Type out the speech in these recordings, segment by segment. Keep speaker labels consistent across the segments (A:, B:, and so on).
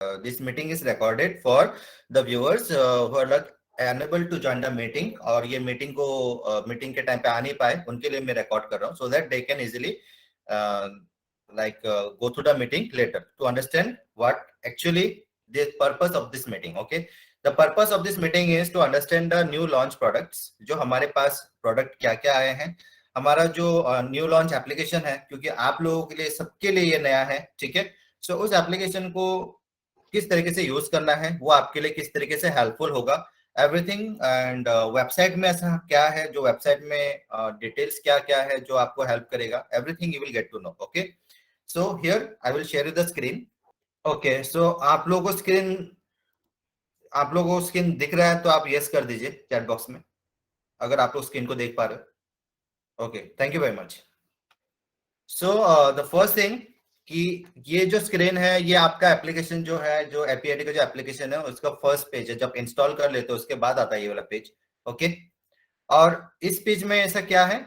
A: this meeting is recorded for the viewers who are like unable to join the meeting, और ये meeting को meeting के time पे आ नहीं पाए उनके लिए मैं रिकॉर्ड कर रहा हूँ, so that they can easily go through the meeting later to understand what actually the purpose of this meeting. Okay, the purpose of this meeting is to understand the new launch products. जो हमारे पास product क्या क्या आए हैं, हमारा जो new launch application है, क्योंकि आप लोगों के लिए सबके लिए ये नया है, ठीक है। सो उस एप्लीकेशन को किस तरीके से यूज करना है, वो आपके लिए किस तरीके से हेल्पफुल होगा, एवरीथिंग। एंड वेबसाइट में ऐसा क्या है, जो वेबसाइट में डिटेल्स क्या क्या है जो आपको हेल्प करेगा, everything you will get to know. Okay, so here I will share you the screen. Okay, so आप लोगों को स्क्रीन दिख रहा है तो आप यस कर दीजिए चैट बॉक्स में, अगर आप लोग स्क्रीन को देख पा रहे हो। Okay, thank you very much. So the first thing कि ये जो स्क्रीन है, ये आपका एप्लीकेशन जो है, जो एपीआईडी का जो एप्लीकेशन है उसका फर्स्ट पेज है। जब इंस्टॉल कर लेते हो उसके बाद आता है ये वाला पेज। ओके, और इस पेज में ऐसा क्या है,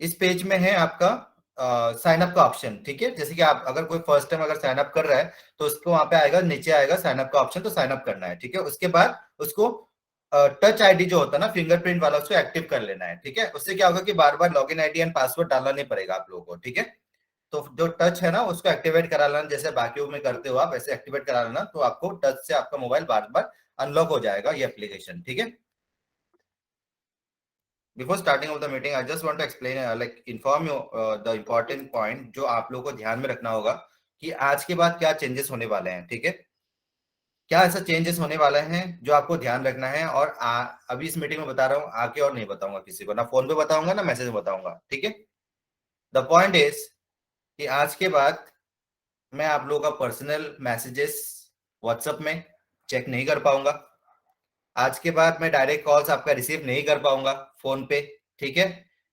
A: इस पेज में है आपका साइन अप का ऑप्शन, ठीक है। जैसे कि आप अगर कोई फर्स्ट टाइम अगर साइन अप कर रहा है तो उसको वहां पे आएगा, नीचे आएगा साइन अप का ऑप्शन, तो साइन अप करना है, ठीक है। उसके बाद उसको टच आईडी जो होता है ना, फिंगरप्रिंट वाला, उसको एक्टिव कर लेना है, ठीक है। उससे क्या होगा कि बार बार लॉगिन आईडी एंड पासवर्ड डालना नहीं पड़ेगा आप लोगों को, ठीक है। तो जो टच है ना उसको एक्टिवेट करा लेना, जैसे बाकी में करते हो आप वैसे एक्टिवेट करा लेना, तो आपको टच से आपका मोबाइल बार बार अनलॉक हो जाएगा ये एप्लीकेशन, ठीक है। Before starting of the meeting, I just want to explain, inform you the important point जो आप लोगों को ध्यान में रखना होगा कि आज के बाद क्या चेंजेस होने वाले हैं, ठीक है। क्या ऐसा चेंजेस होने वाले हैं जो आपको ध्यान रखना है, और अभी इस मीटिंग में बता रहा हूँ, आके और नहीं बताऊंगा किसी को, ना फोन पे बताऊंगा ना मैसेज में बताऊंगा, ठीक है। द पॉइंट इज कि आज के बाद मैं आप लोगों का पर्सनल मैसेजेस व्हाट्सएप में चेक नहीं कर पाऊंगा। आज के बाद मैं डायरेक्ट कॉल्स आपका रिसीव नहीं कर पाऊंगा फोन पे, ठीक है।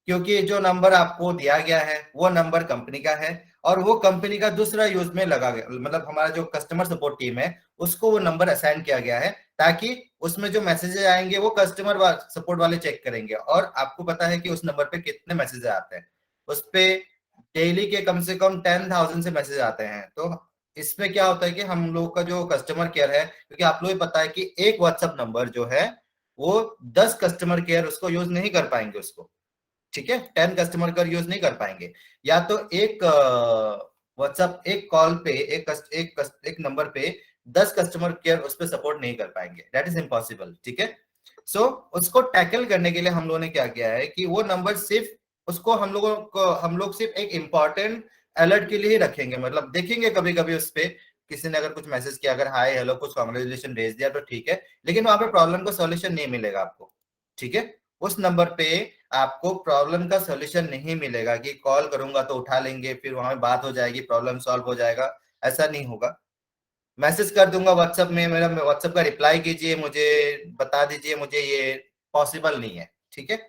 A: क्योंकि जो नंबर आपको दिया गया है वो नंबर कंपनी का है, और वो कंपनी का दूसरा यूज में लगा गया, मतलब हमारा जो कस्टमर सपोर्ट टीम है उसको वो नंबर असाइन किया गया है, ताकि उसमें जो मैसेजेस आएंगे वो कस्टमर सपोर्ट वाले चेक करेंगे। और आपको पता है कि उस नंबर पे कितने मैसेज आते हैं, उस पे डेली के कम से कम 10,000 से मैसेज आते हैं। तो इसमें क्या होता है कि हम लोग का जो कस्टमर केयर है, क्योंकि आप लोग पता है कि एक व्हाट्सएप नंबर जो है वो 10 कस्टमर केयर उसको यूज नहीं कर पाएंगे उसको, ठीक है। 10 कस्टमर केयर यूज नहीं कर पाएंगे, या तो एक व्हाट्सएप एक कॉल पे एक नंबर पे 10 कस्टमर केयर उस पर सपोर्ट नहीं कर पाएंगे, दैट इज इम्पॉसिबल, ठीक है। सो उसको टैकल करने के लिए हम लोगों ने क्या किया है कि वो नंबर सिर्फ उसको हम लोग सिर्फ एक इंपॉर्टेंट अलर्ट के लिए ही रखेंगे, मतलब देखेंगे कभी कभी उस पे किसी ने अगर कुछ मैसेज किया, अगर हाय हेलो कुछ कॉन्ग्रेचुलेशन भेज दिया तो ठीक है, लेकिन वहां पे प्रॉब्लम का सॉल्यूशन नहीं मिलेगा आपको, ठीक है। उस नंबर पे आपको प्रॉब्लम का सॉल्यूशन नहीं मिलेगा कि कॉल करूंगा तो उठा लेंगे, फिर वहां बात हो जाएगी, प्रॉब्लम सॉल्व हो जाएगा, ऐसा नहीं होगा। मैसेज कर दूंगा व्हाट्सएप में, मेरा व्हाट्सएप का रिप्लाई कीजिए, मुझे बता दीजिए, मुझे ये पॉसिबल नहीं है, ठीक है।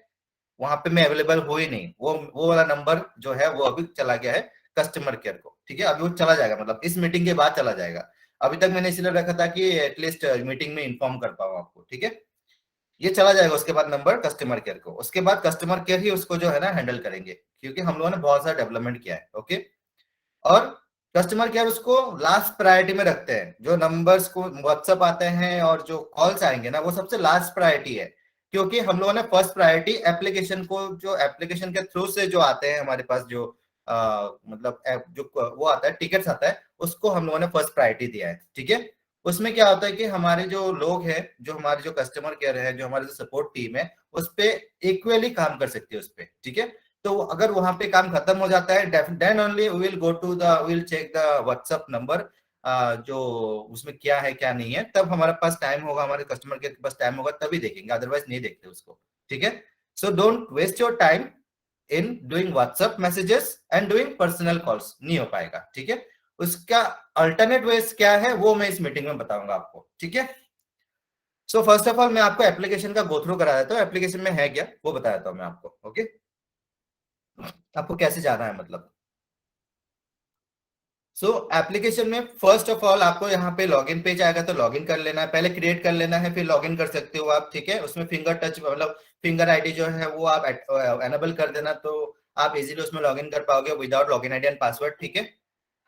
A: वहां पे मैं अवेलेबल हो ही नहीं, वो वाला नंबर जो है वो अभी चला गया है कस्टमर केयर को, ठीक है। अभी वो चला जाएगा, मतलब इस मीटिंग के बाद चला जाएगा। अभी तक मैंने इसलिए रखा था कि एटलीस्ट मीटिंग में इन्फॉर्म कर पाऊँ आपको, ठीक है। ये चला जाएगा उसके बाद नंबर कस्टमर केयर को, उसके बाद कस्टमर केयर ही उसको जो है ना हैंडल करेंगे, क्योंकि हम लोगों ने बहुत सारा डेवलपमेंट किया है। ओके, और कस्टमर केयर उसको लास्ट प्रायोरिटी में रखते हैं। जो नंबर्स को व्हाट्सएप आते हैं और जो कॉल्स आएंगे ना वो सबसे लास्ट प्रायोरिटी है, क्योंकि हम लोगों ने फर्स्ट प्रायोरिटी एप्लीकेशन को, जो एप्लीकेशन के थ्रू से जो आते हैं हमारे पास जो मतलब जो वो आता है टिकट्स आता है, उसको हम लोगों ने फर्स्ट प्रायोरिटी दिया है, ठीक है। उसमें क्या होता है कि हमारे जो लोग हैं, जो हमारे जो कस्टमर केयर है, जो हमारे जो सपोर्ट टीम है, उस पे इक्वली काम कर सकती है उस पे, ठीक है। तो अगर वहां पे काम खत्म हो जाता है, then only we will go to the will check the WhatsApp number, जो उसमें क्या है क्या नहीं है, तब हमारे पास टाइम होगा, हमारे कस्टमर के पास टाइम होगा तभी देखेंगे, अदरवाइज नहीं देखते उसको, ठीक है। So don't waste your time in doing WhatsApp messages and doing personal calls, नहीं हो पाएगा, ठीक है। उसका अल्टरनेट वेज क्या है वो मैं इस मीटिंग में बताऊंगा आपको, ठीक है। सो फर्स्ट ऑफ ऑल मैं आपको एप्लीकेशन का गो थ्रू करा देता हूँ, एप्लीकेशन में है क्या वो बता देता हूँ मैं आपको। ओके, आपको कैसे जाना है, मतलब सो एप्लीकेशन में फर्स्ट ऑफ ऑल आपको यहाँ पे लॉगिन पेज आएगा, तो लॉगिन कर लेना है, पहले क्रिएट कर लेना है, फिर लॉगिन कर सकते हो आप, ठीक है। उसमें फिंगर टच मतलब फिंगर आईडी जो है वो आप एनेबल कर देना, तो आप इजीली उसमें लॉगिन कर पाओगे without login ID and password, ठीक है।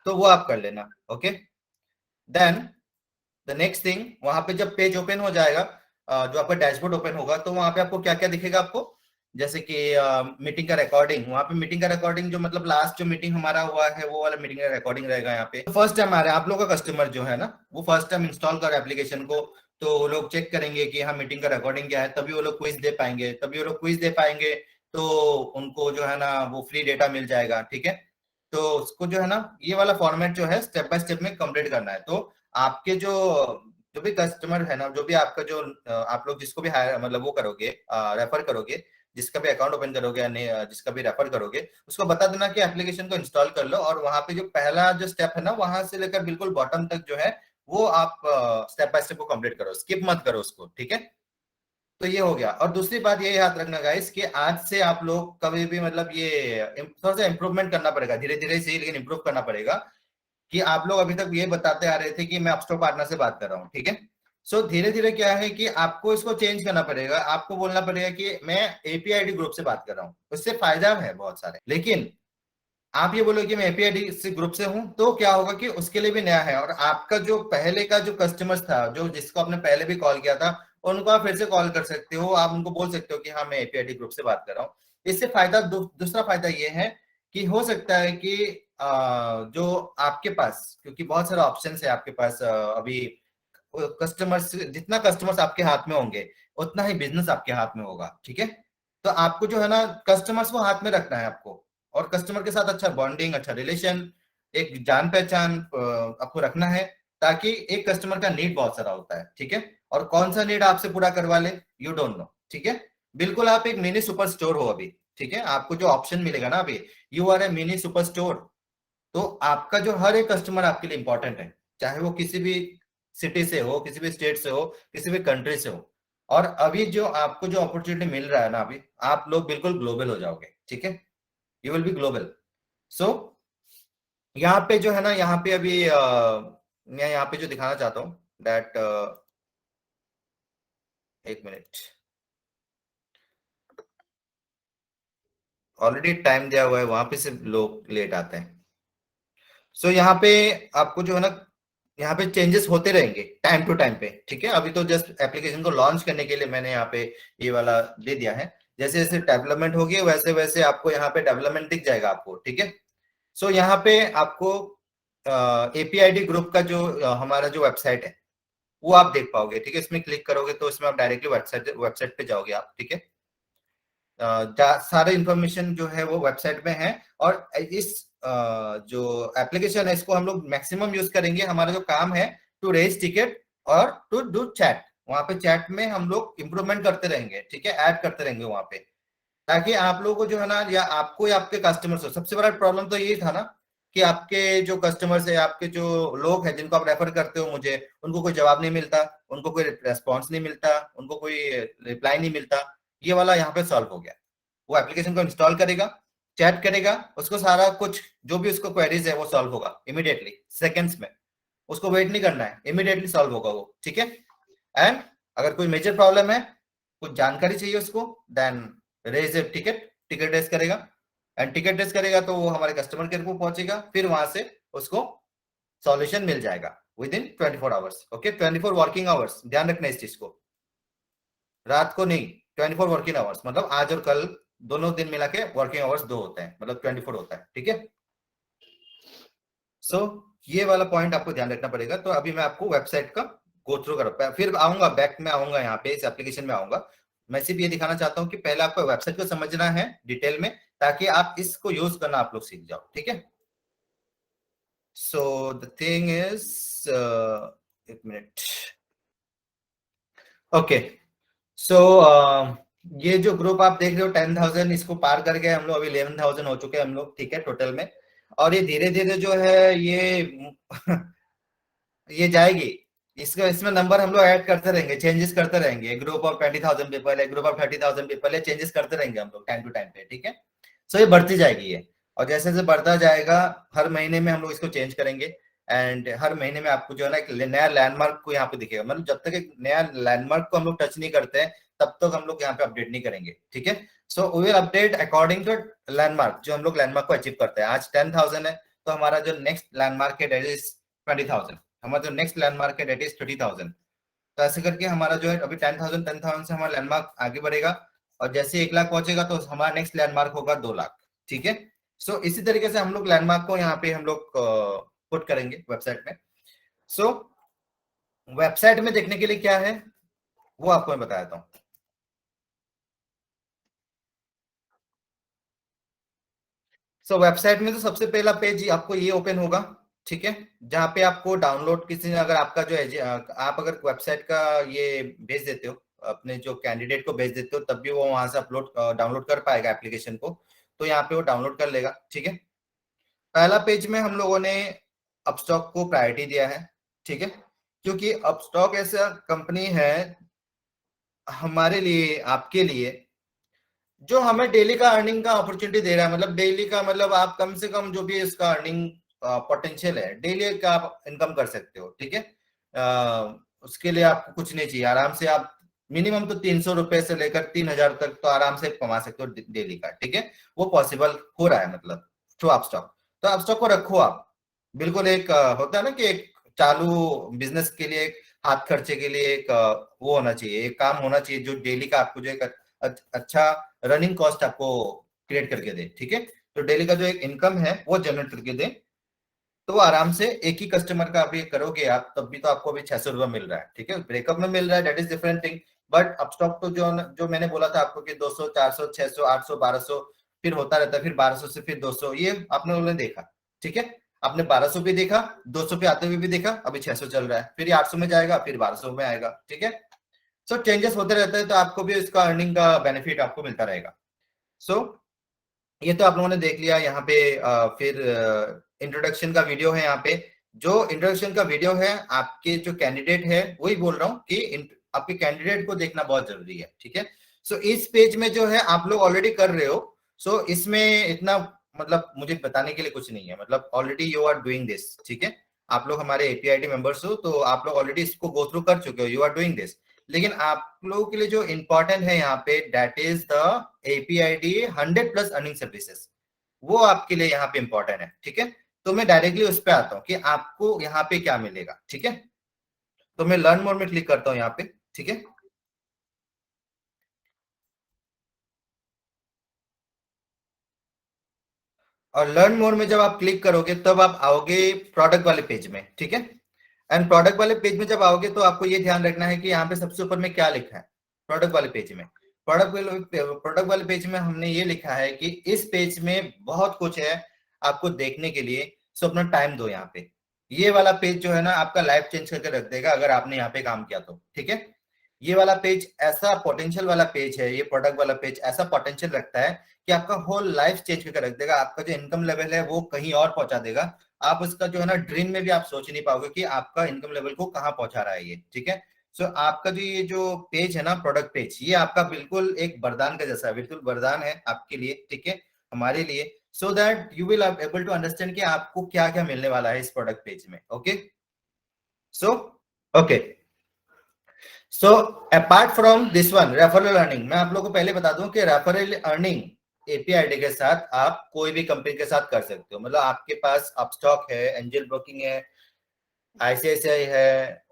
A: तो वो आप कर लेना। Okay, then the next thing, वहां पे जब पेज ओपन हो जाएगा, जो आपका डैशबोर्ड ओपन होगा, तो वहां पे आपको क्या क्या दिखेगा आपको, जैसे कि मीटिंग का रिकॉर्डिंग, वहां पे मीटिंग का रिकॉर्डिंग जो मतलब लास्ट जो मीटिंग हमारा हुआ है वो वाला मीटिंग का रिकॉर्डिंग रहेगा यहाँ पे। फर्स्ट टाइम आ रहे हैं आप लोगों का कस्टमर जो है ना, वो फर्स्ट टाइम इंस्टॉल कर एप्लीकेशन को, तो वो लोग चेक करेंगे कि हाँ मीटिंग का रिकॉर्डिंग क्या है, तभी वो लोग क्विज दे पाएंगे, तभी वो लोग क्विज दे पाएंगे, तो उनको जो है ना वो फ्री डेटा मिल जाएगा, ठीक है। तो उसको जो है ना ये वाला फॉर्मेट जो है स्टेप बाय स्टेप में कंप्लीट करना है। तो आपके जो जो भी कस्टमर है ना, जो भी आपका जो आप लोग जिसको भी हायर मतलब वो करोगे, रेफर करोगे, जिसका भी अकाउंट ओपन करोगे या जिसका भी रेफर करोगे, उसको बता देना कि एप्लीकेशन को इंस्टॉल कर लो, और वहां पे जो पहला जो स्टेप है ना, वहां से लेकर बिल्कुल बॉटम तक जो है वो आप स्टेप बाय स्टेप को कंप्लीट करो, स्किप मत करो उसको, ठीक है। तो ये हो गया। और दूसरी बात ये याद रखना गाइस कि आज से आप लोग कभी भी मतलब ये थोड़ा सा इंप्रूवमेंट करना पड़ेगा, धीरे धीरे से, लेकिन इंप्रूव करना पड़ेगा। कि आप लोग अभी तक ये बताते आ रहे थे कि मैं अपस्टॉक पार्टनर से बात कर रहा हूँ, ठीक है। सो धीरे धीरे क्या है कि आपको इसको चेंज करना पड़ेगा, आपको बोलना पड़ेगा कि मैं एपीआईडी ग्रुप से बात कर रहा हूँ। उससे फायदा है बहुत सारे, लेकिन आप ये बोलो कि मैं एपीआईडी से ग्रुप से हूं, तो क्या होगा कि उसके लिए भी नया है, और आपका जो पहले का जो कस्टमर्स था, जो जिसको आपने पहले भी कॉल किया था, उनको आप फिर से कॉल कर सकते हो, आप उनको बोल सकते हो कि हाँ मैं एपीआईडी ग्रुप से बात कर रहा हूँ। इससे फायदा दूसरा फायदा ये है कि हो सकता है कि जो आपके पास, क्योंकि बहुत सारे ऑप्शन है आपके पास अभी, कस्टमर्स जितना कस्टमर्स आपके हाथ में होंगे उतना ही बिजनेस आपके हाथ में होगा, ठीक है। तो आपको जो है ना कस्टमर्स को हाथ में रखना है आपको, और कस्टमर के साथ अच्छा बॉन्डिंग, अच्छा रिलेशन, एक जान पहचान आपको रखना है, ताकि एक कस्टमर का नीड बहुत सारा होता है, ठीक है। और कौन सा नीड आपसे पूरा करवा ले, यू डोंट नो, ठीक है। बिल्कुल आप एक मिनी सुपर स्टोर हो अभी, ठीक है। आपको जो ऑप्शन मिलेगा ना अभी, you are a mini super store. तो आपका जो हर एक कस्टमर आपके लिए इंपॉर्टेंट है, चाहे वो किसी भी सिटी से हो, किसी भी स्टेट से हो, किसी भी कंट्री से हो। और अभी जो आपको जो अपॉर्चुनिटी मिल रहा है ना, अभी आप लोग बिल्कुल ग्लोबल हो जाओगे, ठीक है। You will be global. So यहाँ पे जो है ना, यहाँ पे अभी मैं यहाँ पे जो दिखाना चाहता हूँ दैट, एक मिनट, ऑलरेडी टाइम दिया हुआ है, वहां पे से लोग लेट आते हैं। सो यहाँ पे आपको जो है ना, यहाँ पे चेंजेस होते रहेंगे टाइम टू टाइम पे, ठीक है। अभी तो जस्ट एप्लीकेशन को लॉन्च करने के लिए मैंने यहाँ पे ये वाला दे दिया है। जैसे जैसे डेवलपमेंट होगी वैसे वैसे आपको यहाँ पे डेवलपमेंट दिख जाएगा आपको, ठीक है। सो यहाँ पे आपको एपीआईडी ग्रुप का जो हमारा जो वेबसाइट है वो आप देख पाओगे, ठीक है। इसमें क्लिक करोगे तो इसमें आप डायरेक्टली वेबसाइट वेबसाइट पे जाओगे आप, ठीक है। सारे इंफॉर्मेशन जो है वो वेबसाइट में है। और इस जो एप्लीकेशन है इसको हम लोग मैक्सिमम यूज करेंगे, हमारा जो काम है टू रेज टिकट और टू डू चैट। वहां पे चैट में हम लोग इंप्रूवमेंट करते रहेंगे, ठीक है, ऐड करते रहेंगे वहां पे, ताकि आप लोगों को जो है ना, या आपको या आपके कस्टमर्स हो। सबसे बड़ा प्रॉब्लम तो यही था ना कि आपके जो कस्टमर्स है, आपके जो लोग हैं जिनको आप रेफर करते हो मुझे, उनको कोई जवाब नहीं मिलता, उनको कोई रेस्पॉन्स नहीं मिलता, उनको कोई रिप्लाई नहीं मिलता। ये वाला यहाँ पे सॉल्व हो गया। वो एप्लीकेशन को इंस्टॉल करेगा, चैट करेगा, उसको सारा कुछ जो भी उसको क्वेरीज है वो सॉल्व होगा इमीडिएटली, सेकेंड्स में। उसको वेट नहीं करना है, इमीडिएटली सॉल्व होगा वो, ठीक है। एंड अगर कोई मेजर प्रॉब्लम है, कुछ जानकारी चाहिए उसको, then raise a ticket, ticket raise करेगा। एंड टिकट रेज करेगा तो वो हमारे कस्टमर केयर को पहुंचेगा, फिर वहां से उसको सॉल्यूशन मिल जाएगा with in 24 hours. Okay, 24 working hours, ध्यान रखना इस चीज को, रात को नहीं, 24 वर्किंग आवर्स, मतलब आज और कल दोनों दिन मिला के वर्किंग आवर्स दो होते हैं, मतलब 24 होता है, ठीक है। सो ये वाला पॉइंट आपको ध्यान रखना पड़ेगा। तो अभी मैं आपको वेबसाइट का गो थ्रू कर, फिर आऊंगा बैक में, आऊंगा यहाँ पे इस एप्लीकेशन में आऊंगा। मैं सिर्फ ये दिखाना चाहता हूँ कि पहले आपको वेबसाइट को समझना है डिटेल में, ताकि आप इसको यूज करना आप लोग सीख जाओ, ठीक है। सो द थिंग इज, एक मिनट, ओके। सो ये जो ग्रुप आप देख रहे हो 10,000 इसको पार कर गए हम लोग, अभी 11,000 हो चुके हैं हम लोग, ठीक है, टोटल में। और ये धीरे धीरे जो है ये ये जाएगी, इसका इसमें नंबर हम लोग ऐड करते रहेंगे, चेंजेस करते रहेंगे। ग्रुप ऑफ 20,000 पीपल है, ग्रुप ऑफ 30,000 पीपल है, चेंजेस करते रहेंगे हम लोग टाइम टू टाइम पे, ठीक है। सो ये बढ़ती जाएगी ये, और जैसे जैसे बढ़ता जाएगा हर महीने में हम लोग इसको चेंज करेंगे। एंड हर महीने में आपको जो है ना एक नया लैंडमार्क को यहाँ पे दिखेगा, मतलब जब तक एक नया लैंडमार्क को हम लोग टच नहीं करते हैं तब तक हम लोग यहाँ पे अपडेट नहीं करेंगे, ठीक है। So we will update according to landmark, जो हम लोग लैंडमार्क को अचीव करते हैं। आज 10,000 है, तो हमारा जो नेक्स्ट लैंडमार्क है दैट इज 20,000, हमारा जो नेक्स्ट लैंडमार्क है डेट इज 30,000। तो ऐसे करके हमारा जो है अभी 10,000 से हमारा लैंडमार्क आगे बढ़ेगा, और जैसे 1 लाख पहुंचेगा तो हमारा नेक्स्ट लैंडमार्क होगा 2 लाख। ठीक है। सो इसी तरीके से हम लोग लैंडमार्क को यहाँ पे हम लोग पुट करेंगे वेबसाइट में। सो वेबसाइट में देखने के लिए क्या है वो आपको मैं बता देता हूँ। सो वेबसाइट में तो सबसे पहला पेज आपको ये ओपन होगा, ठीक है, जहाँ पे आपको डाउनलोड किसी ने अगर आपका जो है आप अगर वेबसाइट का ये भेज देते हो, अपने जो कैंडिडेट को भेज देते हो, तब भी वो वहां से अपलोड डाउनलोड कर पाएगा एप्लीकेशन को, तो यहाँ पे वो डाउनलोड कर लेगा। ठीक है। पहला पेज में हम लोगों ने अपस्टॉक को प्रायोरिटी दिया है, ठीक है, क्योंकि अपस्टॉक ऐसा कंपनी है हमारे लिए, आपके लिए, जो हमें डेली का अर्निंग का अपॉर्चुनिटी दे रहा है। मतलब डेली का मतलब आप कम से कम जो भी इसका अर्निंग पोटेंशियल है, डेली का आप इनकम कर सकते हो। ठीक है। उसके लिए आपको कुछ नहीं चाहिए, आराम से आप मिनिमम तो 300 रुपए से लेकर 3,000 तक तो आराम से कमा सकते हो डेली का। ठीक है। वो पॉसिबल हो रहा है मतलब थ्रू अपस्टॉक। तो अपस्टॉक को रखो आप, बिल्कुल एक होता है ना कि एक चालू बिजनेस के लिए, एक हाथ खर्चे के लिए एक वो होना चाहिए, एक काम होना चाहिए जो डेली का आपको जो एक अच्छा रनिंग कॉस्ट आपको क्रिएट करके दे। ठीक है। तो डेली का जो एक इनकम है वो जनरेट करके दे, तो वो आराम से एक ही कस्टमर का अभी करोगे आप, तब भी तो आपको अभी 600 रुपये मिल रहा है। ठीक है। ब्रेकअप में मिल रहा है, that is different thing. But Upstox तो जो जो मैंने बोला था आपको कि 200, 400, 600, 800, 1200 फिर होता रहता है, फिर 1200 से फिर 200, ये आपने लोगों ने देखा। ठीक है। आपने 1200 भी देखा, 200 पे आते हुए भी देखा, अभी 600 चल रहा है, फिर ये 800 में जाएगा, फिर 1200 में आएगा। ठीक है। सो चेंजेस होते रहते हैं, तो आपको भी इसका अर्निंग का बेनिफिट आपको मिलता रहेगा। सो ये तो आप लोगों ने देख लिया यहाँ पे। फिर इंट्रोडक्शन का वीडियो है यहाँ पे। जो इंट्रोडक्शन का वीडियो है, आपके जो कैंडिडेट है, वही बोल रहा हूँ कि आपके कैंडिडेट को देखना बहुत जरूरी है। ठीक है। सो इस पेज में जो है आप लोग ऑलरेडी कर रहे हो, सो इसमें इतना मतलब मुझे बताने के लिए कुछ नहीं है, मतलब already you are doing this. ठीक है। आप लोग हमारे एपीआईटी मेंबर्स हो, तो आप लोग ऑलरेडी इसको गो थ्रू कर चुके हो, यू आर डूइंग दिस। लेकिन आप लोगों के लिए जो इंपॉर्टेंट है यहाँ पे, that is the APID 100+ earning services, वो आपके लिए यहाँ पे इंपॉर्टेंट है। ठीक है। तो मैं डायरेक्टली उस पर आता हूँ कि आपको यहाँ पे क्या मिलेगा। ठीक है। तो मैं लर्न मोर में क्लिक करता हूँ यहाँ पे। ठीक है। और लर्न मोर में जब आप क्लिक करोगे तब आप आओगे प्रोडक्ट वाले पेज में। ठीक है। एंड प्रोडक्ट वाले पेज में जब आओगे तो आपको ये ध्यान रखना है कि यहाँ पे सबसे ऊपर में क्या लिखा है प्रोडक्ट वाले पेज में। प्रोडक्ट वाले पेज में हमने ये लिखा है कि इस पेज में बहुत कुछ है आपको देखने के लिए, सो अपना टाइम दो यहाँ पे। ये वाला पेज जो है ना, आपका लाइफ चेंज करके रख देगा अगर आपने यहाँ पे काम किया तो। ठीक है। ये वाला पेज ऐसा पोटेंशियल वाला पेज है, ये प्रोडक्ट वाला पेज ऐसा पोटेंशियल रखता है कि आपका होल लाइफ चेंज करके रख देगा। आपका जो इनकम लेवल है वो कहीं और पहुंचा देगा। आप उसका जो है ना ड्रीम में भी आप सोच नहीं पाओगे कि आपका इनकम लेवल को कहाँ पहुंचा रहा है ये। ठीक है। सो आपका जो ये जो पेज है ना, प्रोडक्ट पेज, ये आपका बिल्कुल एक वरदान का जैसा है, बिल्कुल वरदान है आपके लिए। ठीक है। हमारे लिए, so that you will able to understand कि आपको क्या क्या मिलने वाला है इस प्रोडक्ट पेज में। Okay. So okay. So apart from this one referral earning, मैं आप लोगों को पहले बता दूं कि रेफरल अर्निंग एपीआईडी के साथ आप कोई भी कंपनी के साथ कर सकते हो। मतलब आपके पास अपस्टॉक है, एंजल ब्रोकिंग है, आईसीआईसीआई है,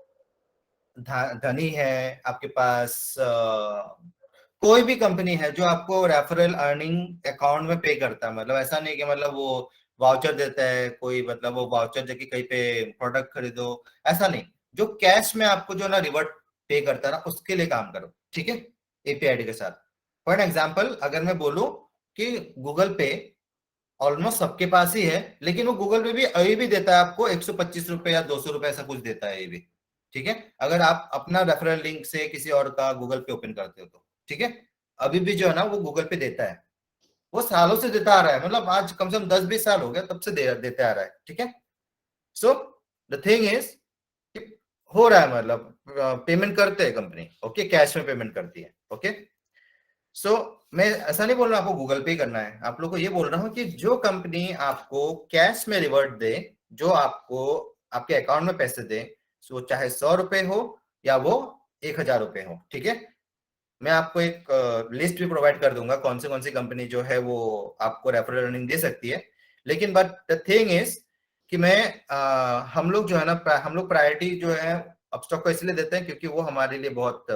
A: धनी है, आपके पास कोई भी कंपनी है जो आपको रेफरल अर्निंग अकाउंट में पे करता है। मतलब ऐसा नहीं कि मतलब वो वाउचर देता है कोई, मतलब वो वाउचर देके कहीं पे प्रोडक्ट खरीदो, ऐसा नहीं। जो कैश में आपको जो ना रिवर्ट पे करता है ना, उसके लिए काम करो। ठीक है। एपीआईडी के साथ। फॉर एग्जाम्पल अगर मैं बोलूं कि गूगल पे ऑलमोस्ट सबके पास ही है, लेकिन वो गूगल पे भी अभी भी देता है आपको 125 रुपए या 200 रुपए, ऐसा कुछ देता है ये भी। ठीक है। अगर आप अपना रेफरल लिंक से किसी और का गूगल पे ओपन करते हो तो। ठीक है। अभी भी जो है ना वो गूगल पे देता है, वो सालों से देता आ रहा है, मतलब आज कम से कम 10-20 साल हो गया तब से देते आ रहा है। ठीक है। सो द थिंग इज हो रहा है, मतलब पेमेंट करते हैं कंपनी। ओके। कैश में पेमेंट करती है। ओके। सो मैं ऐसा नहीं बोल रहा आपको गूगल पे करना है, आप लोग को ये बोल रहा हूँ कि जो कंपनी आपको कैश में रिवर्ट दे, जो आपको आपके अकाउंट में पैसे दे, सो चाहे 100 रुपए हो या वो 1,000 रुपए हो। ठीक है। मैं आपको एक लिस्ट भी प्रोवाइड कर दूंगा कौन सी कंपनी जो है वो आपको रेफरल अर्निंग दे सकती है। लेकिन बट द थिंग इज कि हम लोग जो है ना, हम लोग प्रायोरिटी जो है अपस्टॉक को इसलिए देते हैं क्योंकि वो हमारे लिए बहुत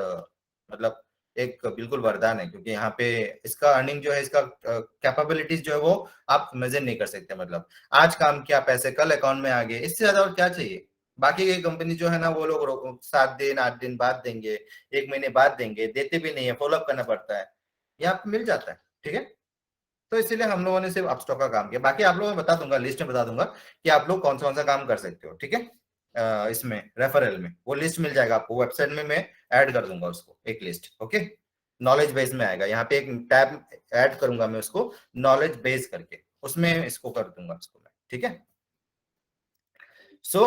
A: मतलब एक बिल्कुल वरदान है, क्योंकि यहाँ पे इसका अर्निंग जो है, इसका कैपेबिलिटीज जो है वो आप मेजर नहीं कर सकते। मतलब आज काम किया, पैसे कल अकाउंट में आ गए, इससे ज्यादा और क्या चाहिए। बाकी की कंपनी जो है ना, वो लोग 7 दिन 8 दिन बाद देंगे, 1 महीने बाद देंगे, देते भी नहीं है, फॉलोअप करना पड़ता है। ये आपको मिल जाता है, ठीक है। तो इसीलिए हम लोगों ने सिर्फ अपस्टॉक का काम किया। बाकी आप लोगों को बता दूंगा, लिस्ट में बता दूंगा कि आप लोग कौन सा काम कर सकते हो, ठीक है। इसमें रेफरल में वो लिस्ट मिल जाएगा आपको, वेबसाइट में मैं ऐड कर दूंगा उसको, एक लिस्ट, ओके। नॉलेज बेस में आएगा, यहाँ पे एक टैब ऐड करूंगा मैं उसको, नॉलेज बेस करके, उसमें इसको कर दूंगा इसको मैं, ठीक है। सो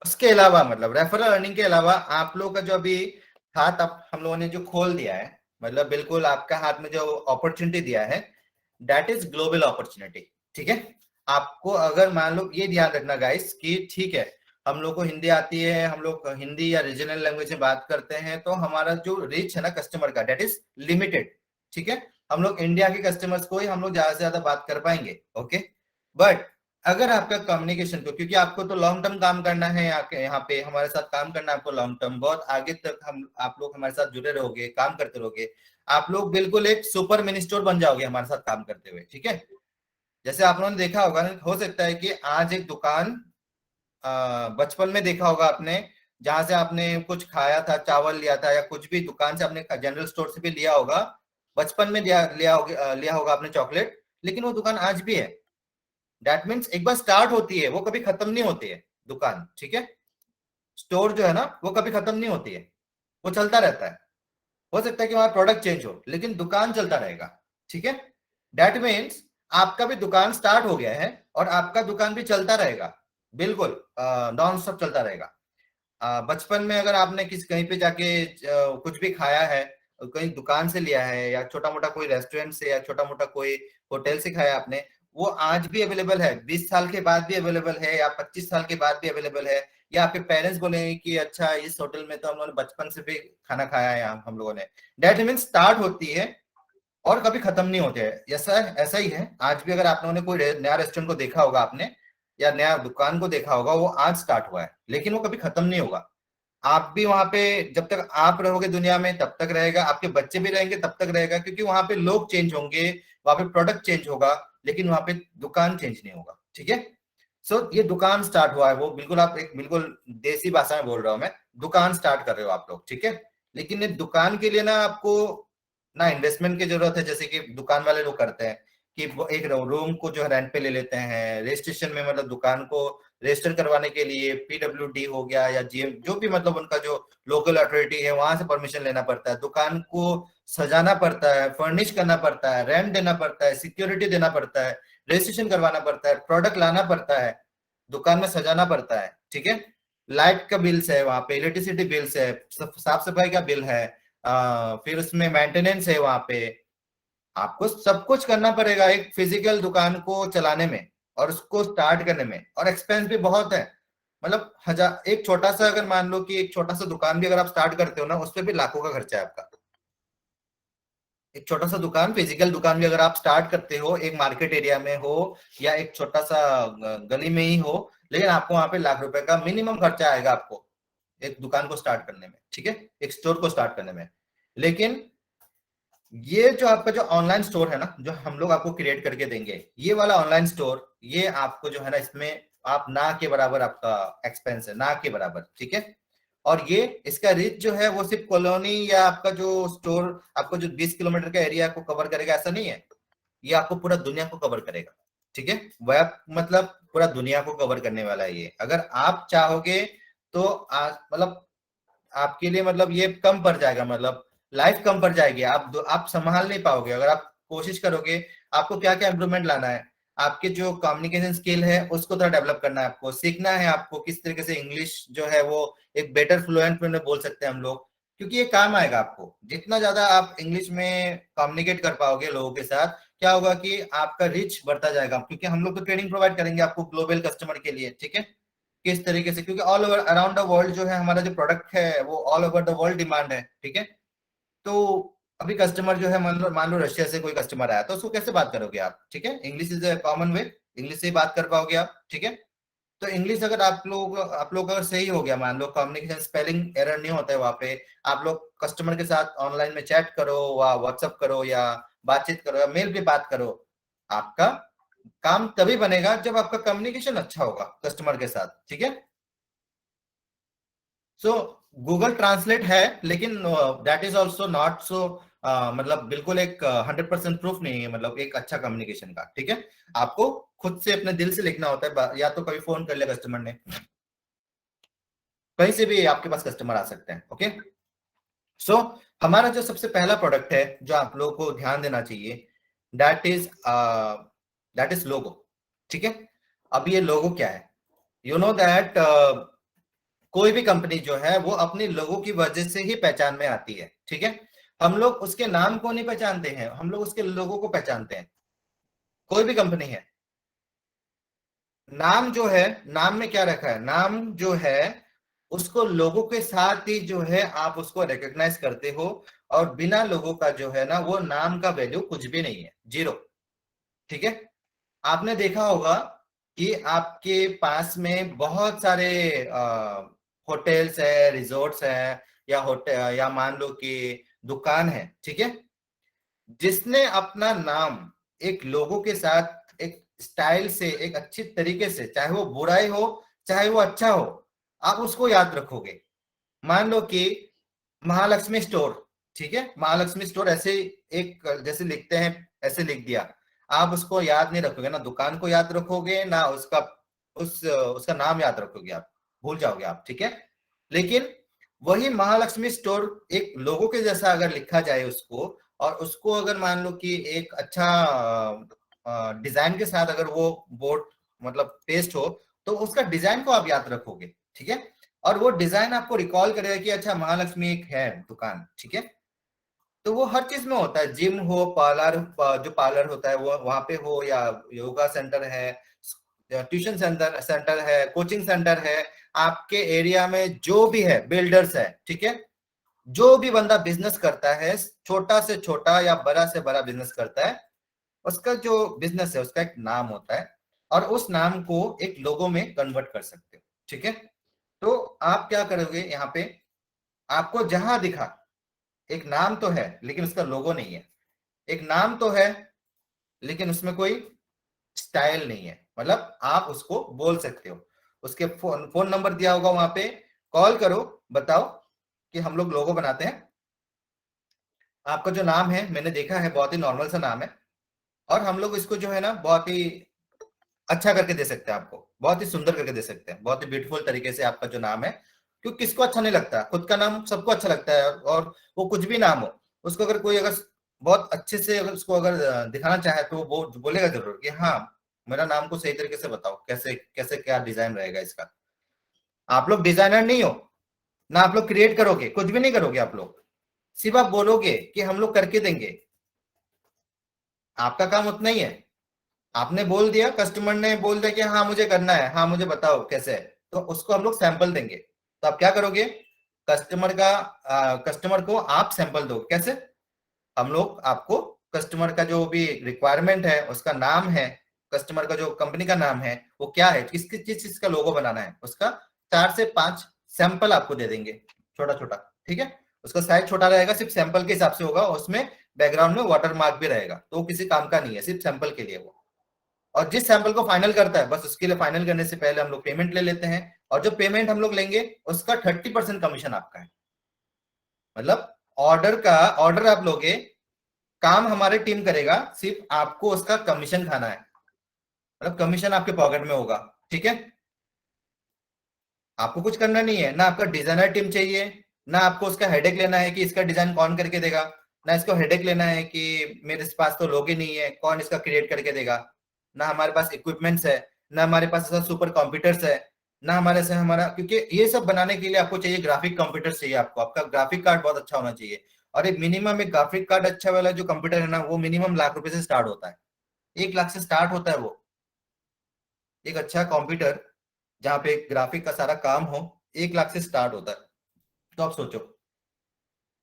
A: उसके अलावा मतलब रेफरल अर्निंग के अलावा आप लोगों का जो अभी हाथ आप हम लोगों ने जो खोल दिया है, मतलब बिल्कुल आपका हाथ में जो अपॉर्चुनिटी दिया है, दैट इज ग्लोबल अपॉर्चुनिटी, ठीक है। आपको अगर मान लो, ये ध्यान रखना गाइस कि ठीक है, हम लोग को हिंदी आती है, हम लोग हिंदी या रीजनल लैंग्वेज में बात करते हैं, तो हमारा जो रीच है ना कस्टमर का, दैट इज लिमिटेड, ठीक है। हम लोग इंडिया के कस्टमर्स को ही हम लोग ज्यादा से ज्यादा बात कर पाएंगे, ओके। बट अगर आपका कम्युनिकेशन को, क्योंकि आपको तो लॉन्ग टर्म काम करना है, यहाँ पे हमारे साथ काम करना है आपको लॉन्ग टर्म, बहुत आगे तक हम आप लोग हमारे साथ जुड़े रहोगे, काम करते रहोगे, आप लोग बिल्कुल एक सुपर मिनी स्टोर बन जाओगे हमारे साथ काम करते हुए, ठीक है। जैसे आप लोगों ने देखा होगा, हो सकता है कि आज एक दुकान बचपन में देखा होगा आपने, जहां से आपने कुछ खाया था, चावल लिया था या कुछ भी दुकान से आपने जनरल स्टोर से भी लिया होगा, बचपन में लिया होगा आपने चॉकलेट, लेकिन वो दुकान आज भी है। दैट मीन्स एक बार स्टार्ट होती है वो कभी खत्म नहीं होती है दुकान, ठीक है। स्टोर जो है ना वो कभी खत्म नहीं होती है, वो चलता रहता है। हो सकता है कि वहां प्रोडक्ट चेंज हो, लेकिन दुकान चलता रहेगा, ठीक है। दैट मीन्स आपका भी दुकान स्टार्ट हो गया है और आपका दुकान भी चलता रहेगा, बिल्कुल नॉन स्टॉप चलता रहेगा। बचपन में अगर आपने किसी कहीं पे जाके कुछ भी खाया है, कहीं दुकान से लिया है, या छोटा मोटा कोई रेस्टोरेंट से, या छोटा मोटा कोई होटल से खाया आपने, वो आज भी अवेलेबल है, 20 साल के बाद भी अवेलेबल है, या 25 साल के बाद भी अवेलेबल है। या आपके पेरेंट्स बोलेंगे कि अच्छा इस होटल में तो हम लोगों ने बचपन से भी खाना खाया है, हम लोगों ने। डेट मीन स्टार्ट होती है और कभी खत्म नहीं होते हैं। ऐसा ऐसा ही है आज भी, अगर आप लोगों ने कोई नया रेस्टोरेंट को देखा होगा आपने, या नया दुकान को देखा होगा, वो आज स्टार्ट हुआ है, लेकिन वो कभी खत्म नहीं होगा। आप भी वहां पे जब तक आप रहोगे दुनिया में तब तक रहेगा, आपके बच्चे भी रहेंगे तब तक रहेगा, क्योंकि वहां पे लोग चेंज होंगे, वहां पे प्रोडक्ट चेंज होगा, लेकिन वहां पे दुकान चेंज नहीं होगा, ठीक है। सो ये दुकान स्टार्ट हुआ है, वो बिल्कुल आप एक बिल्कुल देसी भाषा में बोल रहा हूं मैं, दुकान स्टार्ट कर रहे हो आप लोग, ठीक है। लेकिन ये दुकान के लिए ना आपको ना इन्वेस्टमेंट की जरूरत है, जैसे कि दुकान वाले लोग करते हैं कि वो एक रूम को जो है रेंट पे ले लेते हैं, रजिस्ट्रेशन में मतलब दुकान को रजिस्टर करवाने के लिए पीडब्ल्यूडी हो गया या जीएम, जो भी मतलब उनका जो लोकल अथॉरिटी है, वहां से परमिशन लेना पड़ता है, दुकान को सजाना पड़ता है, फर्निश करना पड़ता है, रेंट देना पड़ता है, सिक्योरिटी देना पड़ता है, रजिस्ट्रेशन करवाना पड़ता है, प्रोडक्ट लाना पड़ता है, दुकान में सजाना पड़ता है, ठीक है। लाइट का बिल्स है, वहां पे इलेक्ट्रिसिटी बिल्स है, साफ सफाई का बिल है, फिर उसमें मेंटेनेंस है वहां पे। आपको सब कुछ करना पड़ेगा एक फिजिकल दुकान को चलाने में और उसको स्टार्ट करने में, और एक्सपेंस भी बहुत है। मतलब हजार, एक छोटा सा अगर मान लो कि एक छोटा सा दुकान भी अगर आप स्टार्ट करते हो ना, उस पर भी लाखों का खर्चा है आपका। एक छोटा सा दुकान, फिजिकल दुकान भी अगर आप स्टार्ट करते हो, एक मार्केट एरिया में हो या एक छोटा सा गली में ही हो, लेकिन आपको वहां पे लाख रुपए का मिनिमम खर्चा आएगा आपको एक दुकान को स्टार्ट करने में, ठीक है, एक स्टोर को स्टार्ट करने में। लेकिन ये जो आपका जो ऑनलाइन स्टोर है ना, जो हम लोग आपको क्रिएट करके देंगे, ये वाला ऑनलाइन स्टोर, ये आपको जो है ना, इसमें आप ना के बराबर आपका एक्सपेंस है, ना के बराबर, ठीक है। और ये इसका रीच जो है वो सिर्फ कॉलोनी या आपका जो स्टोर आपको जो 20 किलोमीटर का एरिया को कवर करेगा, ऐसा नहीं है। ये आपको पूरा दुनिया को कवर करेगा, ठीक है। वह मतलब पूरा दुनिया को कवर करने वाला है ये। अगर आप चाहोगे तो मतलब आपके लिए मतलब ये कम पड़ जाएगा, मतलब लाइफ कम पड़ जाएगी, आप संभाल नहीं पाओगे अगर आप कोशिश करोगे। आपको क्या क्या इम्प्रूवमेंट लाना है, आपके जो कम्युनिकेशन स्किल है उसको थोड़ा डेवलप करना है, आपको सीखना है, आपको किस तरीके से इंग्लिश जो है वो एक बेटर फ्लुएंट में बोल सकते हैं हम लोग, क्योंकि ये काम आएगा आपको। जितना ज्यादा आप इंग्लिश में कम्युनिकेट कर पाओगे लोगों के साथ, क्या होगा कि आपका रिच बढ़ता जाएगा, क्योंकि हम लोग तो ट्रेनिंग प्रोवाइड करेंगे आपको ग्लोबल कस्टमर के लिए, ठीक है। किस तरीके से, क्योंकि all over around the world जो है हमारा जो प्रोडक्ट है वो all over the world demand है, ठीक है। तो अभी कस्टमर जो है मान लो रशिया से कोई कस्टमर आया तो उसको कैसे बात करोगे आप, ठीक है। English is a common way, English से ही बात कर पाओगे आप, ठीक है। तो इंग्लिश अगर आप लोग अगर सही हो गया, मान लो कम्युनिकेशन स्पेलिंग एरर नहीं होता है वहां पे, आप लोग कस्टमर के साथ ऑनलाइन में चैट करो या व्हाट्सअप करो या बातचीत करो या मेल पे बात करो, आपका काम तभी बनेगा जब आपका कम्युनिकेशन अच्छा होगा कस्टमर के साथ, ठीक है। सो गूगल ट्रांसलेट है, लेकिन that is also not so, मतलब बिल्कुल एक 100% प्रूफ नहीं है, मतलब एक अच्छा कम्युनिकेशन का, ठीक है। आपको खुद से अपने दिल से लिखना होता है, या तो कभी फोन कर लिया कस्टमर ने, कहीं से भी आपके पास कस्टमर आ सकते हैं, ओके। सो हमारा जो सबसे पहला प्रोडक्ट है जो आप लोगों को ध्यान देना चाहिए, दैट इज लोगो, ठीक है। अब ये लोगो क्या है, यू नो दैट कोई भी कंपनी जो है वो अपनी लोगों की वजह से ही पहचान में आती है, ठीक है। हम लोग उसके नाम को नहीं पहचानते हैं, हम लोग उसके लोगों को पहचानते हैं। कोई भी कंपनी है, नाम जो है, नाम में क्या रखा है, नाम जो है उसको लोगों के साथ ही जो है आप उसको रिकॉग्नाइज करते हो, और बिना लोगों का जो है ना वो नाम का वैल्यू कुछ भी नहीं है, जीरो, ठीक है। आपने देखा होगा कि आपके पास में बहुत सारे होटल्स है, रिजॉर्ट्स है, या होटल, या मान लो कि दुकान है, ठीक है। जिसने अपना नाम एक लोगों के साथ एक स्टाइल से, एक अच्छी तरीके से, चाहे वो बुराई हो चाहे वो अच्छा हो, आप उसको याद रखोगे। मान लो कि महालक्ष्मी स्टोर, ठीक है, महालक्ष्मी स्टोर ऐसे एक जैसे लिखते हैं ऐसे लिख दिया, आप उसको याद नहीं रखोगे ना, दुकान को याद रखोगे ना, उसका नाम याद रखोगे, आप भूल जाओगे आप, ठीक है। लेकिन वही महालक्ष्मी स्टोर एक लोगों के जैसा अगर लिखा जाए उसको, और उसको अगर मान लो कि एक अच्छा डिजाइन के साथ अगर वो बोर्ड मतलब पेस्ट हो, तो उसका डिजाइन को आप याद रखोगे, ठीक है। और वो डिजाइन आपको रिकॉल करेगा कि अच्छा महालक्ष्मी एक है दुकान, ठीक है। तो वो हर चीज में होता है, जिम हो, पार्लर, जो पार्लर होता है वो वहां पे हो, या योगा सेंटर है, ट्यूशन सेंटर सेंटर है, कोचिंग सेंटर है, आपके एरिया में जो भी है, बिल्डर्स है, ठीक है। जो भी बंदा बिजनेस करता है, छोटा से छोटा या बड़ा से बड़ा बिजनेस करता है, उसका जो बिजनेस है उसका एक नाम होता है, और उस नाम को एक लोगो में कन्वर्ट कर सकते हो, ठीक है। तो आप क्या करोगे, यहाँ पे आपको जहां दिखा, एक नाम तो है लेकिन उसका लोगो नहीं है, एक नाम तो है लेकिन उसमें कोई स्टाइल नहीं है, मतलब आप उसको बोल सकते हो, उसके फोन फोन नंबर दिया होगा वहां पे, कॉल करो, बताओ कि हम लोग लोगो बनाते हैं। आपका जो नाम है मैंने देखा है बहुत ही नॉर्मल सा नाम है, और हम लोग इसको जो है ना बहुत ही अच्छा करके दे सकते हैं, आपको बहुत ही सुंदर करके दे सकते हैं, बहुत ही ब्यूटीफुल तरीके से आपका जो नाम है, क्योंकि किसको अच्छा नहीं लगता, खुद का नाम सबको अच्छा लगता है, और वो कुछ भी नाम हो, उसको अगर कोई अगर बहुत अच्छे से अगर उसको अगर दिखाना चाहे तो वो बोलेगा जरूर कि हाँ मेरा नाम को सही तरीके से बताओ, कैसे कैसे क्या डिजाइन रहेगा इसका। आप लोग डिजाइनर नहीं हो ना, आप लोग क्रिएट करोगे, कुछ भी नहीं करोगे आप लोग, सिर्फ आप बोलोगे कि हम लोग करके देंगे, आपका काम उतना ही है। आपने बोल दिया, कस्टमर ने बोल दिया कि हाँ मुझे करना है, हाँ मुझे बताओ कैसे है, तो उसको हम लोग सैंपल देंगे, तो आप क्या करोगे, कस्टमर को आप सैंपल दो, कैसे, हम लोग आपको कस्टमर का जो भी रिक्वायरमेंट है उसका नाम है, कस्टमर का जो कंपनी का नाम है वो क्या है, किस किस चीज का लोगो बनाना है, उसका 4 से 5 सैंपल आपको दे देंगे, छोटा छोटा, ठीक है। उसका साइज छोटा रहेगा, सिर्फ सैंपल के हिसाब से होगा, उसमें बैकग्राउंड में वाटर मार्क भी रहेगा, तो वो किसी काम का नहीं है, सिर्फ सैंपल के लिए वो। और जिस सैंपल को फाइनल करता है, बस उसके लिए फाइनल करने से पहले हम लोग पेमेंट ले लेते हैं, और जो पेमेंट हम लोग लेंगे उसका 30% कमीशन आपका है, मतलब ऑर्डर आप लोगे, काम हमारी टीम करेगा, सिर्फ आपको उसका कमीशन खाना है, मतलब कमीशन आपके पॉकेट में होगा, ठीक है। आपको कुछ करना नहीं है ना, आपका डिजाइनर टीम चाहिए, ना आपको उसका हेडेक लेना है कि इसका डिजाइन कौन करके देगा, ना इसको हेडेक लेना है कि मेरे पास तो लोग ही नहीं है, कौन इसका क्रिएट करके देगा, ना हमारे पास इक्विपमेंट्स है, ना हमारे पास ऐसा सुपर कंप्यूटर्स है, ना हमारे से हमारा, क्योंकि ये सब बनाने के लिए आपको चाहिए ग्राफिक कंप्यूटर चाहिए, आपको आपका ग्राफिक कार्ड बहुत अच्छा होना चाहिए, और एक मिनिमम एक ग्राफिक कार्ड अच्छा वाला जो कंप्यूटर है ना वो मिनिमम ₹1,00,000 से स्टार्ट होता है, 1,00,000 से स्टार्ट होता है वो, एक अच्छा कंप्यूटर जहाँ पे ग्राफिक का सारा काम हो, 1,00,000 से स्टार्ट होता है। तो आप सोचो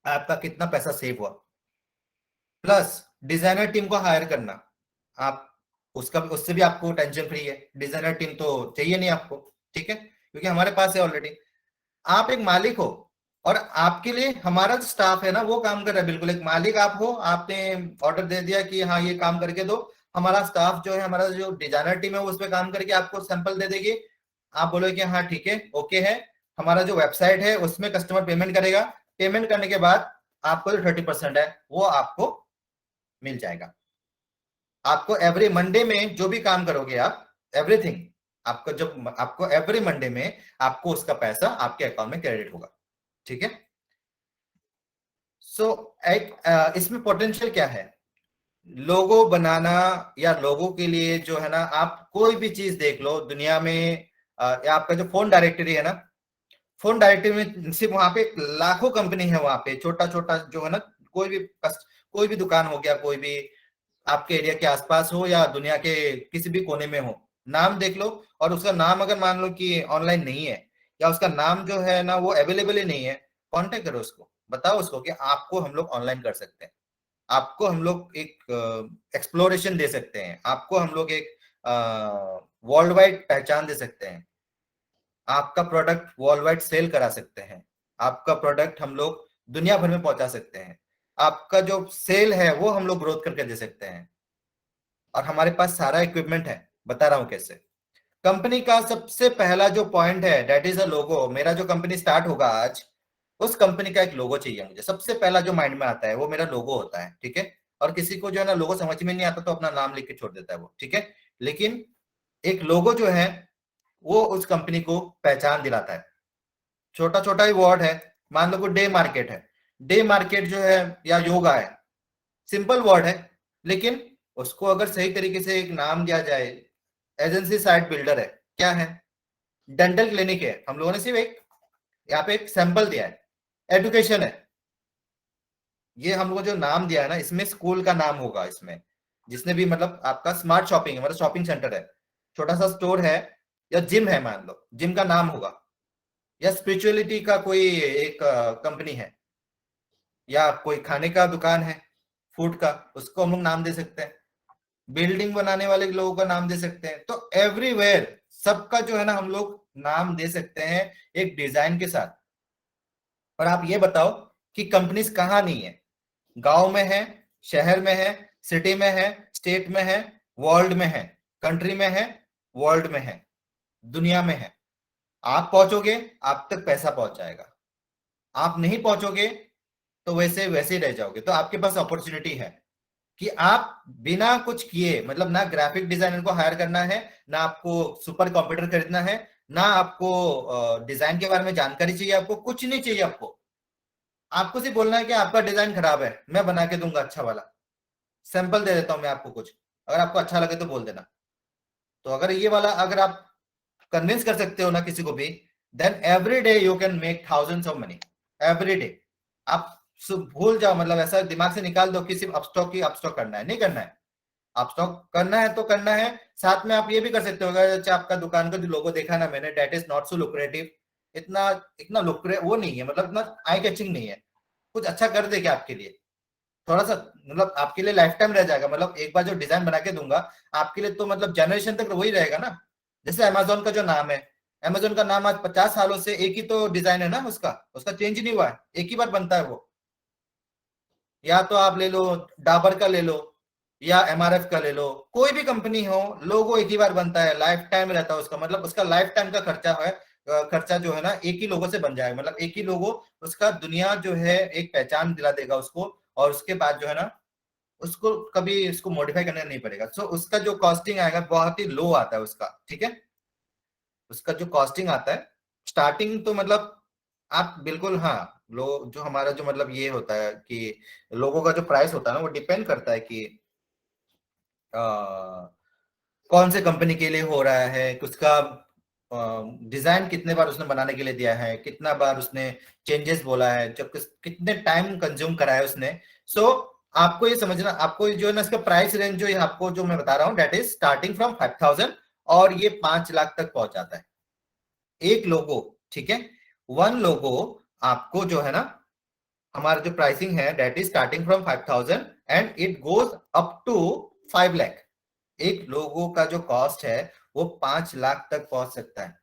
A: आपका कितना पैसा सेव हुआ, प्लस डिजाइनर टीम को हायर करना, आप उसका उससे भी आपको टेंशन फ्री है। डिजाइनर टीम तो चाहिए नहीं आपको, ठीक है, क्योंकि हमारे पास है ऑलरेडी। आप एक मालिक हो और आपके लिए हमारा जो स्टाफ है ना वो काम कर रहा है। बिल्कुल एक मालिक आप हो, आपने ऑर्डर दे दिया कि हाँ ये काम करके दो, हमारा स्टाफ जो है, हमारा जो डिजाइनर टीम है, वो उस पर काम करके आपको सैंपल दे देगी। आप बोलोगे कि हाँ ठीक है, ओके है। हमारा जो वेबसाइट है उसमें कस्टमर पेमेंट करेगा, पेमेंट करने के बाद आपको जो 30% है वो आपको मिल जाएगा। आपको एवरी मंडे में जो भी काम करोगे आप, एवरीथिंग आपको, जब आपको एवरी मंडे में आपको उसका पैसा आपके अकाउंट में क्रेडिट होगा, ठीक है। सो एक इसमें पोटेंशियल क्या है, लोगो बनाना, या लोगों के लिए जो है ना, आप कोई भी चीज देख लो दुनिया में, या आपका जो फोन डायरेक्टरी है ना, फोन डायरेक्टरी में सिर्फ वहां पे लाखों कंपनी है, वहां पे छोटा छोटा जो है ना, कोई भी कोई भी दुकान हो गया, कोई भी आपके एरिया के आसपास हो या दुनिया के किसी भी कोने में हो, नाम देख लो। और उसका नाम अगर मान लो कि ऑनलाइन नहीं है, या उसका नाम जो है ना वो अवेलेबल ही नहीं है, कांटेक्ट करो उसको, बताओ उसको कि आपको हम लोग ऑनलाइन कर सकते हैं, आपको हम लोग एक एक्सप्लोरेशन दे सकते हैं, आपको हम लोग एक वर्ल्ड वाइड पहचान दे सकते हैं, आपका प्रोडक्ट वर्ल्ड वाइड सेल करा सकते हैं, आपका प्रोडक्ट हम लोग दुनिया भर में पहुंचा सकते हैं, आपका जो सेल है वो हम लोग ग्रोथ करके दे सकते हैं। और हमारे पास सारा इक्विपमेंट है, बता रहा हूं कैसे। कंपनी का सबसे पहला जो पॉइंट है दैट इज अ लोगो। मेरा जो कंपनी स्टार्ट होगा आज, उस कंपनी का एक लोगो चाहिए मुझे। सबसे पहला जो माइंड में आता है वो मेरा लोगो होता है, ठीक है। और किसी को जो है ना लोगो समझ में नहीं आता तो अपना नाम लिख के छोड़ देता है वो, ठीक है। लेकिन एक लोगो जो है वो उस कंपनी को पहचान दिलाता है। छोटा छोटा ही वर्ड है, मान लो कोई डे मार्केट है, डे मार्केट जो है, या योगा है, सिंपल वर्ड है, लेकिन उसको अगर सही तरीके से एक नाम दिया जाए, एजेंसी साइट बिल्डर है, क्या है, डेंटल क्लिनिक है, हम लोगों ने सिर्फ एक यहाँ पे एक सैंपल दिया है, एजुकेशन है, ये हम लोगों को जो नाम दिया है ना, इसमें स्कूल का नाम होगा इसमें। जिसने भी मतलब आपका स्मार्ट शॉपिंग है, मतलब शॉपिंग सेंटर है, छोटा सा स्टोर है, या जिम है, मान लो जिम का नाम होगा, या स्पिरिचुअलिटी का कोई एक कंपनी है, या कोई खाने का दुकान है, फूड का, उसको हम लोग नाम दे सकते हैं। बिल्डिंग बनाने वाले लोगों का नाम दे सकते हैं। तो एवरीवेयर सबका जो है ना हम लोग नाम दे सकते हैं एक डिजाइन के साथ। और आप ये बताओ कि कंपनीज कहाँ नहीं है, गांव में है, शहर में है, सिटी में है, स्टेट में है, वर्ल्ड में है, कंट्री में है, वर्ल्ड में है, दुनिया में है। आप पहुंचोगे, आप तक पैसा पहुंच जाएगा। आप नहीं पहुंचोगे तो वैसे वैसे ही रह जाओगे। तो आपके पास अपॉर्चुनिटी है कि आप बिना कुछ किए, मतलब ना ग्राफिक डिजाइनर को हायर करना है, ना आपको सुपर कंप्यूटर खरीदना है, ना आपको डिजाइन के बारे में जानकारी चाहिए, आपको कुछ नहीं चाहिए। आपको सिर्फ बोलना है कि आपका डिजाइन खराब है, मैं बना के दूंगा अच्छा वाला। सैंपल दे देता हूं मैं आपको कुछ, अगर आपको अच्छा लगे तो बोल देना। तो अगर ये वाला अगर आप कन्विंस कर सकते हो ना किसी को भी, then every day you can make thousands of money, every day. आप भूल जाओ, मतलब ऐसा दिमाग से निकाल दो कि सिर्फ अपस्टॉक ही अपस्टॉक करना है, नहीं करना है। अपस्टॉक करना है तो करना है, साथ में आप ये भी कर सकते हो, अच्छा आपका दुकान का जो लोगो देखा ना मैंने, that is not so lucrative, इतना इतना लुक्रे वो नहीं है, मतलब इतना आई कैचिंग नहीं है, कुछ अच्छा कर दे क्या आपके लिए, थोड़ा सा, मतलब आपके लिए लाइफ टाइम रह जाएगा। मतलब एक बार जो डिजाइन बना के दूंगा आपके लिए, तो मतलब जनरेशन तक वही रहेगा ना। जैसे अमेजोन का जो नाम है, अमेजोन का नाम आज 50 सालों से एक ही तो डिजाइन है ना, उसका उसका चेंज नहीं हुआ है, एक ही बार बनता है वो। या तो आप ले लो डाबर का ले लो, या एमआरएफ का ले लो, कोई भी कंपनी हो, लोगो एक ही बार बनता है, लाइफ टाइम रहता है उसका, मतलब उसका लाइफ टाइम का खर्चा है। खर्चा जो है ना एक ही लोगो से बन जाएगा, मतलब एक ही लोगो उसका दुनिया जो है एक पहचान दिला देगा उसको। और उसके बाद जो है ना उसको कभी इसको मॉडिफाई करना नहीं पड़ेगा। सो उसका जो कॉस्टिंग आएगा बहुत ही लो आता है उसका, ठीक है। उसका जो कॉस्टिंग आता है स्टार्टिंग, तो मतलब आप बिल्कुल, हाँ, लो जो हमारा जो मतलब ये होता है कि लोगों का जो प्राइस होता है ना वो डिपेंड करता है कि कौन से कंपनी के लिए हो रहा है, उसका डिजाइन कितने बार उसने बनाने के लिए दिया है, कितना बार उसने चेंजेस बोला है, जब कितने टाइम कंज्यूम करा है उसने। सो आपको ये समझना, आपको जो है ना इसका प्राइस रेंज जो आपको जो मैं बता रहा हूँ दैट इज स्टार्टिंग फ्रॉम 5000 और ये 5 लाख तक पहुंच जाता है एक लोगो, ठीक है। वन लोगो आपको जो है ना, हमारा जो प्राइसिंग है that is starting from 5000 and it goes up to 5 lakh. एक लोगों का जो कॉस्ट है वो 5 लाख तक पहुंच सकता है,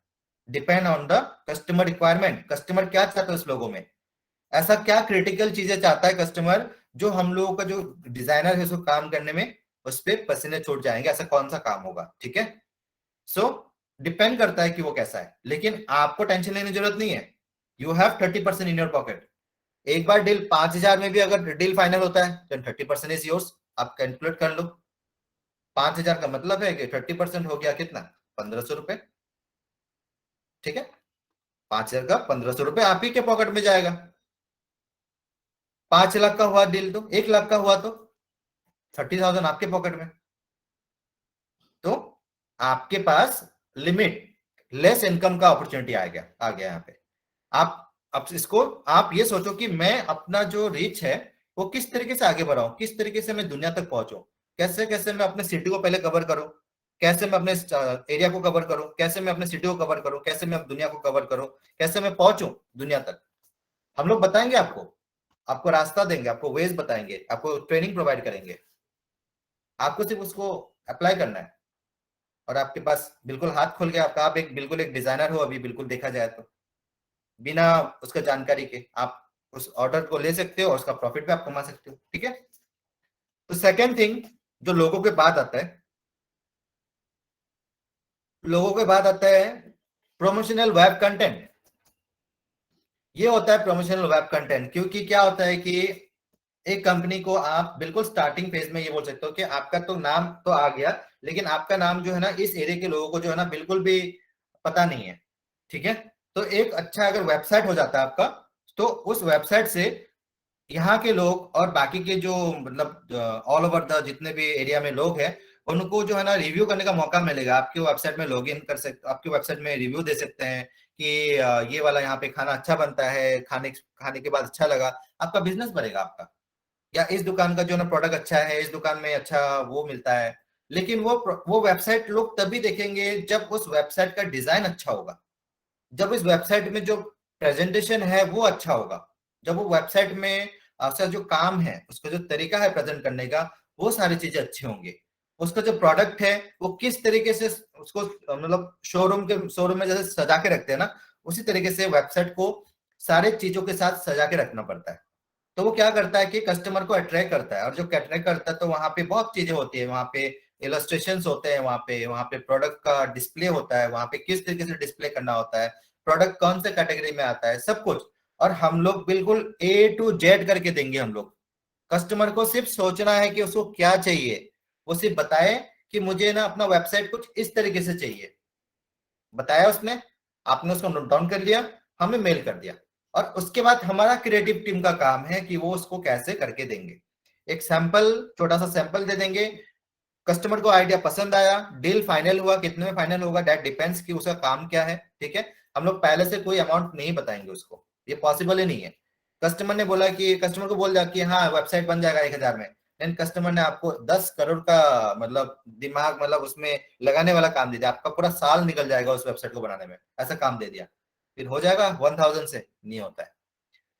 A: depend on the customer requirement. Customer क्या चाहता है उस लोगों में, ऐसा क्या क्रिटिकल चीजें चाहता है कस्टमर, जो हम लोगों का जो डिजाइनर है उसको काम करने में उस पर पसीने छूट जाएंगे, ऐसा कौन सा काम होगा, ठीक है। सो डिपेंड करता है कि वो कैसा है, लेकिन आपको टेंशन लेने की जरूरत नहीं है। You have 30% in your pocket. एक बार डील 5,000 में भी अगर डील फाइनल होता है तो 30% इज योर्स। आप कैलकुलेट कर लो, 5,000 का मतलब है कि 30% हो गया कितना, 1,500 रुपए, ठीक है। 5,000 का 1,500 रुपए आप ही के पॉकेट में जाएगा। 5 लाख का हुआ डील तो 1 लाख का हुआ तो 30,000 आपके पॉकेट में। तो आपके पास लिमिट लेस इनकम का अपॉर्चुनिटी आ गया यहाँ पे। आप अब इसको आप ये सोचो कि मैं अपना जो रीच है वो किस तरीके से आगे बढ़ाऊं, किस तरीके से मैं दुनिया तक पहुंचूं, कैसे कैसे मैं अपने सिटी को पहले कवर करूं, कैसे मैं अपने एरिया को कवर करूं, कैसे मैं अपने सिटी को कवर करूं, कैसे मैं दुनिया को कवर करूं, कैसे मैं पहुंचूं दुनिया तक। हम लोग बताएंगे आपको, आपको रास्ता देंगे, आपको वेज बताएंगे, आपको ट्रेनिंग प्रोवाइड करेंगे। आपको सिर्फ उसको अप्लाई करना है और आपके पास बिल्कुल हाथ खुल गया आपका। आप एक बिल्कुल एक डिजाइनर हो अभी, बिल्कुल देखा जाए तो बिना उसका जानकारी के आप उस ऑर्डर को ले सकते हो और उसका प्रॉफिट भी आप कमा सकते हो, ठीक है। तो सेकेंड थिंग जो लोगों के बाद आता है, लोगों के बाद आता है प्रोमोशनल वेब कंटेंट। ये होता है प्रोमोशनल वेब कंटेंट, क्योंकि क्या होता है कि एक कंपनी को आप बिल्कुल स्टार्टिंग फेज में ये बोल सकते हो कि आपका तो नाम तो आ गया, लेकिन आपका नाम जो है ना इस एरिया के लोगों को जो है ना बिल्कुल भी पता नहीं है, ठीक है। तो एक अच्छा अगर वेबसाइट हो जाता है आपका, तो उस वेबसाइट से यहाँ के लोग और बाकी के जो मतलब ऑल ओवर द जितने भी एरिया में लोग हैं उनको जो है ना रिव्यू करने का मौका मिलेगा। आपके वेबसाइट में लॉग इन कर सकते, आपके वेबसाइट में रिव्यू दे सकते हैं कि ये वाला यहाँ पे खाना अच्छा बनता है, खाने खाने के बाद अच्छा लगा, आपका बिजनेस बढ़ेगा आपका। या इस दुकान का जो ना प्रोडक्ट अच्छा है, इस दुकान में अच्छा वो मिलता है। लेकिन वो वेबसाइट लोग तभी देखेंगे जब उस वेबसाइट का डिजाइन अच्छा होगा, जब इस वेबसाइट में जो प्रेजेंटेशन है वो अच्छा होगा, जब वो वेबसाइट में आपका जो काम है उसका जो तरीका है प्रेजेंट करने का वो सारी चीजें अच्छे होंगे। उसका जो प्रोडक्ट है वो किस तरीके से उसको मतलब शोरूम में जैसे सजा के रखते हैं ना, उसी तरीके से वेबसाइट को सारे चीजों के साथ सजा के रखना पड़ता है। तो वो क्या करता है कि कस्टमर को अट्रैक्ट करता है, और जो अट्रैक्ट करता है तो वहां पे बहुत चीजें होती है, वहां पे इलस्ट्रेशन होते हैं, वहां पे प्रोडक्ट का डिस्प्ले होता है, वहां पे किस तरीके से डिस्प्ले करना होता है, प्रोडक्ट कौन से कैटेगरी में आता है, सब कुछ। और हम लोग बिल्कुल A to Z करके देंगे। हम लोग कस्टमर को सिर्फ सोचना है कि उसको क्या चाहिए, वो सिर्फ बताए कि मुझे ना अपना वेबसाइट कुछ इस तरीके से चाहिए, बताया उसने, आपने उसको नोट डाउन कर लिया, हमें मेल कर दिया, और उसके बाद हमारा क्रिएटिव टीम का काम है कि वो उसको कैसे करके देंगे। एक सैंपल, छोटा सा सैंपल दे देंगे, कस्टमर को आइडिया पसंद आया, डील फाइनल हुआ, कितने में फाइनल होगा दैट डिपेंड्स कि उसका काम क्या है, ठीक है। हम लोग पहले से कोई अमाउंट नहीं बताएंगे उसको, ये पॉसिबल ही नहीं है। कस्टमर ने बोला कि कस्टमर को बोल दिया कि हाँ वेबसाइट बन जाएगा 1,000 में, लेकिन कस्टमर ने आपको 10 करोड़ का मतलब दिमाग मतलब उसमें लगाने वाला काम दे दिया, आपका पूरा साल निकल जाएगा उस वेबसाइट को बनाने में, ऐसा काम दे दिया, फिर हो जाएगा 1,000 से? नहीं होता है।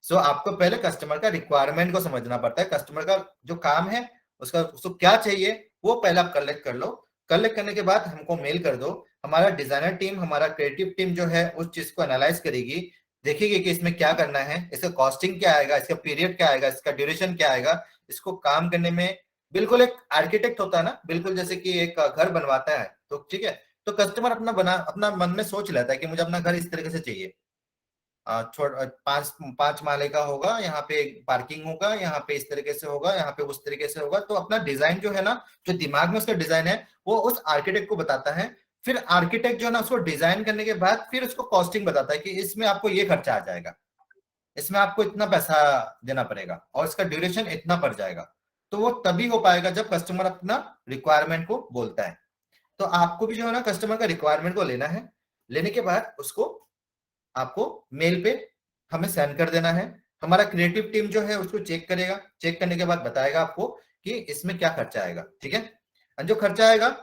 A: सो आपको पहले कस्टमर का रिक्वायरमेंट को समझना पड़ता है, कस्टमर का जो काम है उसका उसको क्या चाहिए वो पहले आप कलेक्ट कर लो। कलेक्ट करने के बाद हमको मेल कर दो, हमारा डिजाइनर टीम, हमारा क्रिएटिव टीम जो है उस चीज को एनालाइज करेगी, देखेगी कि इसमें क्या करना है, इसका कॉस्टिंग क्या आएगा, इसका पीरियड क्या आएगा, इसका ड्यूरेशन क्या आएगा, इसको काम करने में। बिल्कुल एक आर्किटेक्ट होता है ना, बिल्कुल जैसे कि एक घर बनवाता है, तो ठीक है, तो कस्टमर अपना मन में सोच लेता है कि मुझे अपना घर इस तरीके से चाहिए, 5 5 माले का होगा, यहाँ पे पार्किंग होगा, यहाँ पे इस तरीके से होगा, यहाँ पे उस तरीके से होगा। तो अपना डिजाइन जो है ना, जो दिमाग में उसका डिजाइन है वो उस आर्किटेक्ट को बताता है। फिर आर्किटेक्ट जो है ना उसको डिजाइन करने के बाद फिर उसको कॉस्टिंग बताता है कि इसमें आपको ये खर्चा आ जाएगा, इसमें आपको इतना पैसा देना पड़ेगा और इसका ड्यूरेशन इतना पड़ जाएगा। तो वो तभी हो पाएगा जब कस्टमर अपना रिक्वायरमेंट को बोलता है। तो आपको भी जो है ना कस्टमर का रिक्वायरमेंट को लेना है, लेने के बाद उसको आपको मेल पे हमें सेंड कर देना है। हमारा क्रिएटिव टीम जो है उसको चेक करेगा, चेक करने के बाद बताएगा आपको कि इसमें क्या खर्चा आएगा, ठीक है। और जो खर्चा आएगा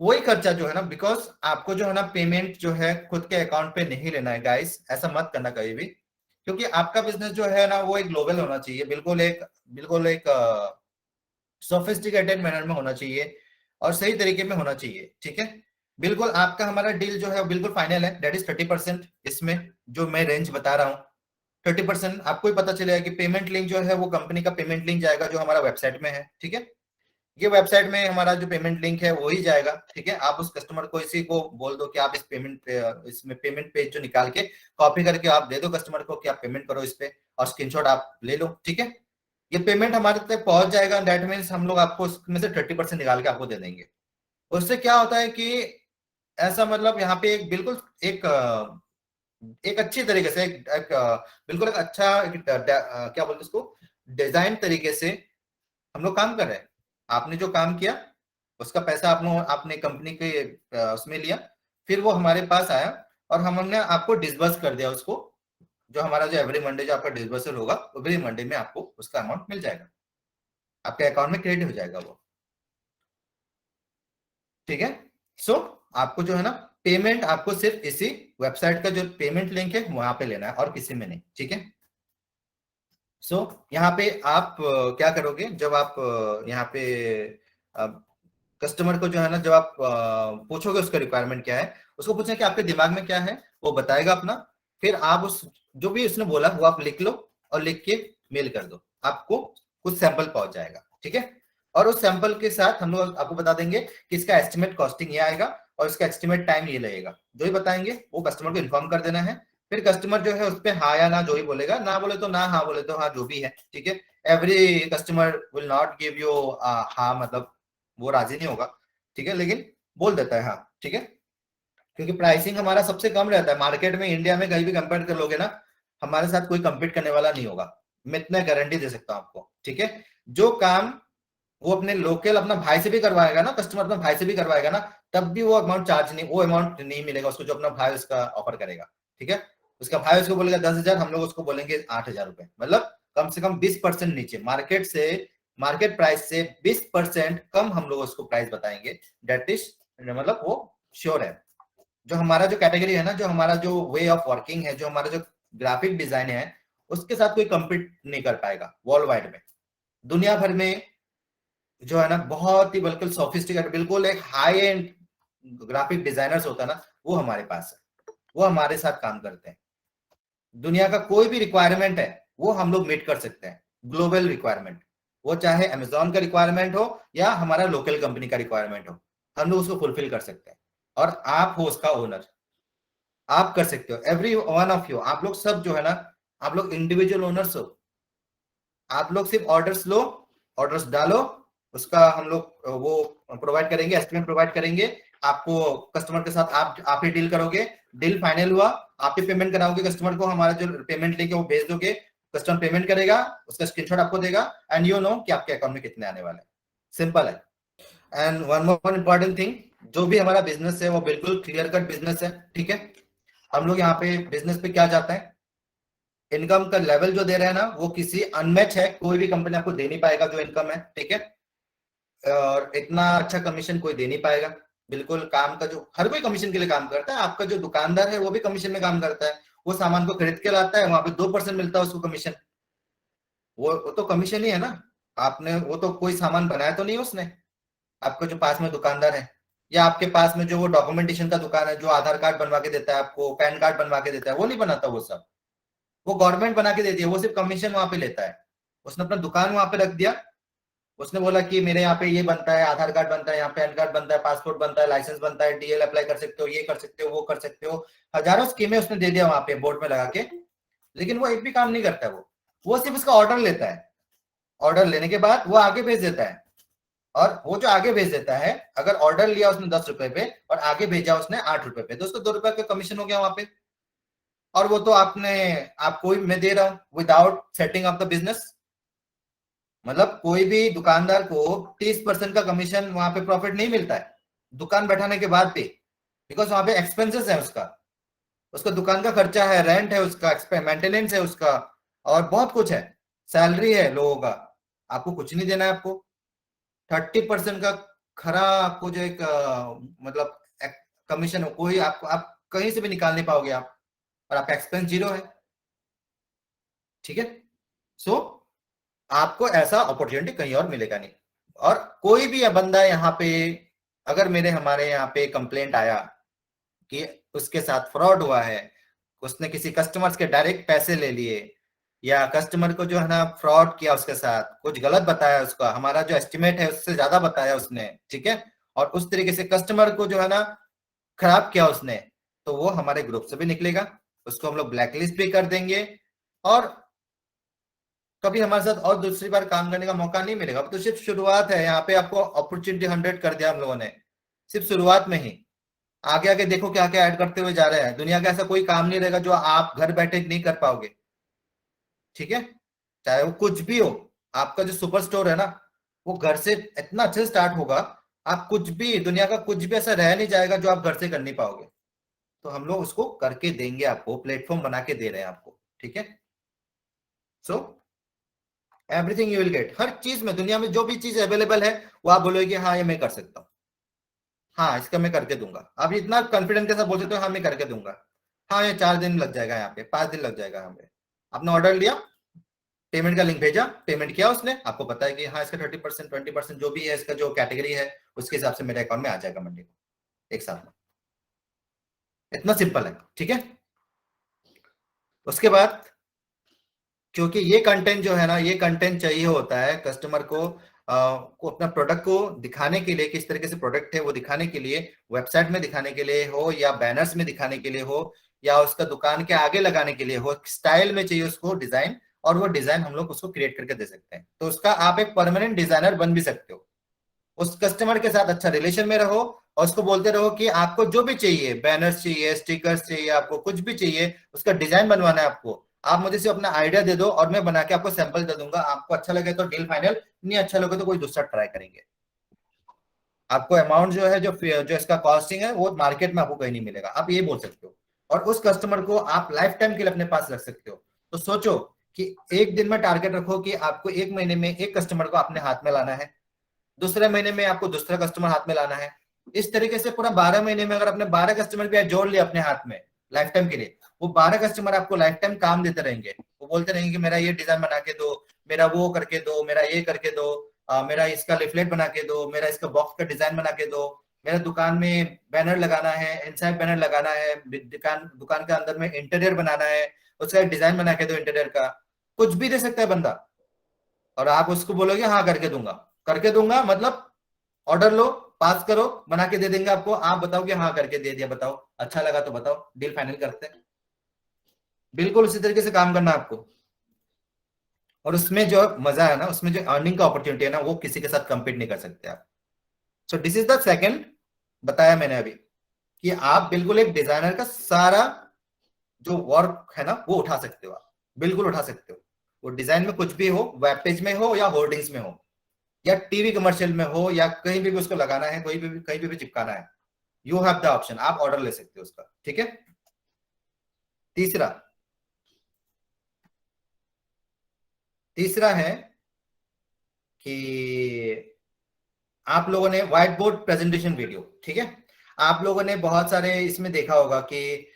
A: वही खर्चा जो है ना, बिकॉज आपको जो है ना पेमेंट जो है खुद के अकाउंट पे नहीं लेना है गाइस, ऐसा मत करना कभी भी, क्योंकि आपका बिजनेस जो है ना वो एक ग्लोबल होना चाहिए, बिल्कुल एक सोफिस्टिकेटेड मैनर में होना चाहिए। और सही तरीके में होना चाहिए, ठीक है। बिल्कुल आपका हमारा डील जो है बिल्कुल फाइनल है, दैट इज 30%। इसमें जो मैं रेंज बता रहा हूँ 30% आपको ही पता चलेगा कि पेमेंट लिंक जो है वो कंपनी का पेमेंट लिंक जाएगा जो हमारा वेबसाइट में है, ठीक है। ये वेबसाइट में हमारा जो पेमेंट लिंक है वही जाएगा, ठीक है। आप उस कस्टमर को इसी को बोल दो कि आप इस इसमें पेमेंट पेज जो निकाल के कॉपी करके आप दे दो कस्टमर को कि आप पेमेंट करो इस पे, और स्क्रीनशॉट आप ले लो, ठीक है। ये पेमेंट हमारे तक पहुंच जाएगा, दैट मीन्स हम लोग आपको उसमें से 30% निकाल के आपको दे देंगे। उससे क्या होता है कि ऐसा मतलब यहाँ पे एक बिल्कुल एक एक अच्छी तरीके से बिल्कुल एक अच्छा क्या बोलते हैं उसको, डिजाइन तरीके से हम लोग काम कर रहे हैं। आपने जो काम किया उसका पैसा आपने कंपनी के उसमें लिया, फिर वो हमारे पास आया और हमने आपको डिसबर्स कर दिया उसको। जो हमारा जो एवरी मंडे जो आपका डिसबर्सल होगा एवरी मंडे में आपको उसका अमाउंट मिल जाएगा, आपके अकाउंट में क्रेडिट हो जाएगा वो, ठीक है। सो आपको जो है ना पेमेंट आपको सिर्फ इसी वेबसाइट का जो पेमेंट लिंक है वहां पे लेना है और किसी में नहीं, ठीक है। सो यहाँ पे आप क्या करोगे जब आप यहाँ पे कस्टमर को जो है ना जब आप पूछोगे उसका रिक्वायरमेंट क्या है, उसको पूछना कि आपके दिमाग में क्या है, वो बताएगा अपना। फिर आप उस जो भी उसने बोला वो आप लिख लो और लिख के मेल कर दो, आपको कुछ सैंपल पहुंच जाएगा, ठीक है। और उस सैंपल के साथ हम लोग आपको बता देंगे कि इसका एस्टिमेट कॉस्टिंग ये आएगा और इसका एस्टिमेट टाइम ये लगेगा। जो ही बताएंगे वो कस्टमर को इन्फॉर्म कर देना है। फिर कस्टमर जो है उस पर हाँ या ना जो ही बोलेगा, ना बोले तो ना, हाँ बोले तो हाँ, जो भी है, ठीक है। Every customer will not give you हाँ, मतलब वो राजी नहीं होगा, ठीक है, लेकिन बोल देता है हाँ, ठीक है। क्योंकि प्राइसिंग हमारा सबसे कम रहता है मार्केट में, इंडिया में कहीं भी कंपेयर कर लोगे ना, हमारे साथ कोई कंपीट करने वाला नहीं होगा, मैं इतना गारंटी दे सकता हूँ आपको, ठीक है। जो काम वो अपने लोकल अपना भाई से भी करवाएगा ना, कस्टमर अपना भाई से भी करवाएगा ना, तब भी वो अमाउंट चार्ज नहीं, वो अमाउंट नहीं मिलेगा उसको जो अपना भाई उसका ऑफर करेगा, ठीक है। उसका भाई उसको बोलेगा 10,000, हम लोग उसको बोलेंगे 8,000 रुपए, मतलब कम से कम 20% नीचे मार्केट से, मार्केट प्राइस से 20% कम हम लोग उसको प्राइस बताएंगे। दैट इज मतलब वो श्योर है। जो हमारा जो कैटेगरी है ना, जो हमारा जो वे ऑफ वर्किंग है, जो हमारा जो ग्राफिक डिजाइन है, उसके साथ कोई कंपीट नहीं कर पाएगा वर्ल्ड वाइड में। दुनिया भर में जो है ना बहुत ही बिल्कुल सोफिस्टिकेटेड, बिल्कुल एक हाई एंड ग्राफिक डिजाइनर्स होता है ना, वो हमारे पास है, वो हमारे साथ काम करते हैं। दुनिया का कोई भी रिक्वायरमेंट है वो हम लोग मीट कर सकते हैं, ग्लोबल रिक्वायरमेंट, वो चाहे अमेजोन का रिक्वायरमेंट हो या हमारा लोकल कंपनी का रिक्वायरमेंट हो, हम लोग उसको फुलफिल कर सकते हैं। और आप हो उसका ओनर, आप कर सकते हो, एवरी वन ऑफ यू, आप लोग सब जो है ना, आप लोग इंडिविजुअल ओनर्स हो। आप लोग सिर्फ ऑर्डर्स लो, ऑर्डर्स डालो, उसका हम लोग वो प्रोवाइड करेंगे, एस्टिमेट प्रोवाइड करेंगे आपको। कस्टमर के साथ आप ही डील करोगे, डील फाइनल हुआ, आप ही पेमेंट कराओगे कस्टमर को, हमारा जो पेमेंट लेके वो भेज दोगे, कस्टमर पेमेंट करेगा, उसका स्क्रीनशॉट आपको देगा, एंड यू नो कि आपके अकाउंट में कितने आने वाले हैं। सिंपल है। And one more important thing, जो भी हमारा बिजनेस है वो बिल्कुल क्लियर कट बिजनेस है, ठीक है। हम लोग यहाँ पे बिजनेस पे क्या चाहते हैं, इनकम का लेवल जो दे रहे हैं ना वो किसी अनमैच है, कोई भी कंपनी आपको दे नहीं पाएगा जो इनकम है, ठीक है। और इतना अच्छा कमीशन कोई दे नहीं पाएगा। बिल्कुल काम का जो हर कोई कमीशन के लिए काम करता है, आपका जो दुकानदार है वो भी कमीशन में काम करता है, वो सामान को खरीद के लाता है, वहां पे 2% मिलता है उसको कमीशन, वो तो कमीशन ही है ना। आपने वो तो कोई सामान बनाया तो नहीं उसने, आपका जो पास में दुकानदार है, या आपके पास में जो वो डॉक्यूमेंटेशन का दुकान है जो आधार कार्ड बनवा के देता है आपको, पैन कार्ड बनवा के देता है, वो नहीं बनाता वो सब, वो गवर्नमेंट बना के देती है, वो सिर्फ कमीशन वहां पे लेता है। उसने अपना दुकान वहां पे रख दिया, उसने बोला कि मेरे यहाँ पे ये बनता है, आधार कार्ड बनता है, यहाँ पैन कार्ड बनता है, पासपोर्ट बनता है, लाइसेंस बनता है, डीएल अप्लाई कर सकते हो, ये कर सकते हो, वो कर सकते हो, हजारों स्कीमें उसने दे दिया वहां पे बोर्ड में लगा के। लेकिन वो एक भी काम नहीं करता है, वो सिर्फ उसका ऑर्डर लेता है, ऑर्डर लेने के बाद वो आगे भेज देता है। और वो जो आगे भेज देता है, अगर ऑर्डर लिया उसने 10 रुपए पे और आगे भेजा उसने 8 रुपए पे, तो उसको 2 रुपए का कमीशन हो गया वहां पे। और वो तो आपको ही मैं दे रहा हूं without setting up the business. मतलब कोई भी दुकानदार को 30% का कमीशन वहां पे प्रॉफिट नहीं मिलता है दुकान बैठाने के बाद पे, बिकॉज वहां पे एक्सपेंसेस है उसका, उसका दुकान का खर्चा है, रेंट है उसका, मेंटेनेंस है उसका, और बहुत कुछ है, सैलरी है लोगों का। आपको कुछ नहीं देना है, आपको 30% का खरा आपको जो एक मतलब कमीशन हो, कोई आप कहीं से भी निकाल नहीं पाओगे आप, और आपका एक्सपेंस जीरो है, ठीक है। सो आपको ऐसा अपॉर्चुनिटी कहीं और मिलेगा नहीं। और कोई भी बंदा यहाँ पे अगर मेरे हमारे यहाँ पे कंप्लेंट आया कि उसके साथ फ्रॉड हुआ है, उसने किसी कस्टमर्स के डायरेक्ट पैसे ले लिए, या कस्टमर को जो है ना फ्रॉड किया, उसके साथ कुछ गलत बताया, उसका हमारा जो एस्टिमेट है उससे ज्यादा बताया उसने, ठीक है, और उस तरीके से कस्टमर को जो है ना खराब किया उसने, तो वो हमारे ग्रुप से भी निकलेगा, उसको हम लोग ब्लैकलिस्ट भी कर देंगे, और कभी हमारे साथ और दूसरी बार काम करने का मौका नहीं मिलेगा। अब तो सिर्फ शुरुआत है, यहाँ पे आपको अपॉर्चुनिटी 100 कर दिया हम लोगों ने, सिर्फ शुरुआत में ही। आगे आगे देखो क्या क्या ऐड करते हुए जा रहे हैं। दुनिया का ऐसा कोई काम नहीं रहेगा जो आप घर बैठे नहीं कर पाओगे, ठीक है, चाहे वो कुछ भी हो। आपका जो सुपर स्टोर है ना, वो घर से इतना अच्छे से स्टार्ट होगा, आप कुछ भी, दुनिया का कुछ भी ऐसा रह नहीं जाएगा जो आप घर से कर नहीं पाओगे। तो हम लोग उसको करके देंगे, आपको प्लेटफॉर्म बना के दे रहे हैं आपको, ठीक है। So everything you will get, हर चीज में, दुनिया में जो भी चीज अवेलेबल है वो आप बोलोगे हाँ ये मैं कर सकता हूँ, हाँ इसका मैं करके दूंगा। आप इतना कॉन्फिडेंट के साथ बोल सकते हो हाँ मैं करके दूंगा, हाँ ये 4 दिन लग जाएगा, यहाँ पे 5 दिन लग जाएगा। यहाँ पे आपने ऑर्डर लिया, पेमेंट का लिंक भेजा, पेमेंट किया उसने, आपको पता है कि हाँ इसका 30% 20% जो भी है, इसका जो कैटेगरी है उसके हिसाब से मेरे अकाउंट में आ जाएगा मंडे को, एक साथ में। इतना सिंपल है, ठीक है। उसके बाद, क्योंकि ये कंटेंट जो है ना, ये कंटेंट चाहिए होता है कस्टमर को अपना प्रोडक्ट को दिखाने के लिए, किस तरीके से प्रोडक्ट है वो दिखाने के लिए, वेबसाइट में दिखाने के लिए हो, या बैनर्स में दिखाने के लिए हो, या उसका दुकान के आगे लगाने के लिए हो, स्टाइल में चाहिए उसको डिजाइन, और वो डिजाइन हम लोग उसको क्रिएट करके दे सकते हैं। तो उसका आप एक परमानेंट डिजाइनर बन भी सकते हो। उस कस्टमर के साथ अच्छा रिलेशन में रहो, और उसको बोलते रहो कि आपको जो भी चाहिए, बैनर्स चाहिए, स्टिकर्स चाहिए, आपको कुछ भी चाहिए, उसका डिजाइन बनवाना है आपको, आप मुझे सिर्फ अपना आइडिया दे दो और मैं बना के आपको सैंपल दे दूंगा। आपको अच्छा लगे तो डील फाइनल, नहीं अच्छा लगे तो कोई दूसरा ट्राई करेंगे। आपको अमाउंट जो है, जो इसका कॉस्टिंग है, वो मार्केट में आपको कहीं नहीं मिलेगा, आप ये बोल सकते हो। और उस कस्टमर को आप लाइफ टाइम के लिए अपने पास रख सकते हो। तो सोचो कि एक दिन में टारगेट रखो कि आपको एक महीने में एक कस्टमर को अपने हाथ में लाना है, दूसरे महीने में आपको दूसरा कस्टमर हाथ में लाना है। इस तरीके से पूरा 12 महीने में अगर आपने 12 कस्टमर भी जोड़ लिया अपने हाथ में लाइफ टाइम के लिए, वो 12 कस्टमर आपको लाइफ टाइम काम देते रहेंगे। वो बोलते रहेंगे कि मेरा ये डिजाइन बना के दो, मेरा वो करके दो, मेरा ये करके दो, मेरा इसका लिफलेट बना के दो, मेरा इसका बॉक्स का डिजाइन बना के दो, मेरा दुकान में बैनर लगाना है, इनसाइड बैनर लगाना है, दुकान दुकान के अंदर में इंटीरियर बनाना है, उसका डिजाइन बना के दो इंटीरियर का। कुछ भी दे सकता है बंदा, और आप उसको बोलोगे हाँ करके दूंगा। करके दूंगा मतलब ऑर्डर लो, पास करो, बना के दे देंगे आपको। आप बताओ कि हाँ करके दे दिया, बताओ अच्छा लगा तो बताओ, डील फाइनल करते हैं। बिल्कुल उसी तरीके से काम करना है आपको। और उसमें जो मजा है ना, उसमें जो अर्निंग का अपॉर्चुनिटी है ना, वो किसी के साथ कंपीट नहीं कर सकते आप। So this is the second, बताया मैंने अभी, कि आप बिल्कुल एक डिजाइनर का सारा जो वर्क है ना वो उठा सकते हो, आप बिल्कुल उठा सकते हो। वो डिजाइन में कुछ भी हो, वेब पेज में हो या होर्डिंग्स में हो, या टीवी कमर्शियल में हो, या कहीं भी उसको लगाना है, कोई भी कहीं भी चिपकाना है, यू हैव द ऑप्शन, आप ऑर्डर ले सकते हो उसका, ठीक है। तीसरा, तीसरा है कि आप लोगों ने व्हाइट बोर्ड प्रेजेंटेशन वीडियो, ठीक है। आप लोगों ने बहुत सारे इसमें देखा होगा कि,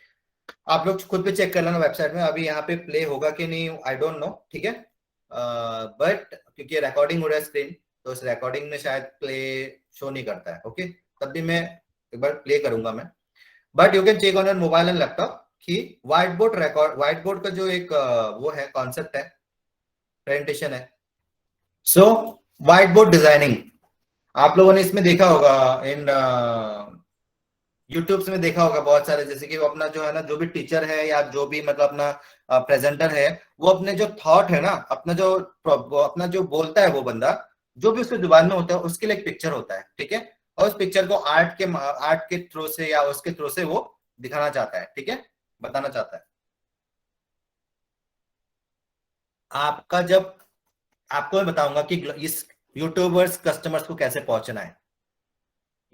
A: आप लोग खुद भी चेक कर लेना वेबसाइट में, अभी यहाँ पे प्ले होगा कि नहीं आई डोंट नो, ठीक है। बट क्योंकि रिकॉर्डिंग हो रहा है स्क्रीन, तो इस रिकॉर्डिंग में शायद प्ले शो नहीं करता है, ओके। तब भी मैं एक बार प्ले करूंगा मैं। But you can check on your mobile and laptop कि व्हाइट बोर्ड का जो एक वो है, कॉन्सेप्ट है, प्रेजेंटेशन है। सो व्हाइट बोर्ड डिजाइनिंग, आप लोगों ने इसमें देखा होगा, इन यूट्यूब में देखा होगा बहुत सारे, जैसे कि वो अपना जो है ना, जो भी टीचर है या जो भी मतलब अपना प्रेजेंटर है, वो अपने जो थॉट है ना, अपना जो बोलता है वो बंदा, जो भी उसके जुबान में होता है उसके लिए एक पिक्चर होता है, ठीक है। और उस पिक्चर को आर्ट के थ्रू से या उसके थ्रू से वो दिखाना चाहता है, ठीक है, बताना चाहता है। आपका जब, आपको मैं बताऊंगा कि इस यूट्यूबर्स कस्टमर्स को कैसे पहुंचना है,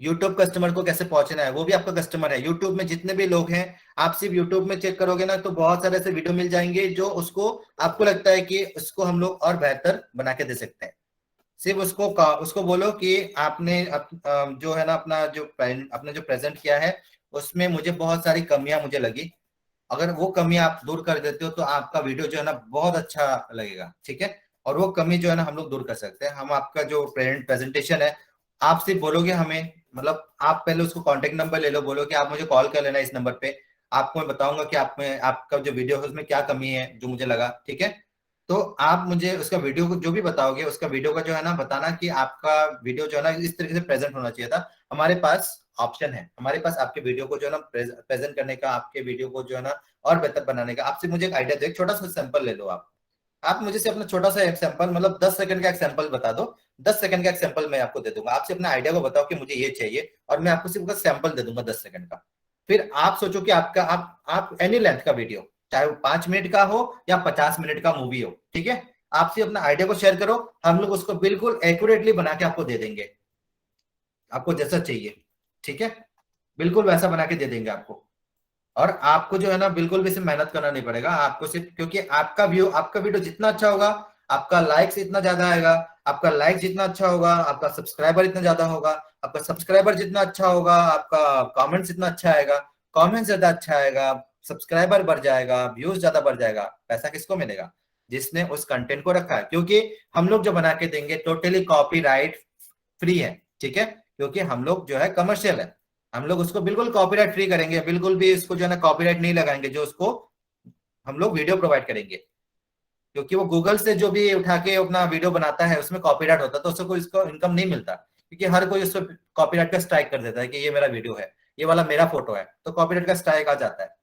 A: यूट्यूब कस्टमर को कैसे पहुंचना है, वो भी आपका कस्टमर है। यूट्यूब में जितने भी लोग हैं, आप सिर्फ यूट्यूब में चेक करोगे ना, तो बहुत सारे ऐसे वीडियो मिल जाएंगे जो उसको, आपको लगता है कि उसको हम लोग और बेहतर बना के दे सकते हैं। सिर्फ उसको बोलो कि आपने जो है ना, अपना जो प्रेजेंट किया है उसमें मुझे बहुत सारी कमियां मुझे लगी। अगर वो कमी आप दूर कर देते हो तो आपका वीडियो जो है ना बहुत अच्छा लगेगा, ठीक है। और वो कमी जो है ना हम लोग दूर कर सकते हैं। हम आपका जो प्रेजेंटेशन है, आप सिर्फ बोलोगे हमें मतलब आप पहले उसको कांटेक्ट नंबर ले लो, बोलो कि आप मुझे कॉल कर लेना इस नंबर पे, आपको मैं बताऊंगा कि आप में आपका जो वीडियो है उसमें क्या कमी है जो मुझे लगा, ठीक है। तो आप मुझे उसका वीडियो को जो भी बताओगे, उसका वीडियो का जो है ना बताना कि आपका वीडियो जो है ना इस तरीके से प्रेजेंट होना चाहिए था। हमारे पास ऑप्शन है, हमारे पास आपके वीडियो को जो है ना प्रेजेंट करने का, आपके वीडियो को जो है ना और बेहतर बनाने का। आपसे मुझे एक आइडिया दो, एक छोटा सा सैंपल ले लो आप मुझे से अपना छोटा सा एग्जांपल, मतलब 10 सेकंड का एग्जांपल बता दो। 10 सेकंड का एग्जांपल मैं आपको दे दूंगा, आपसे अपना आइडिया को बताओ कि मुझे ये चाहिए, और मैं आपको सिर्फ सैंपल दे दूंगा 10 सेकंड का। फिर आप सोचो कि आपका आप एनी लेंथ का वीडियो, चाहे वो 5 मिनट का हो या 50 मिनट का मूवी हो, ठीक है। आपसे अपना आइडिया को शेयर करो, हम लोग उसको बिल्कुल एक्यूरेटली बना के आपको दे देंगे, आपको जैसा चाहिए, ठीक है। बिल्कुल वैसा बना के दे देंगे आपको। और आपको जो है ना बिल्कुल भी सिर्फ मेहनत करना नहीं पड़ेगा आपको, सिर्फ क्योंकि आपका वीडियो जितना अच्छा होगा, आपका लाइक्स इतना ज्यादा आएगा, आपका लाइक जितना अच्छा होगा, आपका सब्सक्राइबर इतना ज्यादा होगा, आपका सब्सक्राइबर जितना अच्छा होगा, आपका कमेंट्स इतना अच्छा आएगा, कमेंट्स ज्यादा अच्छा आएगा, सब्सक्राइबर बढ़ जाएगा, व्यूज ज्यादा बढ़ जाएगा। पैसा किसको मिलेगा? जिसने उस कंटेंट को रखा है, क्योंकि हम लोग जो बना के देंगे टोटली कॉपीराइट फ्री है, ठीक है। क्योंकि हम लोग जो है कमर्शियल है, हम लोग उसको बिल्कुल कॉपीराइट फ्री करेंगे, बिल्कुल भी इसको जो है ना कॉपीराइट नहीं लगाएंगे जो उसको हम लोग वीडियो प्रोवाइड करेंगे। क्योंकि वो गूगल से जो भी उठा के अपना वीडियो बनाता है उसमें कॉपीराइट होता है, तो उसको इसको इनकम नहीं मिलता, क्योंकि हर कोई उसको कॉपीराइट का स्ट्राइक कर देता है कि ये मेरा वीडियो है, ये वाला मेरा फोटो है, तो कॉपीराइट का स्ट्राइक आ जाता है,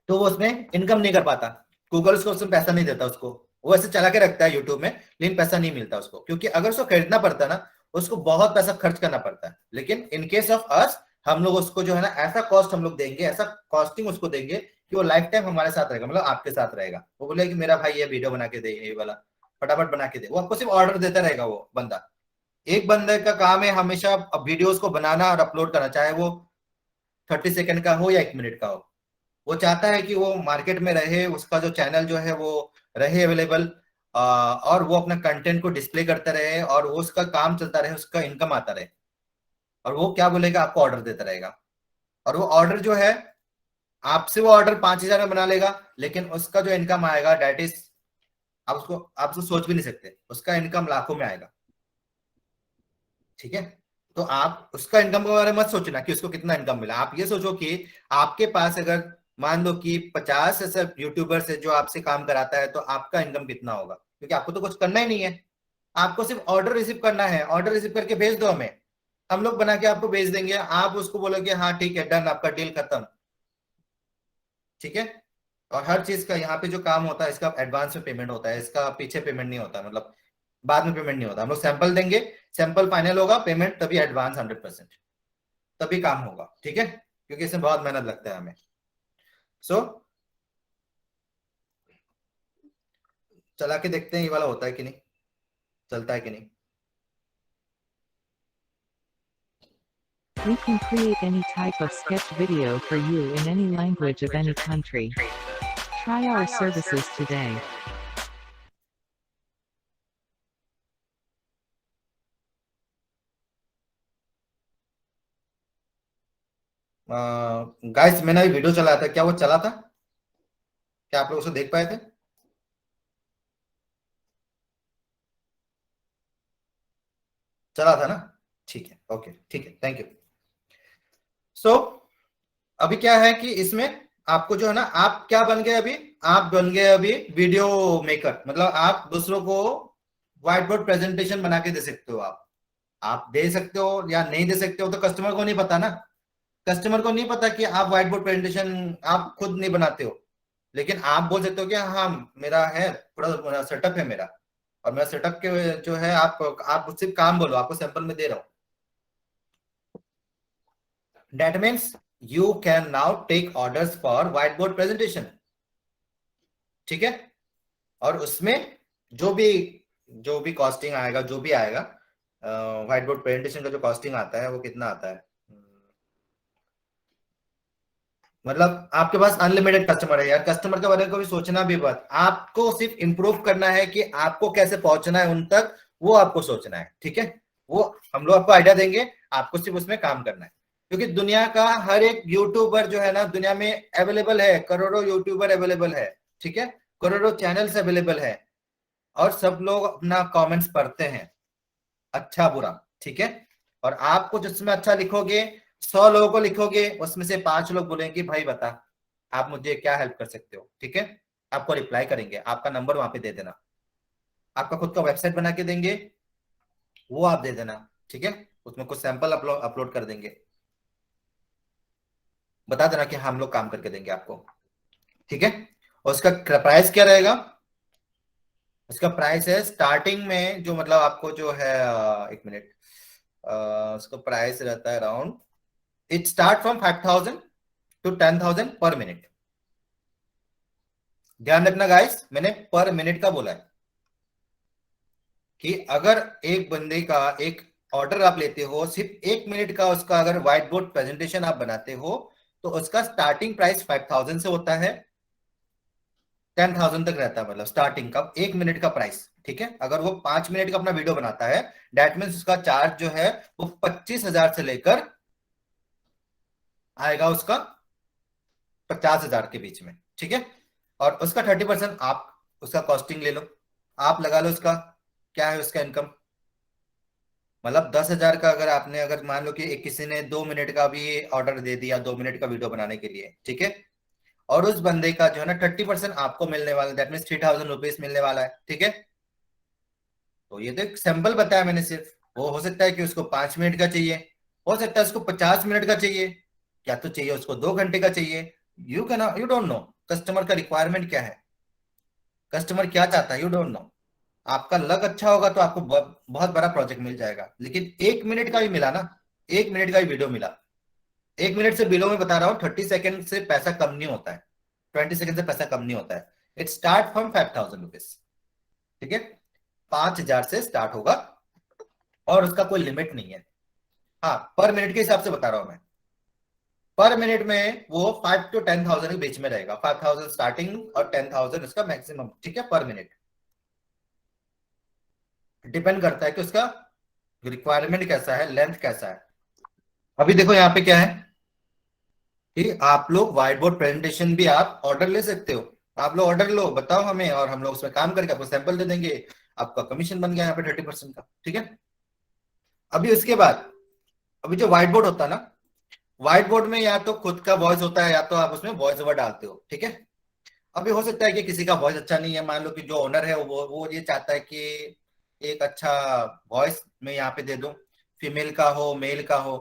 A: तो वो उसमें इनकम नहीं कर पाता। गूगल उसको उसमें पैसा नहीं देता उसको, वो ऐसे चला के रखता है यूट्यूब में, लेकिन पैसा नहीं मिलता उसको, क्योंकि अगर उसको खरीदना पड़ता है ना, उसको बहुत पैसा खर्च करना पड़ता है। लेकिन इन केस ऑफ अस, हम लोग उसको जो है ना ऐसा कॉस्ट हम लोग देंगे, ऐसा कॉस्टिंग उसको देंगे कि वो लाइफ टाइम हमारे साथ रहेगा, मतलब आपके साथ रहेगा। वो बोले कि मेरा भाई ये वीडियो बना के दे, ये वाला फटाफट बना के दे, वो आपको सिर्फ ऑर्डर देता रहेगा। वो बंदा, एक बंदे का काम है हमेशा वीडियोस को बनाना और अपलोड करना, चाहे वो 30 सेकंड का हो या 1 मिनट का हो। वो चाहता है कि वो मार्केट में रहे, उसका जो चैनल जो है वो रहे अवेलेबल, और वो अपना कंटेंट को डिस्प्ले करता रहे, और वो उसका काम चलता रहे, उसका इनकम आता रहे। और वो क्या बोलेगा, आपको ऑर्डर देता रहेगा। और वो ऑर्डर जो है, आपसे वो ऑर्डर 5,000 में बना लेगा, लेकिन उसका जो इनकम आएगा डेट इज, आप उसको सोच भी नहीं सकते, उसका इनकम लाखों में आएगा, ठीक है। तो आप उसका इनकम के बारे में मत सोचना कि उसको कितना इनकम मिला, आप ये सोचो कि आपके पास अगर मान लो कि 50 ऐसे यूट्यूबर है जो आपसे काम कराता है, तो आपका इनकम कितना होगा, क्योंकि आपको तो कुछ करना ही नहीं है, आपको सिर्फ ऑर्डर रिसीव करना है, ऑर्डर रिसीव करके भेज दो हमें, हम लोग बना के आपको भेज देंगे, आप उसको बोलोगे हाँ ठीक है डन, आपका डील खत्म, ठीक है। और हर चीज का यहाँ पे जो काम होता है, इसका एडवांस में पेमेंट होता है, इसका पीछे पेमेंट नहीं होता, मतलब बाद में पेमेंट नहीं होता। हम लोग सैंपल देंगे, सैंपल फाइनल होगा, पेमेंट तभी एडवांस 100%, तभी काम होगा, ठीक है। क्योंकि इसमें बहुत मेहनत लगता है हमें। सो चला के देखते हैं ये वाला होता है कि नहीं, चलता है कि नहीं।
B: We can create any type of sketch video for you in any language of any country. Try our services today.
A: Guys मैंने अभी वीडियो चलाया था, क्या वो चला था? क्या आप लोग उसे देख पाए थे? चला था ना? ठीक है, ओके, ठीक है, थैंक यू। सो अभी क्या है कि इसमें आपको जो है ना, आप क्या बन गए अभी, आप बन गए अभी वीडियो मेकर, मतलब आप दूसरों को व्हाइट बोर्ड प्रेजेंटेशन बना के दे सकते हो। आप दे सकते हो या नहीं दे सकते हो तो कस्टमर को नहीं पता ना, कस्टमर को नहीं पता कि आप व्हाइट बोर्ड प्रेजेंटेशन आप खुद नहीं बनाते हो। लेकिन आप बोल सकते हो कि हाँ मेरा है, थोड़ा सेटअप है मेरा, और मेरा सेटअप के जो है, आप सिर्फ काम बोलो, आपको सैंपल में दे रहा हूँ। That means you can now take orders for whiteboard presentation, ठीक है। और उसमें जो भी कॉस्टिंग आएगा, जो भी आएगा, व्हाइट बोर्ड प्रेजेंटेशन का जो कॉस्टिंग आता है वो कितना आता है, मतलब आपके पास अनलिमिटेड कस्टमर है यार, कस्टमर के बारे में कभी सोचना भी मत, आपको सिर्फ इंप्रूव करना है कि आपको कैसे पहुंचना है उन तक, वो आपको सोचना है, ठीक है। वो हम लोग आपको आइडिया देंगे, आपको सिर्फ उसमें काम करना है। क्योंकि दुनिया का हर एक यूट्यूबर जो है ना दुनिया में अवेलेबल है, करोड़ों यूट्यूबर अवेलेबल है, ठीक है, करोड़ों चैनल्स अवेलेबल है, और सब लोग अपना कमेंट्स पढ़ते हैं, अच्छा बुरा, ठीक है। और आपको जिसमें अच्छा लिखोगे, 100 लोगों को लिखोगे, उसमें से 5 लोग बोलेंगे कि भाई बता आप मुझे क्या हेल्प कर सकते हो, ठीक है। आपको रिप्लाई करेंगे, आपका नंबर वहां पे दे देना, आपका खुद का वेबसाइट बना के देंगे, वो आप दे देना, ठीक है। उसमें कुछ सैंपल अपलोड कर देंगे, बता देना कि हम लोग काम करके देंगे आपको, ठीक है। और उसका प्राइस क्या रहेगा? उसका प्राइस है स्टार्टिंग में जो मतलब आपको जो है एक मिनट, उसका प्राइस रहता है around, it start from 5,000 to 10,000 per minute. ध्यान रखना गाइस, मैंने पर मिनट का बोला है कि अगर एक बंदे का एक ऑर्डर आप लेते हो, सिर्फ 1 मिनट का उसका अगर व्हाइट बोर्ड प्रेजेंटेशन आप बनाते हो, तो उसका स्टार्टिंग प्राइस 5,000 से होता है, 10,000 तक रहता है, मतलब स्टार्टिंग का 1 मिनट का प्राइस, ठीक है। अगर वो 5 मिनट का अपना वीडियो बनाता है, दैट मीन्स उसका चार्ज जो है वो 25,000 से लेकर आएगा उसका 50,000 के बीच में, ठीक है। और उसका 30% आप उसका कॉस्टिंग ले लो, आप लगा लो उसका क्या है उसका इनकम, मतलब 10,000 का अगर आपने अगर मान लो कि एक किसी ने 2 मिनट का भी ऑर्डर दे दिया 2 मिनट का वीडियो बनाने के लिए, ठीक है। और उस बंदे का जो है ना 30% आपको मिलने वाला, दैट मीन 3,000 रुपीज मिलने वाला है, ठीक है। तो ये तो एक सैंपल बताया मैंने सिर्फ, वो हो सकता है कि उसको 5 मिनट का चाहिए, हो सकता है उसको 50 मिनट का चाहिए, क्या तो चाहिए उसको 2 घंटे का चाहिए, यू डोंट नो कस्टमर का रिक्वायरमेंट क्या है, कस्टमर क्या चाहता है, यू डोंट नो। आपका लक अच्छा होगा तो आपको बहुत बड़ा प्रोजेक्ट मिल जाएगा, लेकिन 1 मिनट का भी मिला ना, 1 मिनट का भी वीडियो मिला, 1 मिनट से बिलो में बता रहा हूँ, 30 सेकेंड से पैसा कम नहीं होता है, 20 सेकेंड से पैसा कम नहीं होता है। इट स्टार्ट फ्रॉम 5,000 रुपीज, ठीक है। 5,000 से स्टार्ट होगा और उसका कोई लिमिट नहीं है। हाँ, पर मिनट के हिसाब से बता रहा हूं मैं, पर मिनट में वो 5 to 10,000 के बीच में रहेगा, 5,000 स्टार्टिंग और 10,000 उसका मैक्सिमम, ठीक है, पर मिनट। डिपेंड करता है कि उसका रिक्वायरमेंट कैसा है, लेंथ कैसा है। अभी देखो यहाँ पे क्या है कि आप लोग व्हाइट बोर्ड प्रेजेंटेशन भी आप ऑर्डर ले सकते हो, आप लोग ऑर्डर लो, बताओ हमें, और हम लोग उसमें काम करके आपको सैंपल दे देंगे, आपका कमीशन बन गया यहाँ पे 30% का, ठीक है। अभी उसके बाद, अभी जो व्हाइट बोर्ड होता है ना, व्हाइट बोर्ड में या तो खुद का वॉइस होता है या तो आप उसमें वॉइस ओवर डालते हो, ठीक है। अभी हो सकता है कि किसी का वॉइस अच्छा नहीं है, मान लो कि जो ओनर है वो ये चाहता है कि एक अच्छा वॉइस मैं यहाँ पे दे दूं, फीमेल का हो मेल का हो,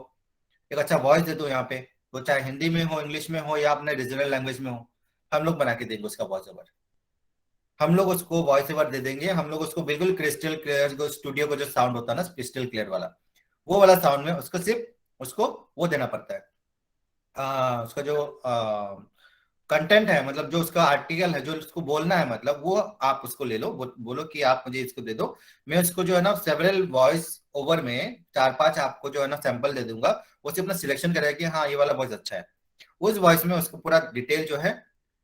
A: एक अच्छा वॉइस दे दूं यहाँ पे, वो चाहे हिंदी में हो, इंग्लिश में हो, या अपने रीजनल लैंग्वेज में हो, हम लोग बना के देंगे उसका वॉइस ओवर, हम लोग उसको वॉइस ओवर दे देंगे, हम लोग उसको बिल्कुल क्रिस्टल क्लियर, जो स्टूडियो का जो साउंड होता है ना क्रिस्टल क्लियर वाला, वो वाला साउंड में उसको सिर्फ उसको वो देना पड़ता है, उसका जो कंटेंट है, मतलब जो उसका आर्टिकल है जो उसको बोलना है, मतलब वो आप उसको ले लो, बोलो कि आप मुझे इसको दे दो, मैं उसको जो है ना सेवरल वॉइस ओवर में 4-5 आपको जो है ना सैंपल दे दूंगा, वो सिर्फ अपना सिलेक्शन करेगा कि हाँ ये वाला वॉइस अच्छा है, उस वॉइस में उसको पूरा डिटेल जो है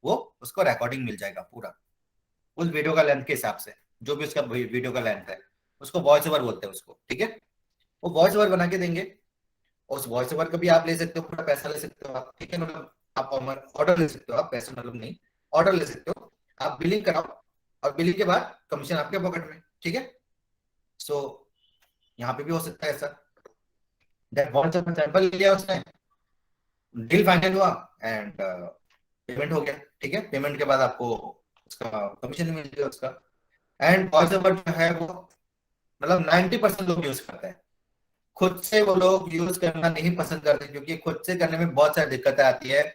A: वो उसको रिकॉर्डिंग मिल जाएगा पूरा, उस वीडियो का लेंथ के हिसाब से, जो भी उसका वीडियो का लेंथ है, उसको वॉइस ओवर बोलते हैं उसको, ठीक है। वो वॉइस ओवर बना के देंगे, उस वॉइस ओवर का भी आप ले सकते हो, पूरा पैसा ले सकते हो आप, ठीक है, मतलब आप ऑर्डर ले सकते हो, आप पैसा मतलब नहीं, ऑर्डर ले सकते हो, आप बिलिंग कराओ, और बिलिंग के बाद कमीशन आपके पॉकेट में, ठीक है। सो यहाँ पे भी हो सकता है ऐसा, दैट वॉइस ओवर सैंपल लिया उसने, डील फाइनल हुआ एंड पेमेंट हो गया, ठीक है। पेमेंट के बाद आपको उसका कमीशन मिल गया उसका। एंड वॉइस ओवर जो है वो मतलब 90% लोग यूज करते हैं, खुद से वो लोग यूज करना नहीं पसंद करते, क्योंकि खुद से करने में बहुत सारी दिक्कतें आती है।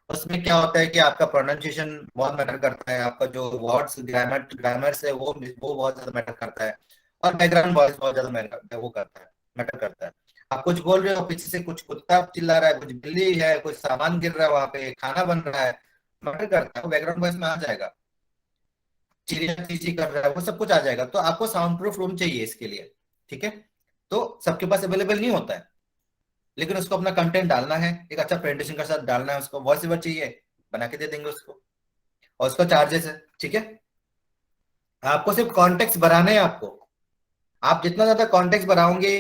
A: उसमें क्या होता है कि आपका प्रोनाउंसिएशन बहुत मैटर करता है, आपका जो वर्ड्स ग्रामर ग्रामर से वो बहुत ज्यादा मैटर करता है, और बैकग्राउंड वॉइस बहुत ज्यादा मैटर करता है। आप कुछ बोल रहे हो, पीछे से कुछ कुत्ता चिल्ला रहा है, कुछ बिल्ली है, कुछ सामान गिर रहा है, वहां पे खाना बन रहा है, मैटर करता है, वो बैकग्राउंड वॉइस में आ जाएगा, चिड़िया चींची कर रहा है, वो सब कुछ आ जाएगा। तो आपको साउंड प्रूफ रूम चाहिए इसके लिए, ठीक है। तो सबके पास अवेलेबल नहीं होता है, लेकिन उसको अपना कंटेंट डालना है, एक अच्छा प्रेजेंटेशन के साथ डालना है, उसको वॉइस ओवर चाहिए, बना के दे देंगे उसको, और उसका चार्जेस है, ठीक है। आपको सिर्फ कॉन्टेक्ट बढ़ाने हैं आपको, आप जितना ज्यादा कॉन्टेक्ट बढ़ाओगे,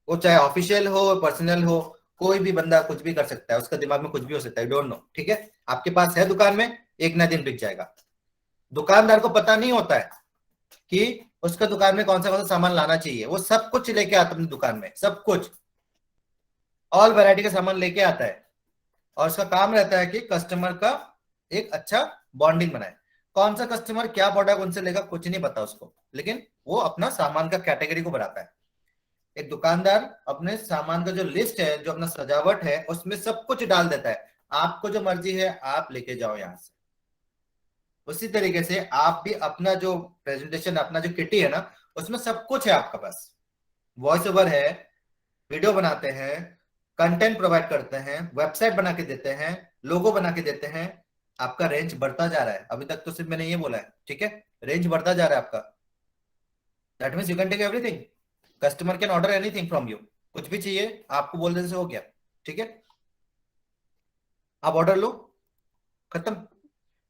A: वो चाहे ऑफिशियल हो पर्सनल हो, कोई भी बंदा कुछ भी कर सकता है, उसका दिमाग में कुछ भी हो सकता है, डोंट नो, ठीक है। आपके पास है दुकान में, एक ना दिन बिक जाएगा। दुकानदार को पता नहीं होता है कि उसका दुकान में कौन सा सामान लाना चाहिए, वो सब कुछ लेके आता है अपनी दुकान में, सब कुछ, ऑल वैरायटी का सामान लेके आता है। और उसका काम रहता है कि कस्टमर का एक अच्छा बॉन्डिंग बनाए। कौन सा कस्टमर क्या प्रोडक्ट उनसे लेगा कुछ नहीं पता उसको, लेकिन वो अपना सामान का कैटेगरी को बनाता है। एक दुकानदार अपने सामान का जो लिस्ट है, जो अपना सजावट है, उसमें सब कुछ डाल देता है, आपको जो मर्जी है आप लेके जाओ यहां से। उसी तरीके से आप भी अपना जो प्रेजेंटेशन, अपना जो किटी है ना, उसमें सब कुछ है आपका पास। वॉइस ओवर है, वीडियो बनाते हैं, कंटेंट प्रोवाइड करते हैं, वेबसाइट बना के देते हैं, लोगो बना के देते हैं। आपका रेंज बढ़ता जा रहा है, अभी तक तो सिर्फ मैंने ये बोला है, ठीक है, रेंज बढ़ता जा रहा है आपका। That means you can take everything, customer can order anything from you, कुछ भी चाहिए आपको बोल देने से हो गया, ठीक है, आप ऑर्डर लो, खत्म।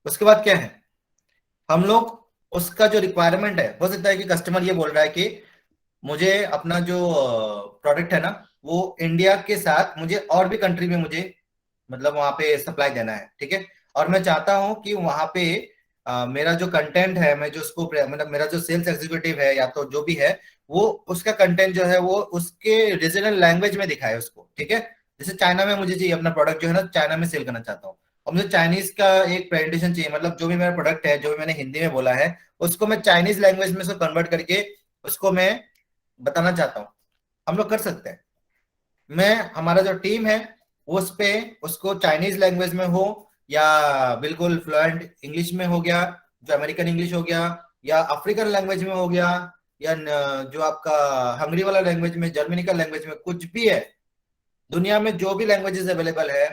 A: उसके बाद क्या है, हम लोग उसका जो रिक्वायरमेंट है, हो सकता है कि कस्टमर ये बोल रहा है कि मुझे अपना जो प्रोडक्ट है ना, वो इंडिया के साथ मुझे और भी कंट्री में मुझे मतलब वहां पे सप्लाई देना है, ठीक है। और मैं चाहता हूं कि वहां पे मेरा जो कंटेंट है, मैं जो उसको मतलब मेरा जो सेल्स एग्जीक्यूटिव है या तो जो भी है, वो उसका कंटेंट जो है वो उसके रीजनल लैंग्वेज में दिखाए उसको, ठीक है। जैसे चाइना में मुझे चाहिए अपना प्रोडक्ट जो है ना, चाइना में सेल करना चाहता हूँ, और मुझे चाइनीज का एक प्रेजेंटेशन चाहिए, मतलब जो भी मेरा प्रोडक्ट है, जो भी मैंने हिंदी में बोला है, उसको मैं चाइनीज लैंग्वेज में उसको कन्वर्ट करके उसको मैं बताना चाहता हूँ। हम लोग कर सकते हैं। मैं, हमारा जो टीम है उस पे उसको चाइनीज लैंग्वेज में हो, या बिल्कुल फ्लुएंट इंग्लिश में हो गया, जो अमेरिकन इंग्लिश हो गया, या अफ्रीकन लैंग्वेज में हो गया, या जो आपका हंगरी वाला लैंग्वेज में, जर्मनी का लैंग्वेज में, कुछ भी है, दुनिया में जो भी लैंग्वेजेस अवेलेबल है,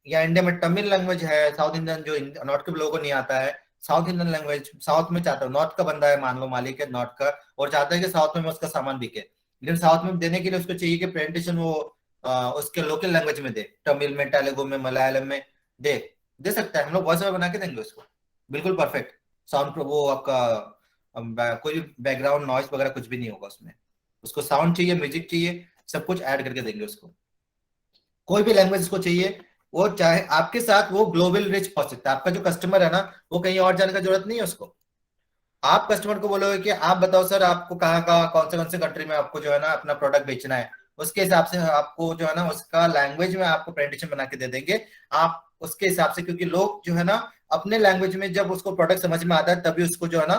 A: या इंडिया में तमिल लैंग्वेज है, साउथ इंडियन जो नॉर्थ के लोगों को नहीं आता है, साउथ इंडियन लैंग्वेज, साउथ में चाहता हूँ, नॉर्थ का बंदा है, मान लो मालिक है नॉर्थ का, और चाहता है कि साउथ में उसका सामान बिके, लेकिन साउथ में देने के लिए उसको चाहिए कि प्रेजेंटेशन वो उसके लोकल लैंग्वेज में दे, तमिल में, तेलुगु में, मलयालम में दे, दे सकता है। हम लोग वॉइस ओवर बना के देंगे उसको, बिल्कुल परफेक्ट साउंड, वो आपका कोई बैकग्राउंड नॉइस वगैरह कुछ भी नहीं होगा उसमें। उसको साउंड चाहिए, म्यूजिक चाहिए, सब कुछ ऐड करके देंगे उसको। कोई भी लैंग्वेज उसको चाहिए, वो चाहे आपके साथ वो ग्लोबल रीच पहुंच सकता है। आपका जो कस्टमर है ना, वो कहीं और जाने का जरूरत नहीं है उसको। आप कस्टमर को बोलोगे कि आप बताओ सर, आपको कहाँ कहाँ कौन से कंट्री में आपको जो है ना अपना प्रोडक्ट बेचना है, उसके हिसाब से आपको जो है ना उसका लैंग्वेज में आपको प्रेजेंटेशन बना के दे देंगे। आप उसके हिसाब से, क्योंकि लोग जो है ना अपने लैंग्वेज में जब उसको प्रोडक्ट समझ में आता है तभी उसको जो है ना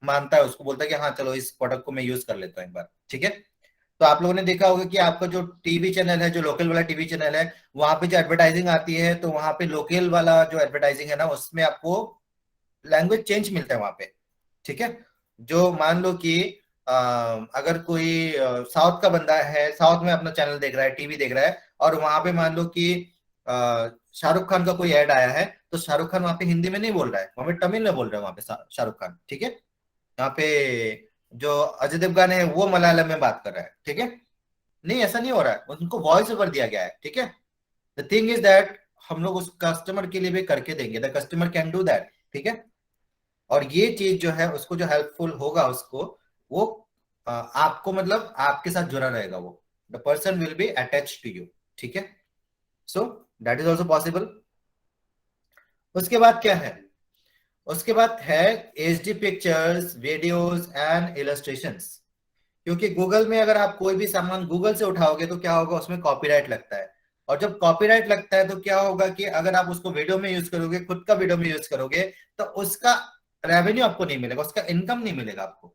A: मानता है, उसको बोलता है कि हाँ चलो इस प्रोडक्ट को मैं यूज कर लेता हूँ एक बार, ठीक है। तो आप लोगों ने देखा होगा कि आपका जो टीवी चैनल है, जो लोकल वाला टीवी चैनल है, वहां पे जो एडवर्टाइजिंग आती है, तो वहां पे लोकल वाला जो एडवर्टाइजिंग है ना, उसमें आपको लैंग्वेज चेंज मिलता है वहां पे, ठीक है। जो मान लो कि अगर कोई साउथ का बंदा है, साउथ में अपना चैनल देख रहा है, टीवी देख रहा है, और वहां पे मान लो कि शाहरुख खान का कोई ऐड आया है, तो शाहरुख खान वहां पे हिंदी में नहीं बोल रहा है, वहां पे तमिल में बोल रहा है वहां पे शाहरुख खान, ठीक है। यहाँ पे जो अजय देवगन है वो मलयालम में बात कर रहा है, ठीक है। नहीं, ऐसा नहीं हो रहा है, उनको वॉइस ओवर दिया गया है, ठीक है। द थिंग इज दैट हम लोग उस कस्टमर के लिए भी करके देंगे, the customer can do that, ठीक है। और ये चीज जो है उसको जो हेल्पफुल होगा उसको, वो आपको मतलब आपके साथ जुड़ा रहेगा वो, the person will be attach to you, ठीक है। So that is also possible. उसके बाद क्या है, उसके बाद है H D pictures, videos and illustrations. क्योंकि गूगल में अगर आप कोई भी सामान गूगल से उठाओगे तो क्या होगा, उसमें कॉपीराइट लगता है। और जब कॉपीराइट लगता है तो क्या होगा कि अगर आप उसको वीडियो में यूज करोगे, खुद का वीडियो में यूज करोगे, तो उसका रेवेन्यू आपको नहीं मिलेगा, उसका इनकम नहीं मिलेगा आपको।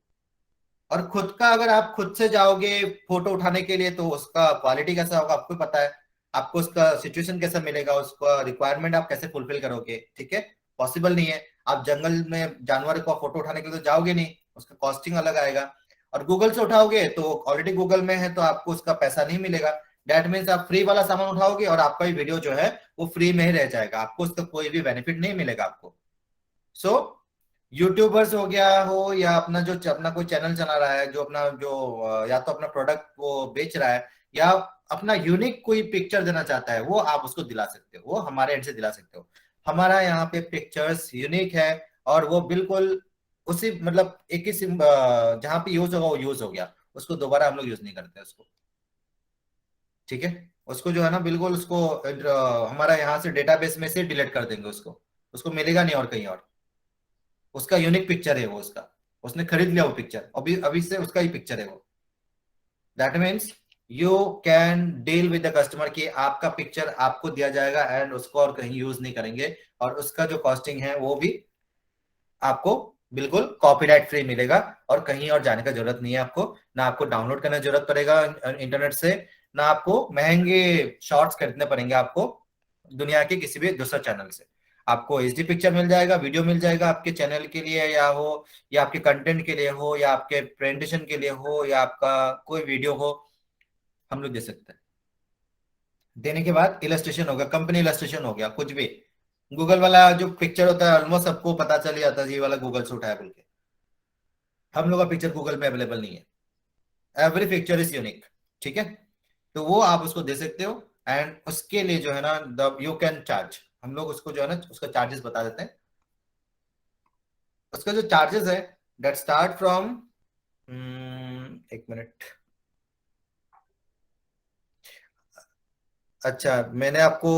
A: और खुद का अगर आप खुद से जाओगे फोटो उठाने के लिए, तो उसका क्वालिटी कैसा होगा आपको पता है, आपको उसका सिचुएशन कैसा मिलेगा, उसका रिक्वायरमेंट आप कैसे फुलफिल करोगे, ठीक है। पॉसिबल नहीं है। आप जंगल में जानवर को फोटो उठाने के लिए तो जाओगे नहीं, उसका कॉस्टिंग अलग आएगा। और गूगल से उठाओगे तो ऑलरेडी गूगल में है, तो आपको उसका पैसा नहीं मिलेगा। डेट मीन्स आप फ्री वाला सामान उठाओगे और आपका भी वीडियो जो है वो फ्री में ही रह जाएगा, आपको उसका कोई भी बेनिफिट नहीं मिलेगा आपको। सो यूट्यूबर्स हो गया हो, या अपना जो अपना कोई चैनल चला रहा है, जो अपना जो या तो अपना प्रोडक्ट वो बेच रहा है, या अपना यूनिक कोई पिक्चर देना चाहता है, वो आप उसको दिला सकते हो, वो हमारे एंड से दिला सकते हो। हमारा यहाँ पे पिक्चर्स यूनिक है, और वो बिल्कुल उसी मतलब एक ही जहाँ पे यूज होगा वो यूज हो गया, उसको दोबारा हम लोग यूज नहीं करते उसको, ठीक है। उसको जो है ना बिल्कुल उसको हमारा यहाँ से डेटाबेस में से डिलीट कर देंगे उसको, उसको मिलेगा नहीं और कहीं और, उसका यूनिक पिक्चर है वो उसका। उसने खरीद लिया वो पिक्चर, अभी अभी से उसका ही पिक्चर है वो। That means you can deal with the customer कि आपका पिक्चर आपको दिया जाएगा एंड उसको और कहीं यूज नहीं करेंगे, और उसका जो कॉस्टिंग है वो भी आपको बिल्कुल कॉपीराइट फ्री मिलेगा, और कहीं और जाने का जरूरत नहीं है आपको, ना आपको डाउनलोड करने की जरूरत पड़ेगा इंटरनेट से, ना आपको महंगे शॉर्ट्स खरीदने पड़ेंगे आपको दुनिया के किसी भी दूसरे चैनल से। आपको एचडी पिक्चर मिल जाएगा, वीडियो मिल जाएगा आपके चैनल के लिए या हो, या आपके कंटेंट के लिए हो, या आपके प्रेजेंटेशन के लिए हो, या आपका कोई वीडियो हो, हम लोग दे सकते हैं। देने के बाद इलस्ट्रेशन हो गया, कंपनी इलस्ट्रेशन हो गया, कुछ भी गूगल वाला जो पिक्चर होता है ऑलमोस्ट सबको पता चल जाता है ये वाला गूगल से उठाया बोल के। हम लोग का पिक्चर गूगल में अवेलेबल नहीं है, एवरी पिक्चर इज यूनिक, ठीक है। तो वो आप उसको दे सकते हो, एंड उसके लिए जो है ना द यू कैन चार्ज, हम लोग उसको जो है ना उसका चार्जेस बता देते हैं। उसका जो चार्जेस है दैट स्टार्ट फ्रॉम, एक मिनट, अच्छा मैंने आपको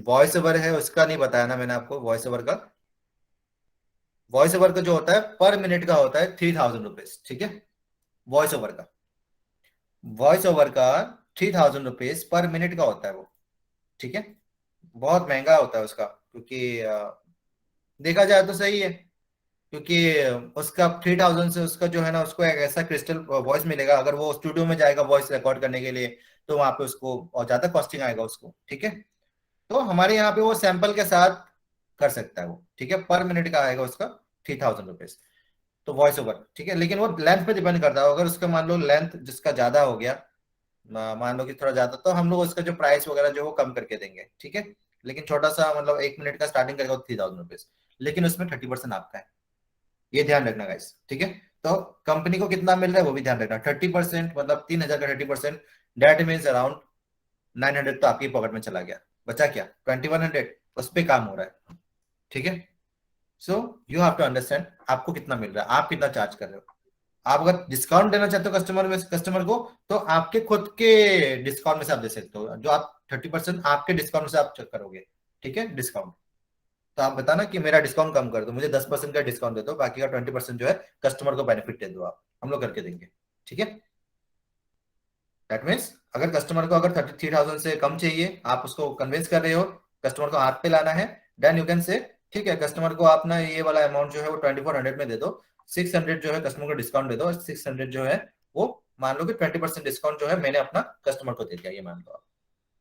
A: वॉइस ओवर है उसका नहीं बताया ना मैंने आपको। वॉइस ओवर का, वॉइस ओवर का जो होता है पर मिनट का होता है 3000 रुपीज, ठीक है। वॉइस ओवर का, वॉइस ओवर का 3000 रुपीज पर मिनट का होता है वो, ठीक है। बहुत महंगा होता है उसका, क्योंकि देखा जाए तो सही है, क्योंकि उसका 3000 से उसका जो है ना उसको एक ऐसा क्रिस्टल वॉइस मिलेगा, अगर वो स्टूडियो में जाएगा वॉइस रिकॉर्ड करने के लिए तो वहां पे उसको और ज्यादा कॉस्टिंग आएगा उसको, ठीक है। तो हमारे यहाँ पे वो सैंपल के साथ कर सकता है वो, ठीक है। पर मिनट का आएगा उसका 3000 रुपीज, तो वॉइस ओवर, ठीक है। लेकिन वो लेंथ पे डिपेंड करता है, अगर उसका मान लो लेंथ जिसका ज्यादा हो गया, मान लो कि थोड़ा ज्यादा, तो हम लोग उसका जो प्राइस वगैरह जो वो कम करके देंगे, ठीक है। लेकिन छोटा सा मतलब 1 मिनट का स्टार्टिंग करेगा 3000 रुपीज, लेकिन उसमें 30% आपका है, ये ध्यान रखना गाइस, ठीक है। तो कंपनी को कितना मिल रहा है वो भी ध्यान रखना, 30% मतलब 3000 का 30%, डेट मीन्स अराउंड 900 तो आपकी पॉकेट में चला गया, बचा क्या 2100, उस पर काम हो रहा है, ठीक है। So you have to understand आपको कितना मिल रहा है, आप कितना चार्ज कर रहे हो। आप अगर डिस्काउंट देना चाहते हो कस्टमर को, तो आपके खुद के डिस्काउंट में से आप दे सकते हो, जो आप 30% आपके डिस्काउंट से आप चेक करोगे, ठीक है, डिस्काउंट। तो आप बताना कि मेरा डिस्काउंट कम कर दो, मुझे 10% का डिस्काउंट दे दो, बाकी का 20% जो है कस्टमर को बेनिफिट दे दो, आप हम लोग करके देंगे, ठीक है। दैट मीन्स अगर कस्टमर को अगर 33,000 से कम चाहिए, आप उसको कन्विंस कर रहे हो, कस्टमर को हाथ पे लाना है, देन यू कैन से ठीक है कस्टमर को आप ना ये वाला अमाउंट जो है वो 2400 में दे दो, 600 जो है कस्टमर को डिस्काउंट दे दो, 600 जो है वो मान लो कि 20% डिस्काउंट जो है मैंने अपना कस्टमर को दे दिया, ये मान लो आप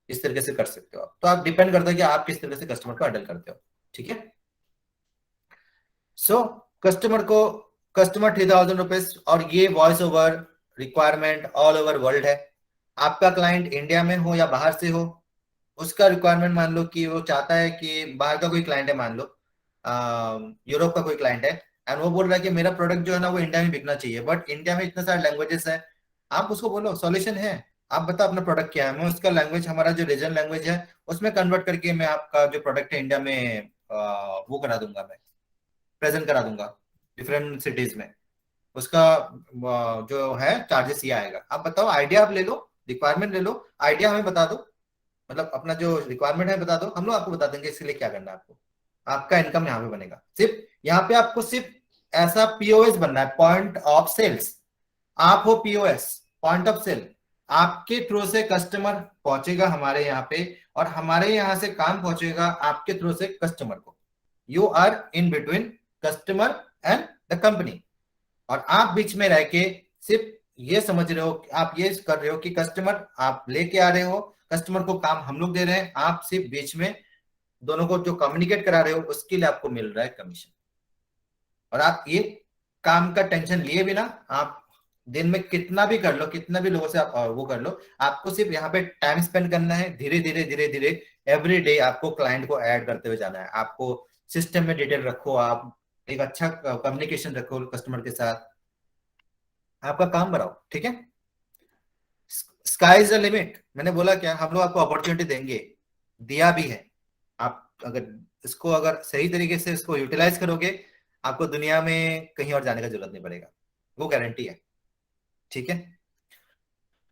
A: इस तरीके से कर सकते हो आप। तो आप डिपेंड करता है कि आप किस तरीके से कस्टमर को हैंडल करते हो, ठीक है। सो कस्टमर को, कस्टमर 3000 रुपीज, और ये voice over requirement all over world है। आपका क्लाइंट इंडिया में हो या बाहर से हो, उसका रिक्वायरमेंट मान लो कि वो चाहता है कि बाहर का कोई क्लाइंट है, मान लो यूरोप का कोई क्लाइंट है, एंड वो बोल रहा है कि मेरा प्रोडक्ट जो है ना वो इंडिया में बिकना चाहिए, बट इंडिया में इतने सारे लैंग्वेजेस है। आप उसको बोलो सॉल्यूशन है, आप बताओ अपना प्रोडक्ट क्या है, मैं उसका लैंग्वेज, हमारा जो रीजन लैंग्वेज है उसमें कन्वर्ट करके मैं आपका जो प्रोडक्ट है इंडिया में वो करा दूंगा, मैं प्रेजेंट करा दूंगा डिफरेंट सिटीज में। उसका जो है चार्जेस ये आएगा। आप बताओ, आइडिया आप ले लो, रिक्वायरमेंट ले लो, आइडिया हमें बता दो, मतलब अपना जो रिक्वायरमेंट है बता दो, हम लोग आपको बता देंगे इसके लिए क्या करना है आपको। आपका इनकम यहाँ पे बनेगा, सिर्फ यहाँ पे आपको सिर्फ ऐसा पीओएस बनना है, पॉइंट ऑफ सेल्स। आप हो पीओएस, पॉइंट ऑफ सेल, आपके थ्रू से कस्टमर पहुंचेगा हमारे यहाँ पे, और हमारे यहाँ से काम पहुंचेगा आपके थ्रू से कस्टमर को। You are in between customer and the company, और आप बीच में रह के सिर्फ ये समझ रहे हो, आप ये कर रहे हो कि कस्टमर आप लेके आ रहे हो, कस्टमर को काम हम लोग दे रहे हैं, आप सिर्फ बीच में दोनों को जो कम्युनिकेट करा रहे हो उसके लिए आपको मिल रहा है कमीशन। और आप ये काम का टेंशन लिए बिना आप दिन में कितना भी कर लो, कितना भी लोगों से आप वो कर लो, आपको सिर्फ यहाँ पे टाइम स्पेंड करना है, धीरे धीरे धीरे धीरे एवरी डे आपको क्लाइंट को ऐड करते हुए जाना है। आपको सिस्टम में डिटेल रखो, आप एक अच्छा कम्युनिकेशन रखो कस्टमर के साथ, आपका काम बढ़ाओ, ठीक है। स्काई इज द लिमिट, मैंने बोला क्या, हम लोग आपको अपॉर्चुनिटी देंगे, दिया भी है। आप अगर इसको अगर सही तरीके से इसको यूटिलाइज करोगे, आपको दुनिया में कहीं और जाने का जरूरत नहीं पड़ेगा, वो गारंटी है, ठीक है।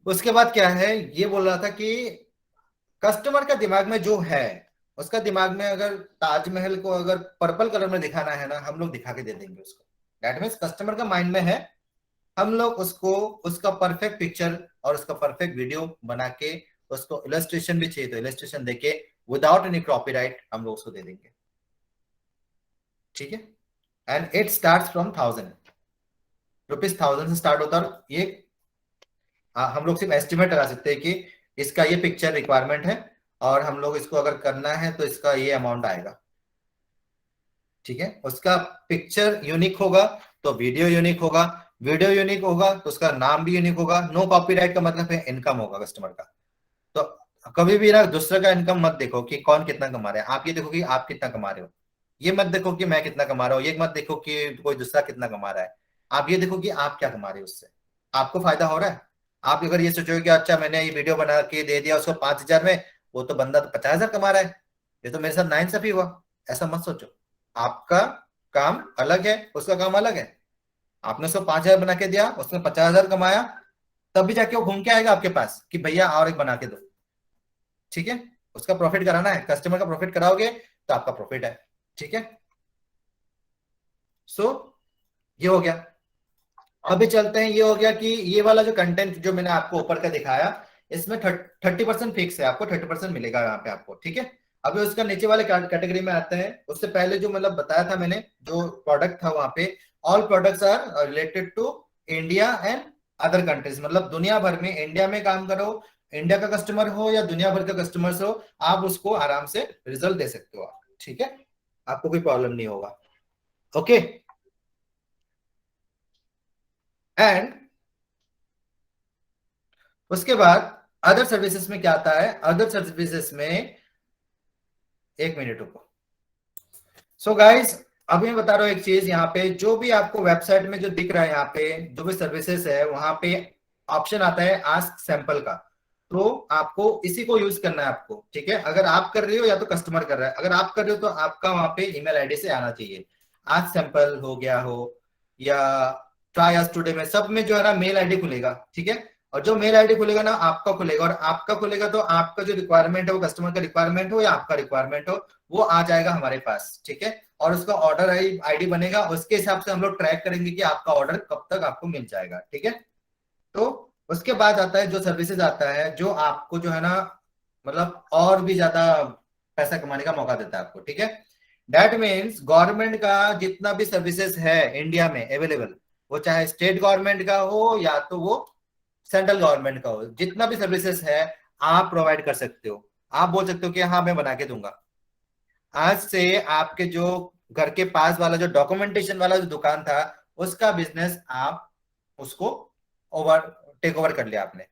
A: उसके बाद क्या है, ये बोल रहा था कि कस्टमर का दिमाग में जो है, उसका दिमाग में अगर ताजमहल को अगर पर्पल कलर में दिखाना है ना, हम लोग दिखा के दे देंगे उसको। दैट मीन्स कस्टमर का माइंड में है, हम लोग उसको उसका परफेक्ट पिक्चर और उसका परफेक्ट वीडियो बना के, उसको इलस्ट्रेशन भी चाहिए तो इलस्ट्रेशन देके विदाउट एनी कॉपीराइट हम लोग उसको दे देंगे, ठीक है। And it start from 1000 rupees से स्टार्ट होता है। और ये हम लोग सिर्फ एस्टिमेट लगा सकते हैं कि इसका ये पिक्चर रिक्वायरमेंट है और हम लोग इसको अगर करना है तो इसका ये अमाउंट आएगा, ठीक है। उसका पिक्चर यूनिक होगा तो वीडियो यूनिक होगा, वीडियो यूनिक होगा तो उसका नाम भी यूनिक होगा। नो कॉपीराइट का मतलब है इनकम होगा कस्टमर का। तो कभी भी ना दूसरे का इनकम मत देखो कि कौन कितना कमा रहा है, आप ये देखो कि आप कितना कमा रहे हो। ये मत देखो कि मैं कितना कमा रहा हूँ, ये मत देखो कि कोई दूसरा कितना कमा रहा है। आप ये देखो कि आप क्या कमा रहे हो, उससे आपको फायदा हो रहा है। आप अगर ये सोचो कि अच्छा मैंने ये वीडियो बना के दे दिया उसको 5,000 में, वो तो बंदा तो 50,000 कमा रहा है, ये तो मेरे साथ नाइंसाफी हुआ। ऐसा मत सोचो। आपका काम अलग है, उसका काम अलग है। आपने उसको 5,000 बना के दिया, उसने 50,000 कमाया, तब भी जाके वो घूम के आएगा आपके पास कि भैया और एक बना के दो, ठीक है। उसका प्रॉफिट कराना है, कस्टमर का प्रॉफिट कराओगे तो आपका प्रॉफिट है, ठीक है। सो ये हो गया। अभी चलते हैं, ये हो गया कि ये वाला जो कंटेंट जो मैंने आपको ऊपर का दिखाया, इसमें 30% फिक्स है, आपको 30% मिलेगा यहाँ पे आपको, ठीक है। अभी उसका नीचे वाले कैटेगरी में आते हैं। उससे पहले जो मतलब बताया था मैंने, जो प्रोडक्ट था वहां पे, all products are related to India and other countries, मतलब दुनिया भर में, इंडिया में काम करो, इंडिया का कस्टमर हो या दुनिया भर का कस्टमर हो, आप उसको आराम से रिजल्ट दे सकते हो आप, ठीक है। आपको कोई प्रॉब्लम नहीं होगा, ओके। एंड उसके बाद अदर सर्विसेज में क्या आता है, अदर सर्विसेज में, एक मिनट रुको। सो गाइस, अभी मैं बता रहा हूं एक चीज, यहाँ पे जो भी आपको वेबसाइट में जो दिख रहा है, यहाँ पे जो भी सर्विसेज है वहां पे ऑप्शन आता है आस्क सैंपल का। तो आपको इसी को यूज करना है आपको, ठीक है। अगर आप कर रहे हो या तो कस्टमर कर रहा है, अगर आप कर रहे हो तो आपका वहां पे ईमेल आईडी से आना चाहिए। आस्क सैंपल हो गया हो या ट्राई अस टुडे में, सब में जो है ना मेल आईडी खुलेगा, ठीक है। और जो मेल आईडी खुलेगा ना आपका खुलेगा, और आपका खुलेगा तो आपका जो रिक्वायरमेंट है वो कस्टमर का रिक्वायरमेंट हो या आपका रिक्वायरमेंट हो, वो आ जाएगा हमारे पास, ठीक है। और उसका ऑर्डर आईडी बनेगा, उसके हिसाब से हम लोग ट्रैक करेंगे कि आपका ऑर्डर कब तक आपको मिल जाएगा, ठीक है। तो उसके बाद आता है जो सर्विसेज आता है, जो आपको जो है ना मतलब और भी ज्यादा पैसा कमाने का मौका देता है आपको, ठीक है। दैट मीन्स गवर्नमेंट का जितना भी सर्विसेज है इंडिया में अवेलेबल, वो चाहे स्टेट गवर्नमेंट का हो या तो वो सेंट्रल गवर्नमेंट का हो, जितना भी सर्विसेज है आप प्रोवाइड कर सकते हो। आप बोल सकते हो कि हाँ मैं बना के दूंगा। आज से आपके जो घर के पास वाला जो डॉक्यूमेंटेशन वाला जो दुकान था, उसका बिजनेस आप उसको ओवर टेक ओवर कर लिया आपने।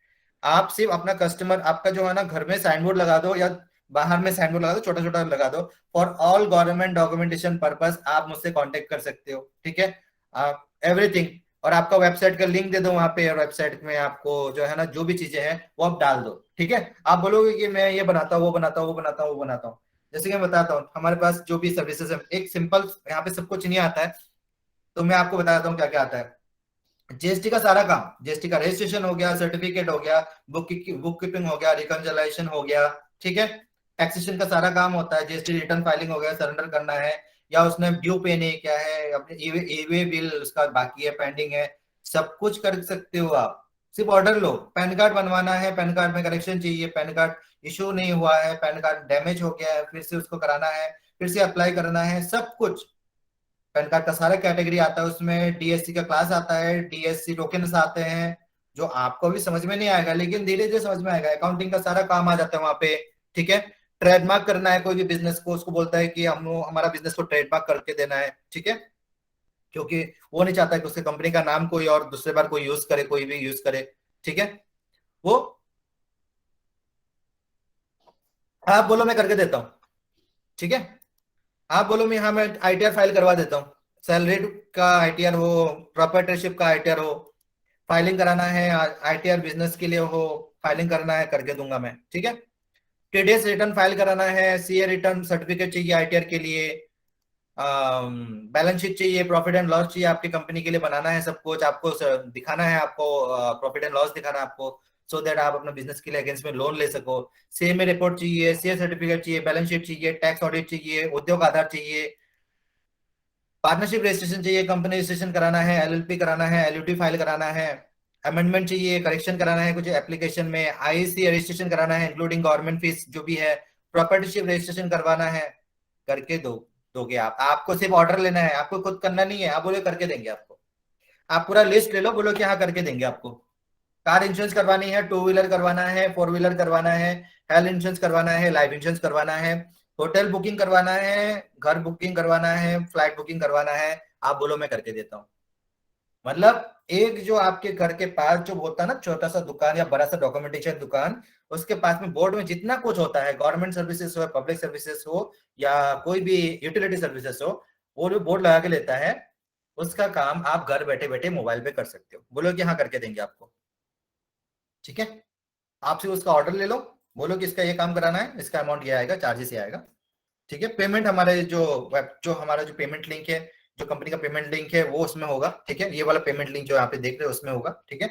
A: आप सिर्फ अपना कस्टमर, आपका जो है ना घर में साइन बोर्ड लगा दो या बाहर में साइन बोर्ड लगा दो, छोटा छोटा लगा दो, for all government documentation purpose आप मुझसे कांटेक्ट कर सकते हो, ठीक है। आप एवरीथिंग, और आपका वेबसाइट का लिंक दे दो वहां पे, और वेबसाइट में आपको जो है ना जो भी चीजें हैं वो आप डाल दो, ठीक है। आप बोलोगे कि मैं ये बनाता हूँ, वो बनाता हूँ, वो बनाता हूँ, वो बनाता हूँ। जैसे कि मैं बताता हूँ हमारे पास जो भी सर्विसेज है, एक सिंपल, यहाँ पे सब कुछ नहीं आता है, तो मैं आपको बताता हूँ क्या क्या आता है। जीएसटी का सारा काम, जीएसटी का रजिस्ट्रेशन हो गया, सर्टिफिकेट हो गया, बुक कीपिंग हो गया, रिकंसिलिएशन हो गया, ठीक है। टैक्सेशन का सारा काम होता है, जीएसटी रिटर्न फाइलिंग हो गया, सरेंडर करना है या उसने ड्यू पे नहीं किया है, अपने ईवे बिल उसका बाकी है, पेंडिंग है, सब कुछ कर सकते हो आप। सिर्फ ऑर्डर लो। पैन कार्ड बनवाना है, पैन कार्ड में करेक्शन चाहिए, पैन कार्ड इशू नहीं हुआ है, पैन कार्ड डैमेज हो गया है, फिर से उसको कराना है, फिर से अप्लाई करना है, सब कुछ। पैन कार्ड का सारा कैटेगरी आता है उसमें, डीएससी का क्लास आता है, डीएससी टोकन्स आते हैं, जो आपको भी समझ में नहीं आएगा लेकिन धीरे धीरे समझ में आएगा। अकाउंटिंग का सारा काम आ जाता है वहां पे, ठीक है। ट्रेडमार्क करना है कोई भी बिजनेस को, उसको बोलता है कि हम हमारा बिजनेस को ट्रेडमार्क करके देना है, ठीक है। क्योंकि वो नहीं चाहता कि उसके कंपनी का नाम कोई और दूसरे बार कोई यूज करे, कोई भी यूज करे, ठीक है। वो आप बोलो मैं करके देता हूँ, ठीक है। आप बोलो मैं, हाँ मैं आईटीआर फाइल करवा देता हूँ, सैलरी का आईटीआर हो, प्रॉपर्टरशिप का आईटीआर हो, फाइलिंग कराना है, आईटीआर बिजनेस के लिए हो, फाइलिंग करना है, करके दूंगा मैं, ठीक है। टीडीएस रिटर्न फाइल कराना है, सीए रिटर्न सर्टिफिकेट चाहिए आईटीआर के लिए, बैलेंस शीट चाहिए, प्रॉफिट एंड लॉस चाहिए, आपकी कंपनी के लिए बनाना है, सब कुछ आपको दिखाना है, आपको प्रॉफिट एंड लॉस दिखाना है आपको, सो दैट आप अपना बिजनेस के लिए अगेंस्ट में लोन ले सको। सीए में रिपोर्ट चाहिए, सीए सर्टिफिकेट चाहिए, बैलेंस शीट चाहिए, टैक्स ऑडिट चाहिए, उद्योग आधार चाहिए, पार्टनरशिप रजिस्ट्रेशन चाहिए, कंपनी रजिस्ट्रेशन कराना है, एलएलपी कराना है, एलयूटी फाइल कराना है, अमेंडमेंट चाहिए, करेक्शन कराना है कुछ एप्लीकेशन में, आईसी रजिस्ट्रेशन कराना है इंक्लूडिंग गवर्नमेंट फीस जो भी है, प्रॉपर्टीशिप रजिस्ट्रेशन करवाना है, करके दोगे आप। आपको सिर्फ ऑर्डर लेना है, आपको खुद करना नहीं है। आप बोले करके देंगे आपको, आप पूरा लिस्ट ले लो, बोलो कि हाँ करके देंगे आपको। कार इंश्योरेंस करवानी है, टू व्हीलर करवाना है, फोर व्हीलर करवाना है, हेल्थ इंश्योरेंस करवाना है, लाइफ इंश्योरेंस करवाना है, होटल बुकिंग करवाना है, घर बुकिंग करवाना है, फ्लाइट बुकिंग करवाना है, आप बोलो मैं करके देता हूँ। मतलब एक जो आपके घर के पास जो होता है ना छोटा सा दुकान या बड़ा सा डॉक्यूमेंटेशन दुकान, उसके पास में बोर्ड में जितना कुछ होता है, गवर्नमेंट सर्विसेज हो, पब्लिक सर्विसेज हो या कोई भी यूटिलिटी सर्विसेज हो, वो जो बोर्ड लगा के लेता है, उसका काम आप घर बैठे बैठे मोबाइल पे कर सकते हो। बोलो कि हाँ करके देंगे आपको, ठीक है। आपसे उसका ऑर्डर ले लो, बोलो कि इसका ये काम कराना है, इसका अमाउंट ये आएगा, चार्जेस ये आएगा, ठीक है। पेमेंट हमारे जो हमारा जो पेमेंट लिंक है, जो कंपनी का पेमेंट लिंक है वो उसमें होगा, ठीक है। ये वाला पेमेंट लिंक जो यहाँ पे देख रहे हो उसमें होगा, ठीक है।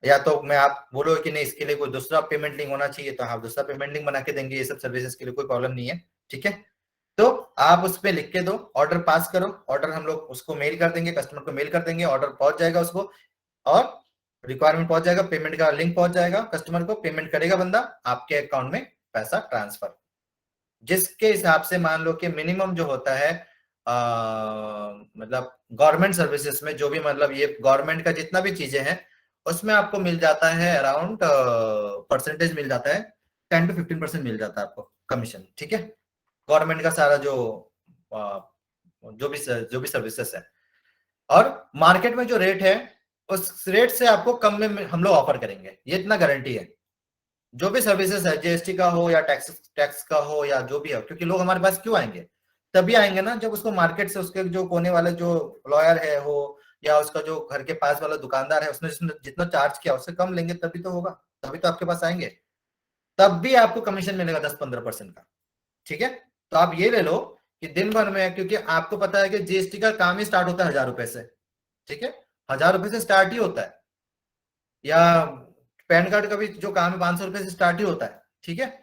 A: या तो मैं आप बोलो कि नहीं इसके लिए कोई दूसरा पेमेंट लिंक होना चाहिए, तो आप दूसरा पेमेंट लिंक बना के देंगे, ये सब सर्विसेज के लिए कोई प्रॉब्लम नहीं है, ठीक है। तो आप उस पर लिख के दो, ऑर्डर पास करो, ऑर्डर हम लोग उसको मेल कर देंगे, कस्टमर को मेल कर देंगे, ऑर्डर पहुंच जाएगा उसको, और रिक्वायरमेंट पहुंच जाएगा, पेमेंट का लिंक पहुंच जाएगा कस्टमर को, पेमेंट करेगा बंदा, आपके अकाउंट में पैसा ट्रांसफर। जिसके हिसाब से मान लो कि मिनिमम जो होता है मतलब गवर्नमेंट सर्विसेज में जो भी मतलब ये गवर्नमेंट का जितना भी चीजें हैं उसमें आपको मिल जाता है अराउंड परसेंटेज मिल जाता है 10 to 15% मिल जाता है आपको कमीशन, ठीक है। गवर्नमेंट का सारा जो भी सर्विसेज है, और मार्केट में जो रेट है उस रेट से आपको कम में हम लोग ऑफर करेंगे, ये इतना गारंटी है। जो भी सर्विसेज है, जीएसटी का हो या टैक्स टैक्स का हो या जो भी हो, क्योंकि लोग हमारे पास क्यों आएंगे, तभी आएंगे ना जब उसको मार्केट से उसके जो कोने वाले जो लॉयर है हो या उसका जो घर के पास वाला दुकानदार है उसने जितना चार्ज किया उससे कम लेंगे, तभी तो होगा, तभी तो आपके पास आएंगे, तब भी आपको कमीशन मिलेगा 10-15% का, ठीक है। तो आप ये ले लो कि दिन भर में, क्योंकि आपको पता है कि जीएसटी का काम ही स्टार्ट होता है 1000 रुपए से, ठीक है, 1000 रुपए से स्टार्ट ही होता है, या पैन कार्ड का भी जो काम है 500 रुपए से स्टार्ट ही होता है, ठीक है।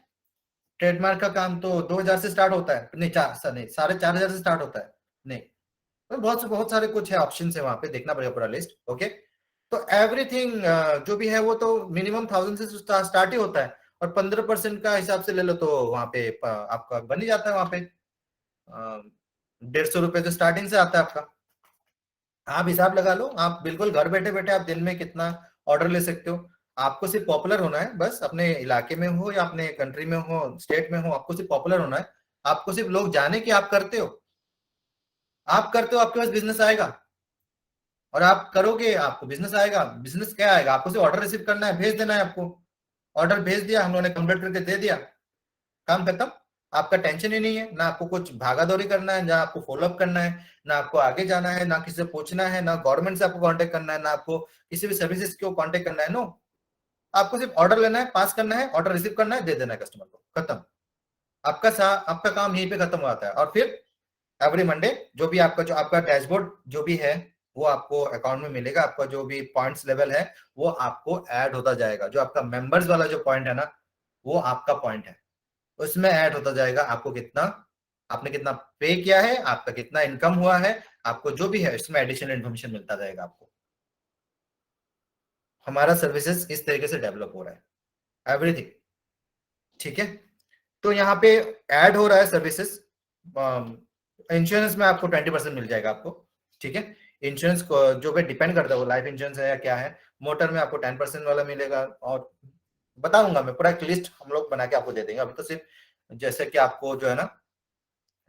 A: ट्रेडमार्क का काम तो 2000 से स्टार्ट होता है, नहीं नहीं 4500 से स्टार्ट होता है, नहीं तो बहुत सारे कुछ है, ऑप्शन है वहां पे, देखना पड़ेगा पूरा लिस्ट, ओके। तो एवरीथिंग जो भी है वो तो मिनिमम 1000 से स्टार्ट ही होता है, और 15% का हिसाब से ले लो तो वहां पे आपका बन ही जाता है, वहां पे 150 रुपए तो स्टार्टिंग से आता है आपका। आप हिसाब लगा लो, आप बिल्कुल घर बैठे बैठे आप दिन में कितना ऑर्डर ले सकते हो। आपको सिर्फ पॉपुलर होना है, बस अपने इलाके में हो या अपने कंट्री में हो, स्टेट में हो, आपको सिर्फ पॉपुलर होना है। आपको सिर्फ लोग जाने कि आप करते हो, आप करते हो, आपके पास बिजनेस आएगा, और आप करोगे आपको बिजनेस आएगा। बिजनेस क्या आएगा, आपको सिर्फ ऑर्डर रिसीव करना है, भेज देना है आपको, ऑर्डर भेज दिया, हम लोगों ने कंप्लीट करके दे दिया, काम खत्म। आपका टेंशन ही नहीं है, ना आपको कुछ भागा दौड़ी करना है, ना आपको फॉलोअप करना है, ना आपको आगे जाना है, ना किसी से पूछना है, ना गवर्नमेंट से आपको कांटेक्ट करना है, ना आपको किसी भी सर्विसेज को कांटेक्ट करना है, नो। आपको सिर्फ ऑर्डर लेना है, पास करना है, ऑर्डर रिसीव करना है, दे देना है कस्टमर को, खत्म। आपका काम यहीं पे खत्म हो जाता है। और फिर एवरी मंडे जो आपका डैशबोर्ड जो भी है वो आपको अकाउंट में मिलेगा, आपका जो भी पॉइंट्स लेवल है वो आपको ऐड होता जाएगा, जो आपका मेंबर्स वाला जो पॉइंट है ना वो आपका पॉइंट है, उसमें ऐड होता जाएगा, आपको कितना आपने कितना पे किया है, आपका कितना इनकम हुआ है, आपको जो भी है इसमें एडिशनल इन्फॉर्मेशन मिलता जाएगा आपको। हमारा सर्विसेज इस तरीके से डेवलप हो रहा है, एवरीथिंग, ठीक है। तो यहाँ पे ऐड हो रहा है सर्विसेज। इंश्योरेंस में आपको 20% मिल जाएगा आपको, ठीक है। इंश्योरेंस जो पे डिपेंड करता है वो लाइफ इंश्योरेंस है या क्या है। मोटर में आपको 10% वाला मिलेगा, और बताऊंगा मैं पूरा एक लिस्ट हम लोग बना के आपको दे देंगे। अभी तो सिर्फ जैसे कि आपको जो है ना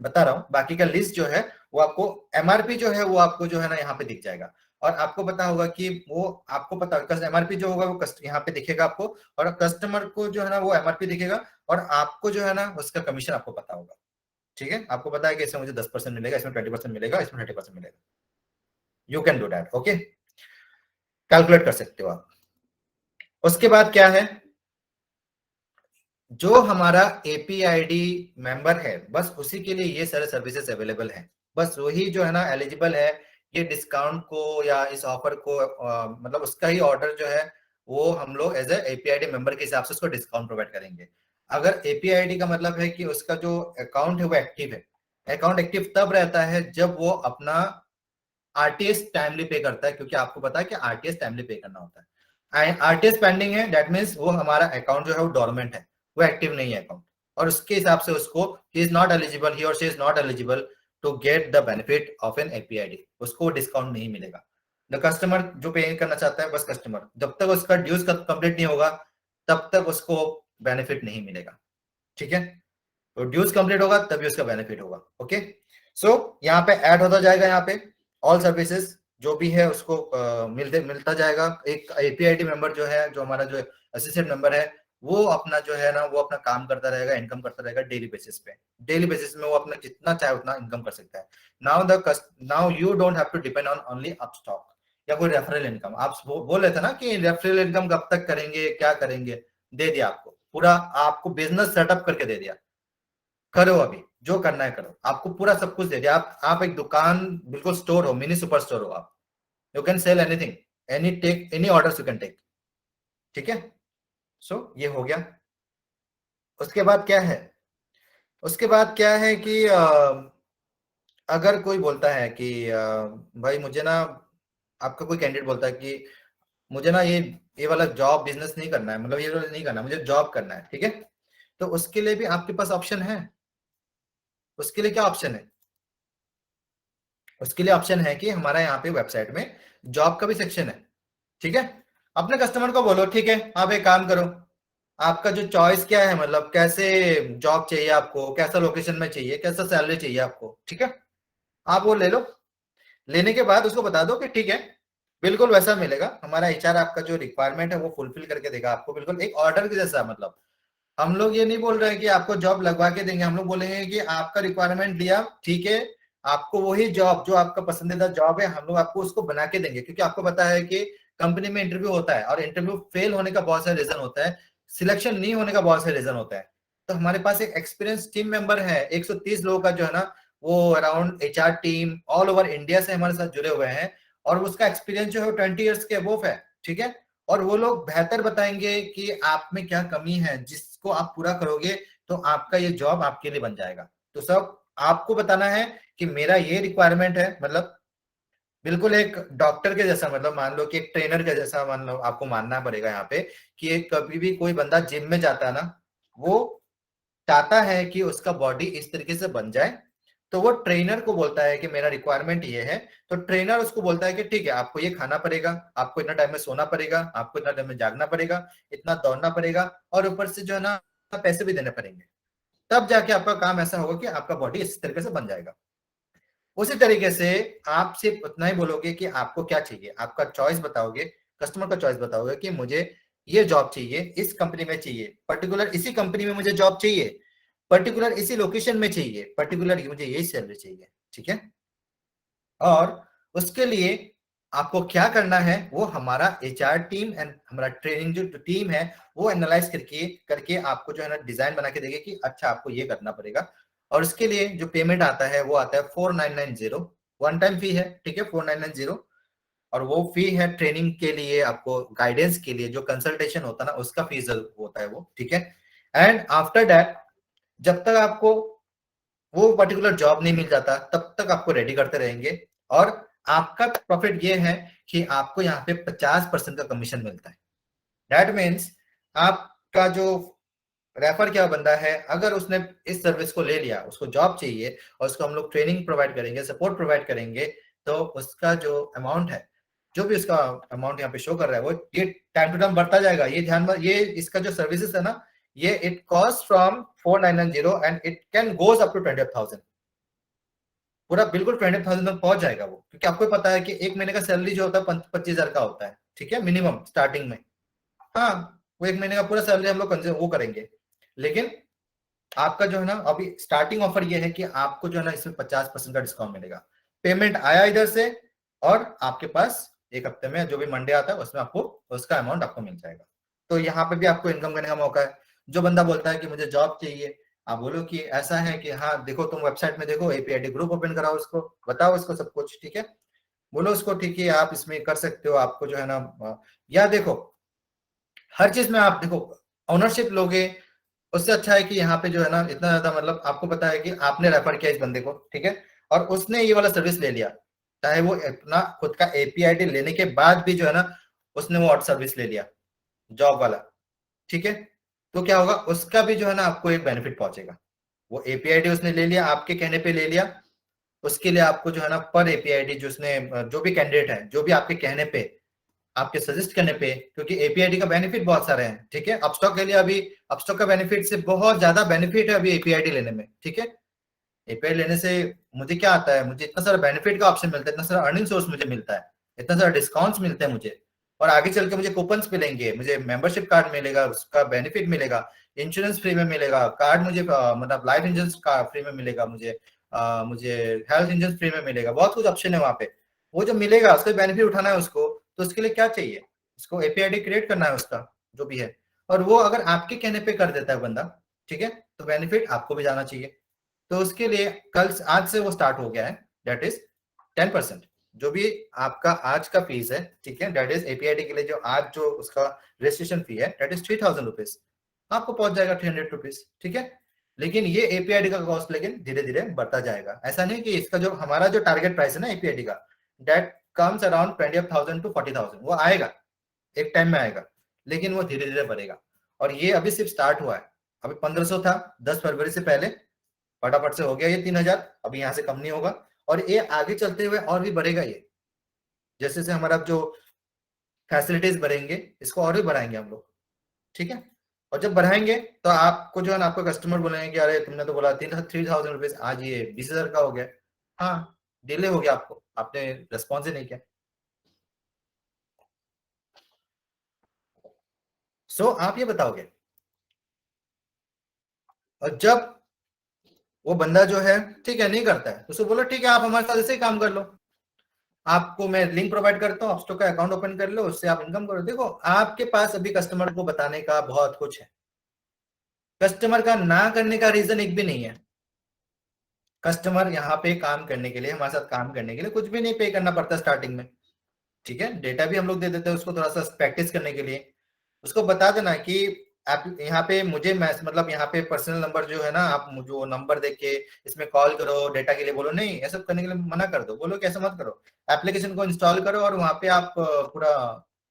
A: बता रहा हूँ, बाकी का लिस्ट जो है वो आपको एमआरपी जो है वो आपको जो है ना यहाँ पे दिख जाएगा, और आपको पता होगा कि वो आपको पता होगा एमआरपी जो होगा वो यहाँ पे दिखेगा आपको, और कस्टमर को जो है ना वो एमआरपी दिखेगा, और आपको जो है ना उसका कमीशन आपको पता होगा, ठीक है। आपको पता है कि इसमें मुझे 10% मिलेगा, इसमें 20% मिलेगा, इसमें 30% मिलेगा। You can do that, okay, calculate कर सकते हो आप। उसके बाद क्या है, जो हमारा एपीआईडी मेंबर है बस उसी के लिए ये सारे सर्विसेज अवेलेबल हैं, बस वही जो है ना एलिजिबल है ये डिस्काउंट को या इस ऑफर को, मतलब उसका ही ऑर्डर जो है वो हम लोग एज ए एपीआईडी मेंबर के हिसाब से उसको डिस्काउंट प्रोवाइड करेंगे। अगर एपीआईडी का मतलब है कि उसका जो अकाउंट है वो एक्टिव है, अकाउंट एक्टिव तब रहता है जब वो अपना आरटीएस टाइमली पे करता है, क्योंकि आपको पता है कि आरटीएस टाइमली पे करना होता है। आरटीएस पेंडिंग है, दैट मींस वो हमारा अकाउंट जो है वो डोरमेंट है, वो एक्टिव नहीं है अकाउंट, और उसके हिसाब से उसको he is not eligible, he और she is not eligible to get the benefit of an APID, उसको डिस्काउंट नहीं मिलेगा। द कस्टमर जो पे करना चाहता है, बस कस्टमर, जब तक उसका ड्यूज कंप्लीट नहीं होगा तब तक उसको बेनिफिट नहीं मिलेगा, ठीक है। तो ड्यूज कंप्लीट होगा तभी उसका बेनिफिट होगा। ओके, सो यहाँ पे ऐड होता जाएगा, यहाँ पे ऑल सर्विसेज जो भी है उसको मिलता जाएगा। एक एपीआईडी मेंबर जो है, जो हमारा जो एसोसिएट मेंबर है, वो अपना जो है ना, वो अपना काम करता रहेगा, इनकम करता रहेगा डेली बेसिस पे। डेली बेसिस में वो अपना जितना चाहे उतना इनकम कर सकता है। Now you don't have to depend on only Upstox या कोई रेफरल इनकम। आप बोल रहे थे ना कि रेफरल इनकम कब तक करेंगे, क्या करेंगे, दे दिया आपको पूरा, आपको बिजनेस सेटअप करके दे दिया, करो अभी जो करना है करो, आपको पूरा सब कुछ दे दिया। आप एक दुकान, बिल्कुल स्टोर हो, मिनी सुपर स्टोर हो आप, you can sell anything, any orders you can take, ठीक है। सो ये हो गया। उसके बाद क्या है, उसके बाद क्या है कि अगर कोई बोलता है कि भाई मुझे ना, आपका कोई कैंडिडेट बोलता है कि मुझे ना ये वाला जॉब बिजनेस नहीं करना है, मतलब ये वाला नहीं करना, मुझे जॉब करना है, ठीक है। तो उसके लिए भी आपके पास ऑप्शन है। उसके लिए क्या ऑप्शन है, उसके लिए ऑप्शन है कि हमारा यहाँ पे वेबसाइट में जॉब का भी सेक्शन है, ठीक है। अपने कस्टमर को बोलो ठीक है, आप एक काम करो, आपका जो चॉइस क्या है, मतलब कैसे जॉब चाहिए आपको, कैसा लोकेशन में चाहिए, कैसा सैलरी चाहिए आपको, ठीक है। आप वो ले लो, लेने के बाद उसको बता दो कि ठीक है, बिल्कुल वैसा मिलेगा। हमारा एचआर आपका जो रिक्वायरमेंट है वो फुलफिल करके देगा आपको, बिल्कुल एक ऑर्डर के जैसा। मतलब हम लोग ये नहीं बोल रहे हैं कि आपको जॉब लगवा के देंगे, हम लोग बोलेंगे कि आपका रिक्वायरमेंट दिया, ठीक है, आपको वही जॉब जो आपका पसंदीदा जॉब है, हम लोग आपको उसको बना के देंगे। क्योंकि आपको पता है कि कंपनी में इंटरव्यू होता है, और इंटरव्यू फेल होने का बहुत सारे रीजन होता है, सिलेक्शन नहीं होने का बहुत सारे रीजन होता है। तो हमारे पास एक एक्सपीरियंस टीम मेंबर है, 130 लोगों का जो है ना, वो around HR team all over India से हमारे साथ जुड़े हुए हैं, और उसका एक्सपीरियंस जो है 20 ईयर्स के अबव है, ठीक है। और वो लोग बेहतर बताएंगे कि आप में क्या कमी है, जिसको आप पूरा करोगे तो आपका ये जॉब आपके लिए बन जाएगा। तो सब आपको बताना है कि मेरा ये रिक्वायरमेंट है, मतलब बिल्कुल एक डॉक्टर के जैसा, मतलब मान लो कि एक ट्रेनर के जैसा, मान लो आपको मानना पड़ेगा यहाँ पे कि एक कभी भी कोई बंदा जिम में जाता है ना, वो चाहता है कि उसका बॉडी इस तरीके से बन जाए, तो वो ट्रेनर को बोलता है कि मेरा रिक्वायरमेंट ये है। तो ट्रेनर उसको बोलता है कि ठीक है, आपको ये खाना पड़ेगा, आपको इतना टाइम में सोना पड़ेगा, आपको इतना टाइम में जागना पड़ेगा, इतना दौड़ना पड़ेगा, और ऊपर से जो है ना पैसे भी देने पड़ेंगे, तब जाके आपका काम ऐसा होगा कि आपका बॉडी इस तरीके से बन जाएगा। उसी तरीके से आप सिर्फ उतना ही बोलोगे कि आपको क्या चाहिए, आपका चॉइस बताओगे, कस्टमर का चॉइस बताओगे कि मुझे ये जॉब चाहिए, इस कंपनी में चाहिए, पर्टिकुलर इसी कंपनी में मुझे जॉब चाहिए, पर्टिकुलर इसी लोकेशन में चाहिए, पर्टिकुलर मुझे यही सैलरी चाहिए, ठीक है। और उसके लिए आपको क्या करना है, वो हमारा एचआर टीम एंड हमारा ट्रेनिंग जो टीम है वो एनालाइज करके करके आपको जो है ना डिजाइन बना के देगी कि अच्छा आपको ये करना पड़ेगा। और उसके लिए जो पेमेंट आता है वो आता है 4990, वन टाइम फी है, ठीक है, 4990। और वो फी है ट्रेनिंग के लिए, आपको गाइडेंस के लिए जो कंसल्टेशन होता है ना, उसका फीस होता है वो, ठीक है। एंड आफ्टर दैट, जब तक आपको वो पर्टिकुलर जॉब नहीं मिल जाता तब तक आपको रेडी करते रहेंगे। और आपका प्रॉफिट ये है कि आपको यहाँ पे 50% का कमीशन मिलता है। दैट मीन्स आपका जो रेफर किया बंदा है, अगर उसने इस सर्विस को ले लिया, उसको जॉब चाहिए और उसको हम लोग ट्रेनिंग प्रोवाइड करेंगे, सपोर्ट प्रोवाइड करेंगे, तो उसका जो अमाउंट है, जो भी उसका अमाउंट यहाँ पे शो कर रहा है, वो ये टाइम टू टाइम बढ़ता जाएगा। ये ध्यान में, ये इसका जो सर्विसेज है ना, ये it cost from 4990 and it can goes up to 20,000, पूरा बिल्कुल 20,000 तक पहुंच जाएगा वो। क्योंकि आपको पता है कि एक महीने का सैलरी जो होता है 25,000 का होता है, ठीक है, मिनिमम स्टार्टिंग में। हाँ, वो एक महीने का पूरा सैलरी हम लोग वो करेंगे। लेकिन आपका जो है ना, अभी स्टार्टिंग ऑफर ये है कि आपको जो है ना इसमें 50% का डिस्काउंट मिलेगा। पेमेंट आया इधर से, और आपके पास एक हफ्ते में जो भी मंडे आता है उसमें आपको उसका अमाउंट आपको मिल जाएगा। तो यहाँ पे भी आपको इनकम करने का मौका है। जो बंदा बोलता है कि मुझे जॉब चाहिए, आप बोलो कि ऐसा है कि हाँ देखो, तुम वेबसाइट में देखो, एपीआईडी ग्रुप ओपन कराओ, उसको बताओ उसको सब कुछ, ठीक है। बोलो उसको ठीक है, आप इसमें कर सकते हो, आपको जो है ना या देखो, हर चीज में आप देखो, ओनरशिप लोगे उससे अच्छा है कि यहाँ पे जो है ना इतना ज्यादा मतलब आपको पता है कि आपने रेफर किया इस बंदे को, ठीक है, और उसने ये वाला सर्विस ले लिया, चाहे वो अपना खुद का एपीआईडी लेने के बाद भी जो है ना उसने वो और सर्विस ले लिया जॉब वाला, ठीक है, तो क्या होगा उसका भी जो है ना आपको एक बेनिफिट पहुंचेगा। वो एपीआईडी उसने ले लिया, आपके कहने पे ले लिया, उसके लिए आपको जो है ना पर एपीआईडी जो उसने जो भी कैंडिडेट है जो भी आपके कहने पे आपके सजेस्ट करने पे, क्योंकि एपीआईडी का बेनिफिट बहुत सारे हैं, ठीक है, अपस्टॉक के लिए अभी अपस्टॉक का बेनिफिट से बहुत ज्यादा बेनिफिट है अभी एपीआईडी लेने में, ठीक है। एपीआई लेने से मुझे क्या आता है, मुझे इतना सारा बेनिफिट का ऑप्शन मिलता है, इतना सारा अर्निंग सोर्स मुझे मिलता है, इतना सारा डिस्काउंट्स मिलते हैं मुझे, और आगे चल के मुझे कूपन्स मिलेंगे, मुझे मेंबरशिप कार्ड मिलेगा, उसका बेनिफिट मिलेगा, इंश्योरेंस फ्री में मिलेगा, कार्ड मुझे मतलब लाइफ इंश्योरेंस कार्ड फ्री में मिलेगा, मुझे हेल्थ इंश्योरेंस फ्री में मिलेगा, बहुत कुछ ऑप्शन है वहां पे। वो जो मिलेगा उसका बेनिफिट उठाना है उसको, तो उसके लिए क्या चाहिए, उसको एपीआईडी क्रिएट करना है उसका जो भी है, और वो अगर आपके कहने पे कर देता है बंदा, ठीक है, तो बेनिफिट आपको भी जाना चाहिए। तो उसके लिए कल आज से वो स्टार्ट हो गया है, दैट इज 10%, जो भी आपका आज का फीस है, ठीक है, दैट इज एपीआईडी के लिए जो आज जो उसका रजिस्ट्रेशन फी है दैट इज 3000 रुपीज, आपको पहुंच जाएगा 300 रुपीज, ठीक है। लेकिन ये एपीआईडी का कॉस्ट लेकिन धीरे धीरे बढ़ता जाएगा, ऐसा नहीं कि इसका जो हमारा जो टारगेट प्राइस है ना एपीआईडी का, दैट कम्स अराउंड 20,000 टू 40,000, वो आएगा एक टाइम में आएगा, लेकिन वो धीरे धीरे बढ़ेगा। और ये अभी सिर्फ स्टार्ट हुआ है, अभी 1500 था 10 फरवरी से पहले, फटाफट से हो गया ये 3000, अभी यहाँ से कम नहीं होगा, और ये आगे चलते हुए और भी बढ़ेगा ये, जैसे जैसे हमारा जो फैसिलिटीज बढ़ेंगे इसको और भी बढ़ाएंगे हम लोग, ठीक है। और जब बढ़ाएंगे तो आपको जो है ना आपको कस्टमर बोलेंगे कि अरे तुमने तो बोला 3,000 रुपीज, आज ये 20,000 का हो गया। हाँ, डिले हो गया, आपको आपने रेस्पॉन्स ही नहीं किया। सो आप ये बताओगे, और जब वो बंदा जो है ठीक है नहीं करता है तो उसको बोलो ठीक है आप हमारे साथ ऐसे ही काम कर लो, आपको मैं लिंक प्रोवाइड करता हूँ, आप का अकाउंट ओपन कर लो, उससे आप इनकम करो। देखो आपके पास अभी कस्टमर को बताने का बहुत कुछ है, कस्टमर का ना करने का रीजन एक भी नहीं है। कस्टमर यहाँ पे काम करने के लिए, हमारे साथ काम करने के लिए कुछ भी नहीं पे करना पड़ता स्टार्टिंग में, ठीक है, डेटा भी हम लोग दे देते हैं उसको थोड़ा सा प्रैक्टिस करने के लिए। उसको बता देना कि आप यहाँ पे मुझे मतलब यहाँ पे पर्सनल नंबर जो है ना, आप मुझे वो नंबर देके इसमें कॉल करो डेटा के लिए, बोलो नहीं, ऐसा करने के लिए मना कर दो, बोलो कि ऐसा मत करो, एप्लीकेशन को इंस्टॉल करो और वहाँ पे आप पूरा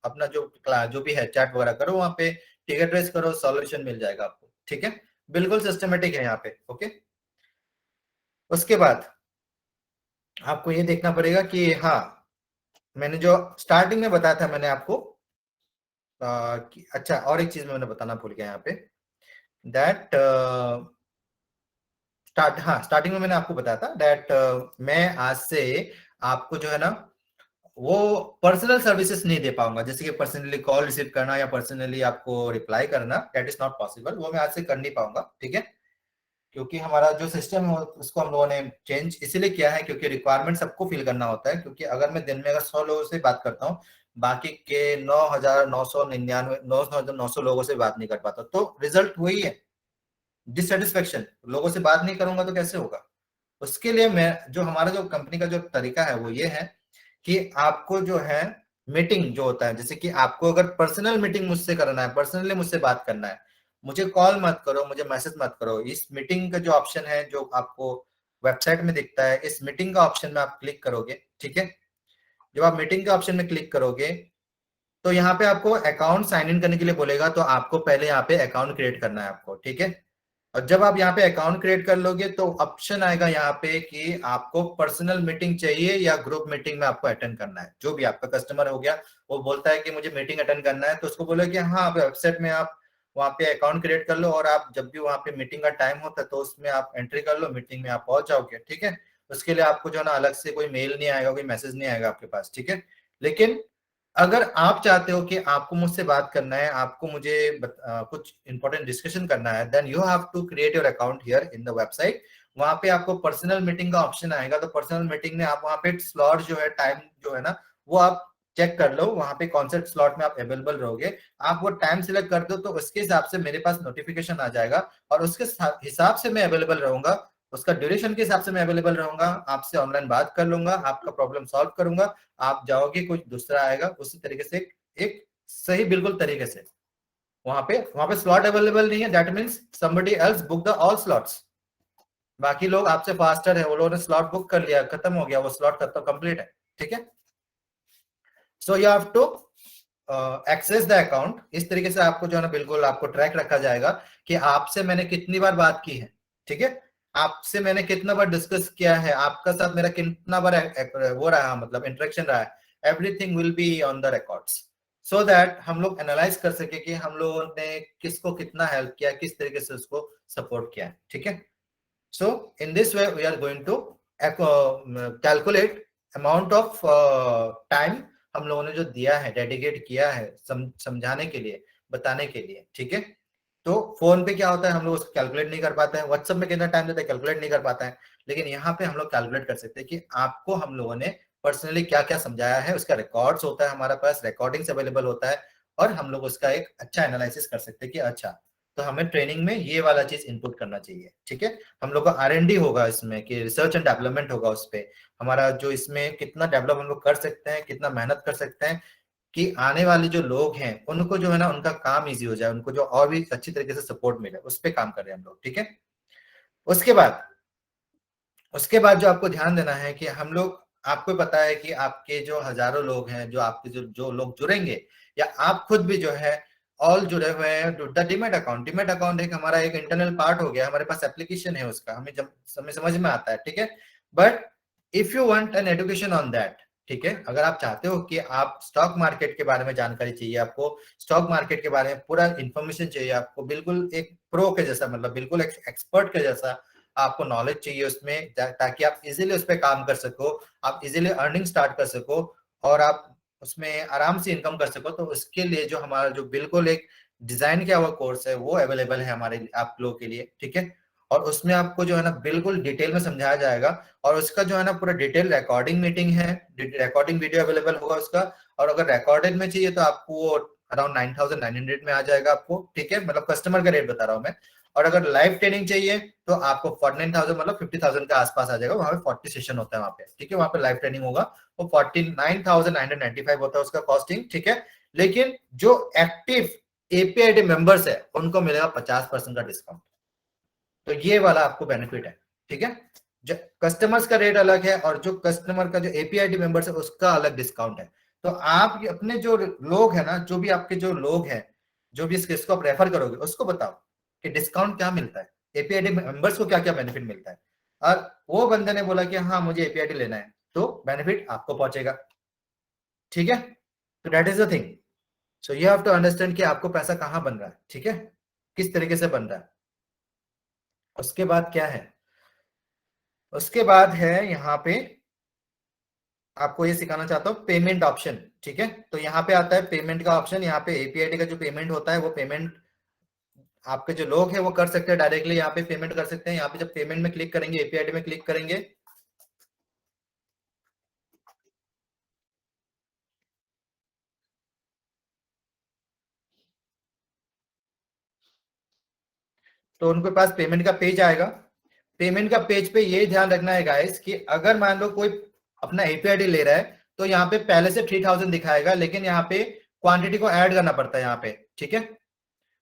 A: अपना जो भी है चैट वगैरह करो, वहाँ पे टिकट रेस करो, सॉल्यूशन मिल जाएगा आपको, ठीक है, बिल्कुल सिस्टमेटिक है यहाँ पे, ओके। उसके बाद आपको ये देखना पड़ेगा कि हाँ, मैंने जो स्टार्टिंग में बताया था मैंने आपको अच्छा, और एक चीज मैंने बताना भूल गया यहाँ पे, दैट स्टार्टिंग में मैंने आपको बताया था दैट मैं आज से आपको जो है ना वो पर्सनल सर्विसेज नहीं दे पाऊंगा, जैसे कि पर्सनली कॉल रिसीव करना या पर्सनली आपको रिप्लाई करना, दैट इज नॉट पॉसिबल, वो मैं आज से कर नहीं पाऊंगा, ठीक है। क्योंकि हमारा जो सिस्टम है उसको हम लोगों ने चेंज इसीलिए किया है क्योंकि रिक्वायरमेंट सबको फिल करना होता है, क्योंकि अगर मैं दिन में अगर 100 लोगों से बात करता हूँ, बाकी के 9,999 9,900 लोगों से बात नहीं कर पाता, तो रिजल्ट वही है, डिससेटिस्फेक्शन, लोगों से बात नहीं करूंगा तो कैसे होगा। उसके लिए मैं जो हमारा जो कंपनी का जो तरीका है वो ये है कि आपको जो है मीटिंग जो होता है, जैसे कि आपको अगर पर्सनल मीटिंग मुझसे करना है, पर्सनली मुझसे बात करना है, मुझे कॉल मत करो, मुझे मैसेज मत करो, इस मीटिंग का जो ऑप्शन है जो आपको वेबसाइट में दिखता है, इस मीटिंग का ऑप्शन में आप क्लिक करोगे, ठीक है। जब आप मीटिंग के ऑप्शन में क्लिक करोगे तो यहाँ पे आपको अकाउंट साइन इन करने के लिए बोलेगा, तो आपको पहले यहाँ पे अकाउंट क्रिएट करना है आपको, ठीक है। और जब आप यहाँ पे अकाउंट क्रिएट कर लोगे तो ऑप्शन आएगा यहाँ पे कि आपको पर्सनल मीटिंग चाहिए या ग्रुप मीटिंग में आपको अटेंड करना है, जो भी आपका कस्टमर हो गया वो बोलता है कि मुझे मीटिंग अटेंड करना है, तो उसको बोले कि हाँ वेबसाइट में आप वहाँ पे अकाउंट क्रिएट कर लो, और आप जब भी वहाँ पे मीटिंग का टाइम होता है तो उसमें आप एंट्री कर लो, मीटिंग में आप पहुंच जाओगे, ठीक है। उसके लिए आपको जो है ना अलग से कोई मेल नहीं आएगा, कोई मैसेज नहीं आएगा आपके पास, ठीक है। लेकिन अगर आप चाहते हो कि आपको मुझसे बात करना है, आपको मुझे कुछ इंपॉर्टेंट डिस्कशन करना है, then you have to create your account here in the website. वहां पे आपको पर्सनल मीटिंग का ऑप्शन आएगा, तो पर्सनल मीटिंग में आप वहां पे स्लॉट जो है टाइम जो है ना वो आप चेक कर लो, वहां पे कौन से स्लॉट में आप अवेलेबल रहोगे, आप वो टाइम सिलेक्ट कर दो, तो उसके हिसाब से मेरे पास नोटिफिकेशन आ जाएगा और उसके हिसाब से मैं अवेलेबल रहूंगा, उसका ड्यूरेशन के हिसाब से मैं अवेलेबल रहूंगा, आपसे ऑनलाइन बात कर लूंगा, आपका प्रॉब्लम सॉल्व करूंगा, आप जाओगे कुछ दूसरा आएगा, उसी तरीके से एक सही बिल्कुल तरीके से वहां पे स्लॉट अवेलेबल नहीं है, that means somebody else book the all slots. बाकी लोग आपसे फास्टर है, वो लोगों ने स्लॉट बुक कर लिया, खत्म हो गया, वो स्लॉट खत्म कंप्लीट है, ठीक है। So you have to access the account. इस तरीके से आपको जो है ना बिल्कुल आपको ट्रैक रखा जाएगा कि आपसे मैंने कितनी बार बात की है, ठीक है, आपसे मैंने कितना बार डिस्कस किया है, आपका साथ मेरा कितना बार वो रहा, मतलब इंटरेक्शन रहा है, everything will be on the records, so that हम लोग एनालाइज कर सके कि हम लोगों ने किसको कितना हेल्प किया, किस तरीके से उसको सपोर्ट किया है, ठीक है। So in this way we are going to calculate amount of time हम लोगों ने जो दिया है, डेडिकेट किया है समझाने के लिए, बताने के लिए, ठीक है। तो फोन पे क्या होता है, हम लोग उसको कैलकुलेट नहीं कर पाते हैं, व्हाट्सएप में कितना टाइम देते हैं कैलकुलेट नहीं कर पाते हैं, लेकिन यहाँ पे हम लोग कैलकुलेट कर सकते हैं कि आपको हम लोगों ने पर्सनली क्या क्या समझाया है, उसका रिकॉर्ड्स होता है, हमारे पास रिकॉर्डिंग्स अवेलेबल होता है, और हम लोग उसका एक अच्छा एनालिसिस कर सकते हैं कि अच्छा तो हमें ट्रेनिंग में ये वाला चीज इनपुट करना चाहिए, ठीक है। हम लोग का R&D होगा इसमें, कि रिसर्च एंड डेवलपमेंट होगा उस पे, हमारा जो इसमें कितना डेवलप हम लोग कर सकते हैं, कितना मेहनत कर सकते हैं कि आने वाले जो लोग हैं उनको जो है ना उनका काम इजी हो जाए, उनको जो और भी अच्छी तरीके से सपोर्ट मिले, उस पे काम कर रहे हैं हम लोग, ठीक है। उसके बाद जो आपको ध्यान देना है कि हम लोग, आपको पता है कि आपके जो हजारों लोग हैं, जो आपके जो लोग जुड़ेंगे, या आप खुद भी जो है ऑल जुड़े हुए हैं the demat account. Demat account एक हमारा एक इंटरनल पार्ट हो गया, हमारे पास एप्लीकेशन है उसका, हमें जब समझ में आता है, ठीक है। But if you want an education on that, ठीक है, अगर आप चाहते हो कि आप स्टॉक मार्केट के बारे में जानकारी चाहिए, आपको स्टॉक मार्केट के बारे में पूरा इंफॉर्मेशन चाहिए, आपको बिल्कुल एक प्रो के जैसा, मतलब बिल्कुल एक एक्सपर्ट के जैसा आपको नॉलेज चाहिए उसमें, ताकि आप इजीली उस पर काम कर सको, आप इजीली अर्निंग स्टार्ट कर सको, और आप उसमें आराम से इनकम कर सको, तो उसके लिए जो हमारा जो बिल्कुल एक डिजाइन किया हुआ कोर्स है वो अवेलेबल है हमारे आप लोगों के लिए, ठीक है। और उसमें आपको जो है ना बिल्कुल डिटेल में समझाया जाएगा, और उसका जो है ना पूरा डिटेल रिकॉर्डिंग मीटिंग है, रिकॉर्डिंग वीडियो अवेलेबल होगा उसका, और अगर रिकॉर्डेड में चाहिए तो आपको वो अराउंड 9,900 में आ जाएगा आपको, ठीक है, मतलब कस्टमर का रेट बता रहा हूँ मैं। और अगर लाइव ट्रेनिंग चाहिए तो आपको 49,000 मतलब 50,000 के आसपास आ जाएगा, वहां पे 40 सेशन होता है वहां पे, ठीक है, वहां पे लाइव ट्रेनिंग होगा, वो 49,995 होता है उसका कॉस्टिंग, ठीक है। लेकिन जो एक्टिव एपीआईडी मेंबर्स है उनको मिलेगा 50% का डिस्काउंट, तो ये वाला आपको बेनिफिट है, ठीक है। जो कस्टमर्स का रेट अलग है, और जो कस्टमर का जो एपीआईडी मेंबर्स है उसका अलग डिस्काउंट है। तो आप अपने जो लोग है ना, जो भी आपके जो लोग हैं, जो भी इसको आप रेफर करोगे उसको बताओ कि डिस्काउंट क्या मिलता है, एपीआईडी मेंबर्स को क्या क्या बेनिफिट मिलता है, और वो बंदे ने बोला कि हाँ मुझे एपीआईडी लेना है, तो बेनिफिट आपको पहुंचेगा, ठीक है। तो that is the thing. So you have to understand कि आपको पैसा कहाँ बन रहा है, ठीक है, किस तरीके से बन रहा है। उसके बाद क्या है, उसके बाद है यहाँ पे आपको ये सिखाना चाहता हूँ पेमेंट ऑप्शन, ठीक है। तो यहाँ पे आता है पेमेंट का ऑप्शन, यहाँ पे एपीआईडी का जो पेमेंट होता है वो पेमेंट आपके जो लोग हैं वो कर सकते हैं, डायरेक्टली यहाँ पे पेमेंट कर सकते हैं। यहाँ पे जब पेमेंट में क्लिक करेंगे, एपीआईडी में क्लिक करेंगे, तो उनके पास पेमेंट का पेज आएगा। पेमेंट का पेज पे ये ध्यान रखना है गाइस कि अगर मान लो कोई अपना एपीआईडी ले रहा है तो यहाँ पे पहले से 3,000 दिखाएगा, लेकिन यहाँ पे क्वांटिटी को ऐड करना पड़ता है यहाँ पे, ठीक है।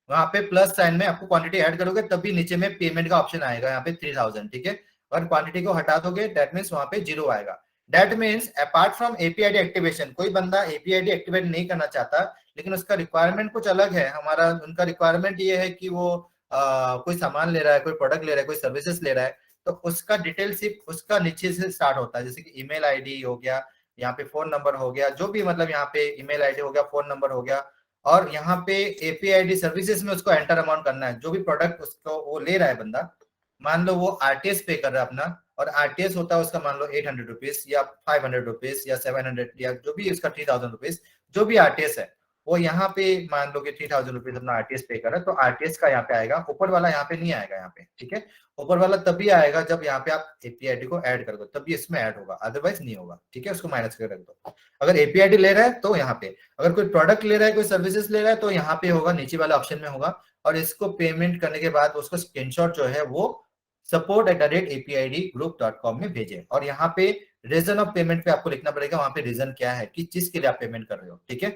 A: वहां पे प्लस साइन में आपको क्वांटिटी ऐड करोगे तभी नीचे में पेमेंट का ऑप्शन आएगा, यहाँ पे 3,000, ठीक है। अगर क्वांटिटी को हटा दोगे दैट मीन्स वहां पे 0 आएगा। That means apart from APID activation, कोई बंदा एपीआईडी एक्टिवेट नहीं करना चाहता, लेकिन उसका रिक्वायरमेंट कुछ अलग है, हमारा उनका रिक्वायरमेंट ये है कि वो कोई सामान ले रहा है, कोई प्रोडक्ट ले रहा है, कोई सर्विसेज ले रहा है, तो उसका डिटेल सिर्फ उसका नीचे से स्टार्ट होता है, जैसे कि ईमेल आईडी हो गया, यहाँ पे फोन नंबर हो गया, जो भी मतलब यहाँ पे ईमेल आईडी हो गया, फोन नंबर हो गया, और यहाँ पे एपीआईडी सर्विसेज में उसको एंटर अमाउंट करना है, जो भी प्रोडक्ट उसको वो ले रहा है बंदा, मान लो वो आरटीएस पे कर रहा है अपना, और आरटीएस होता है उसका मान लो 800 रुपीज या 500 रुपीज या 700 या जो भी उसका 3,000 रुपीज, जो भी आरटीएस है वो यहाँ पे मान लो कि 3,000 रुपीज अपना आरटीएस पे कर रहा है, तो आरटीएस का यहाँ पे आएगा, ऊपर वाला यहाँ पे नहीं आएगा यहाँ पे, ठीक है। ऊपर वाला तभी आएगा जब यहाँ पे आप एपीआईडी को ऐड करोगे, तभी इसमें ऐड होगा, अदरवाइज नहीं होगा, ठीक है, उसको माइनस कर रख दो। अगर एपीआईडी ले रहा है तो यहाँ पे, अगर कोई प्रोडक्ट ले रहा है, कोई सर्विसेज ले रहा है तो यहाँ पे होगा, नीचे वाले ऑप्शन में होगा, और इसको पेमेंट करने के बाद उसको स्क्रीनशॉट जो है वो support@apidgroup.com में भेजें, और यहाँ पे रीजन ऑफ पेमेंट पे आपको लिखना पड़ेगा, वहां पे रीजन क्या है, किस चीज के लिए आप पेमेंट कर रहे हो, ठीक है।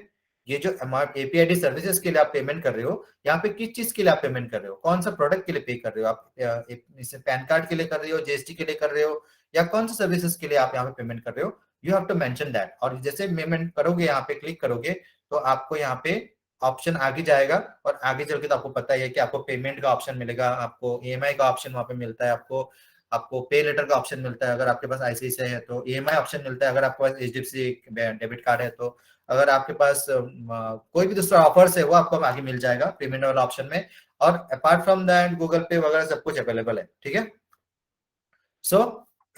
A: ये जो एपीआईडी सर्विसेज के लिए आप पेमेंट कर रहे हो, यहाँ पे किस चीज के लिए आप पेमेंट कर रहे हो, कौन सा प्रोडक्ट के लिए पे कर रहे हो आप, इसे पैन कार्ड के लिए कर रहे हो, जीएसटी के लिए कर रहे हो, या कौन सा सर्विसेज के लिए आप यहाँ पे पेमेंट कर रहे हो, you have to mention that. और जैसे पेमेंट करोगे, यहाँ पे क्लिक करोगे तो आपको यहाँ पे ऑप्शन आगे जाएगा, और आगे चल के तो आपको पता ही है कि आपको पेमेंट का ऑप्शन मिलेगा, आपको ईएमआई का ऑप्शन वहां पे मिलता है, आपको आपको पे लेटर का ऑप्शन मिलता है, अगर आपके पास आईसीआईसीआई है तो ईएमआई ऑप्शन मिलता है, अगर आपके पास एचडीएफसी डेबिट कार्ड है तो, अगर आपके पास कोई भी दूसरा ऑफर्स है वो आपको आगे मिल जाएगा पेमेंट वाला ऑप्शन में। और अपार्ट फ्रॉम दैट गूगल पे वगैरह सब कुछ अवेलेबल है, ठीक है। सो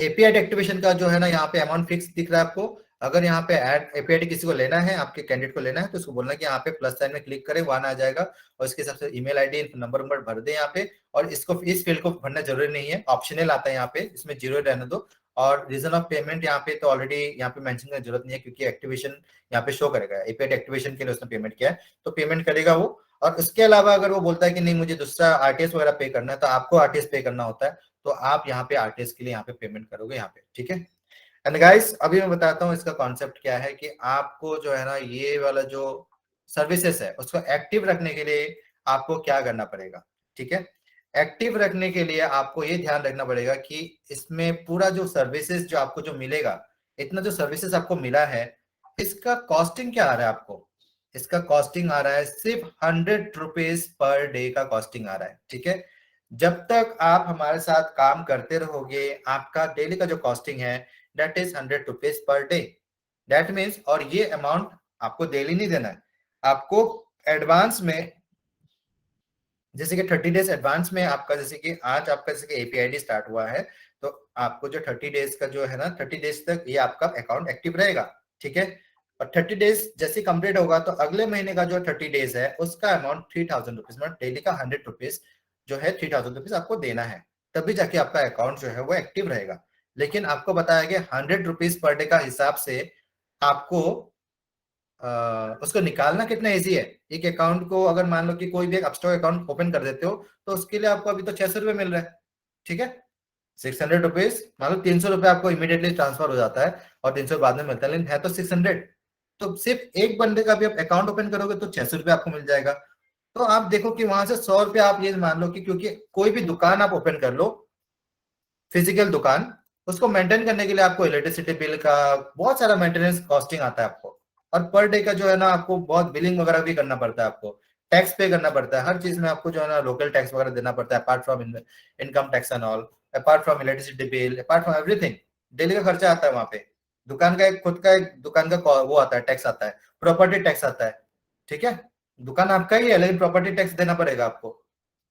A: एपीआई एक्टिवेशन का जो है ना, यहाँ पे अमाउंट फिक्स दिख रहा है आपको। अगर यहाँ पे ऐड एपीआई किसी को लेना है, आपके कैंडिडेट को लेना है, तो उसको बोलना कि यहाँ पे प्लस साइन में क्लिक करें, वन आ जाएगा, और इसके हिसाब से ईमेल आईडी नंबर नंबर भर दे यहाँ पे। और इसको इस फील्ड को भरना जरूरी नहीं है, ऑप्शनल आता है यहाँ पे, इसमें जीरो रहने दो। और रीजन ऑफ पेमेंट यहाँ पे तो ऑलरेडी यहाँ पे मेंशन करने की जरूरत नहीं है, क्योंकि एक्टिवेशन यहाँ पे शो करेगा, एपीआई एक्टिवेशन के लिए उसने पेमेंट किया है तो पेमेंट करेगा वो। और उसके अलावा अगर वो बोलता है कि नहीं मुझे दूसरा आरटीएस वगैरह पे करना है, तो आपको आरटीएस पे करना होता है, तो आप यहाँ पे आरटीएस के लिए यहाँ पे पेमेंट करोगे यहाँ पे, ठीक है। एंड गाइस अभी मैं बताता हूँ इसका कॉन्सेप्ट क्या है, कि आपको जो है ना ये वाला जो सर्विसेज है उसको एक्टिव रखने के लिए आपको क्या करना पड़ेगा, ठीक है। एक्टिव रखने के लिए आपको ये ध्यान रखना पड़ेगा कि इसमें पूरा जो सर्विसेज जो आपको जो मिलेगा, इतना जो सर्विसेज आपको मिला है, इसका कॉस्टिंग क्या आ रहा है आपको, इसका कॉस्टिंग आ रहा है सिर्फ 100 रुपीज पर डे का कॉस्टिंग आ रहा है, ठीक है। जब तक आप हमारे साथ काम करते रहोगे, आपका डेली का जो कॉस्टिंग है that is 100 rupees per day, that means, और ये अमाउंट आपको डेली नहीं देना है, आपको एडवांस में, जैसे कि 30 डेज एडवांस में आपका, जैसे कि आज आपका जैसे कि एपीआईडी स्टार्ट हुआ है, तो आपको जो 30 डेज का जो है ना, 30 डेज तक ये आपका अकाउंट एक्टिव रहेगा, ठीक है। और 30 डेज जैसे कंप्लीट होगा तो अगले महीने का जो 30 डेज है उसका अमाउंट 3000 रुपीज, मतलब डेली का 100 रुपीज जो है 3000 रुपीज आपको देना है, तभी जाके आपका अकाउंट जो है वो एक्टिव रहेगा। लेकिन आपको बताया गया 100 रुपीज पर डे का हिसाब से आपको उसको निकालना कितना इजी है। एक अकाउंट को अगर मान लो कि कोई भी एक अपस्टॉक अकाउंट ओपन कर देते हो, तो उसके लिए आपको अभी तो 600 रुपए मिल रहा है, ठीक है। 600 रुपीज, मान लो 300 रुपए आपको इमीडिएटली ट्रांसफर हो जाता है और 300 बाद में मिलता है, लेकिन है तो 600। तो सिर्फ एक बंदे का भी आप अकाउंट ओपन करोगे तो 600 रुपए आपको मिल जाएगा। तो आप देखो कि वहां से 100 रुपए आप ये मान लो कि, क्योंकि कोई भी दुकान आप ओपन कर लो, फिजिकल दुकान, उसको मेंटेन करने के लिए आपको इलेक्ट्रिसिटी बिल का बहुत सारा मेंटेनेंस कॉस्टिंग आता है आपको, और पर डे का जो है ना आपको बहुत बिलिंग वगैरह भी करना पड़ता है, आपको टैक्स पे करना पड़ता है, हर चीज में आपको जो है ना लोकल टैक्स वगैरह देना पड़ता है, apart from income tax and all, apart from electricity bill, apart from everything, daily का खर्चा आता है वहां पे। दुकान का एक खुद का एक दुकान का वो आता है, टैक्स आता है, प्रॉपर्टी टैक्स आता है, ठीक है। दुकान आपका ही है लेकिन प्रॉपर्टी टैक्स देना पड़ेगा आपको।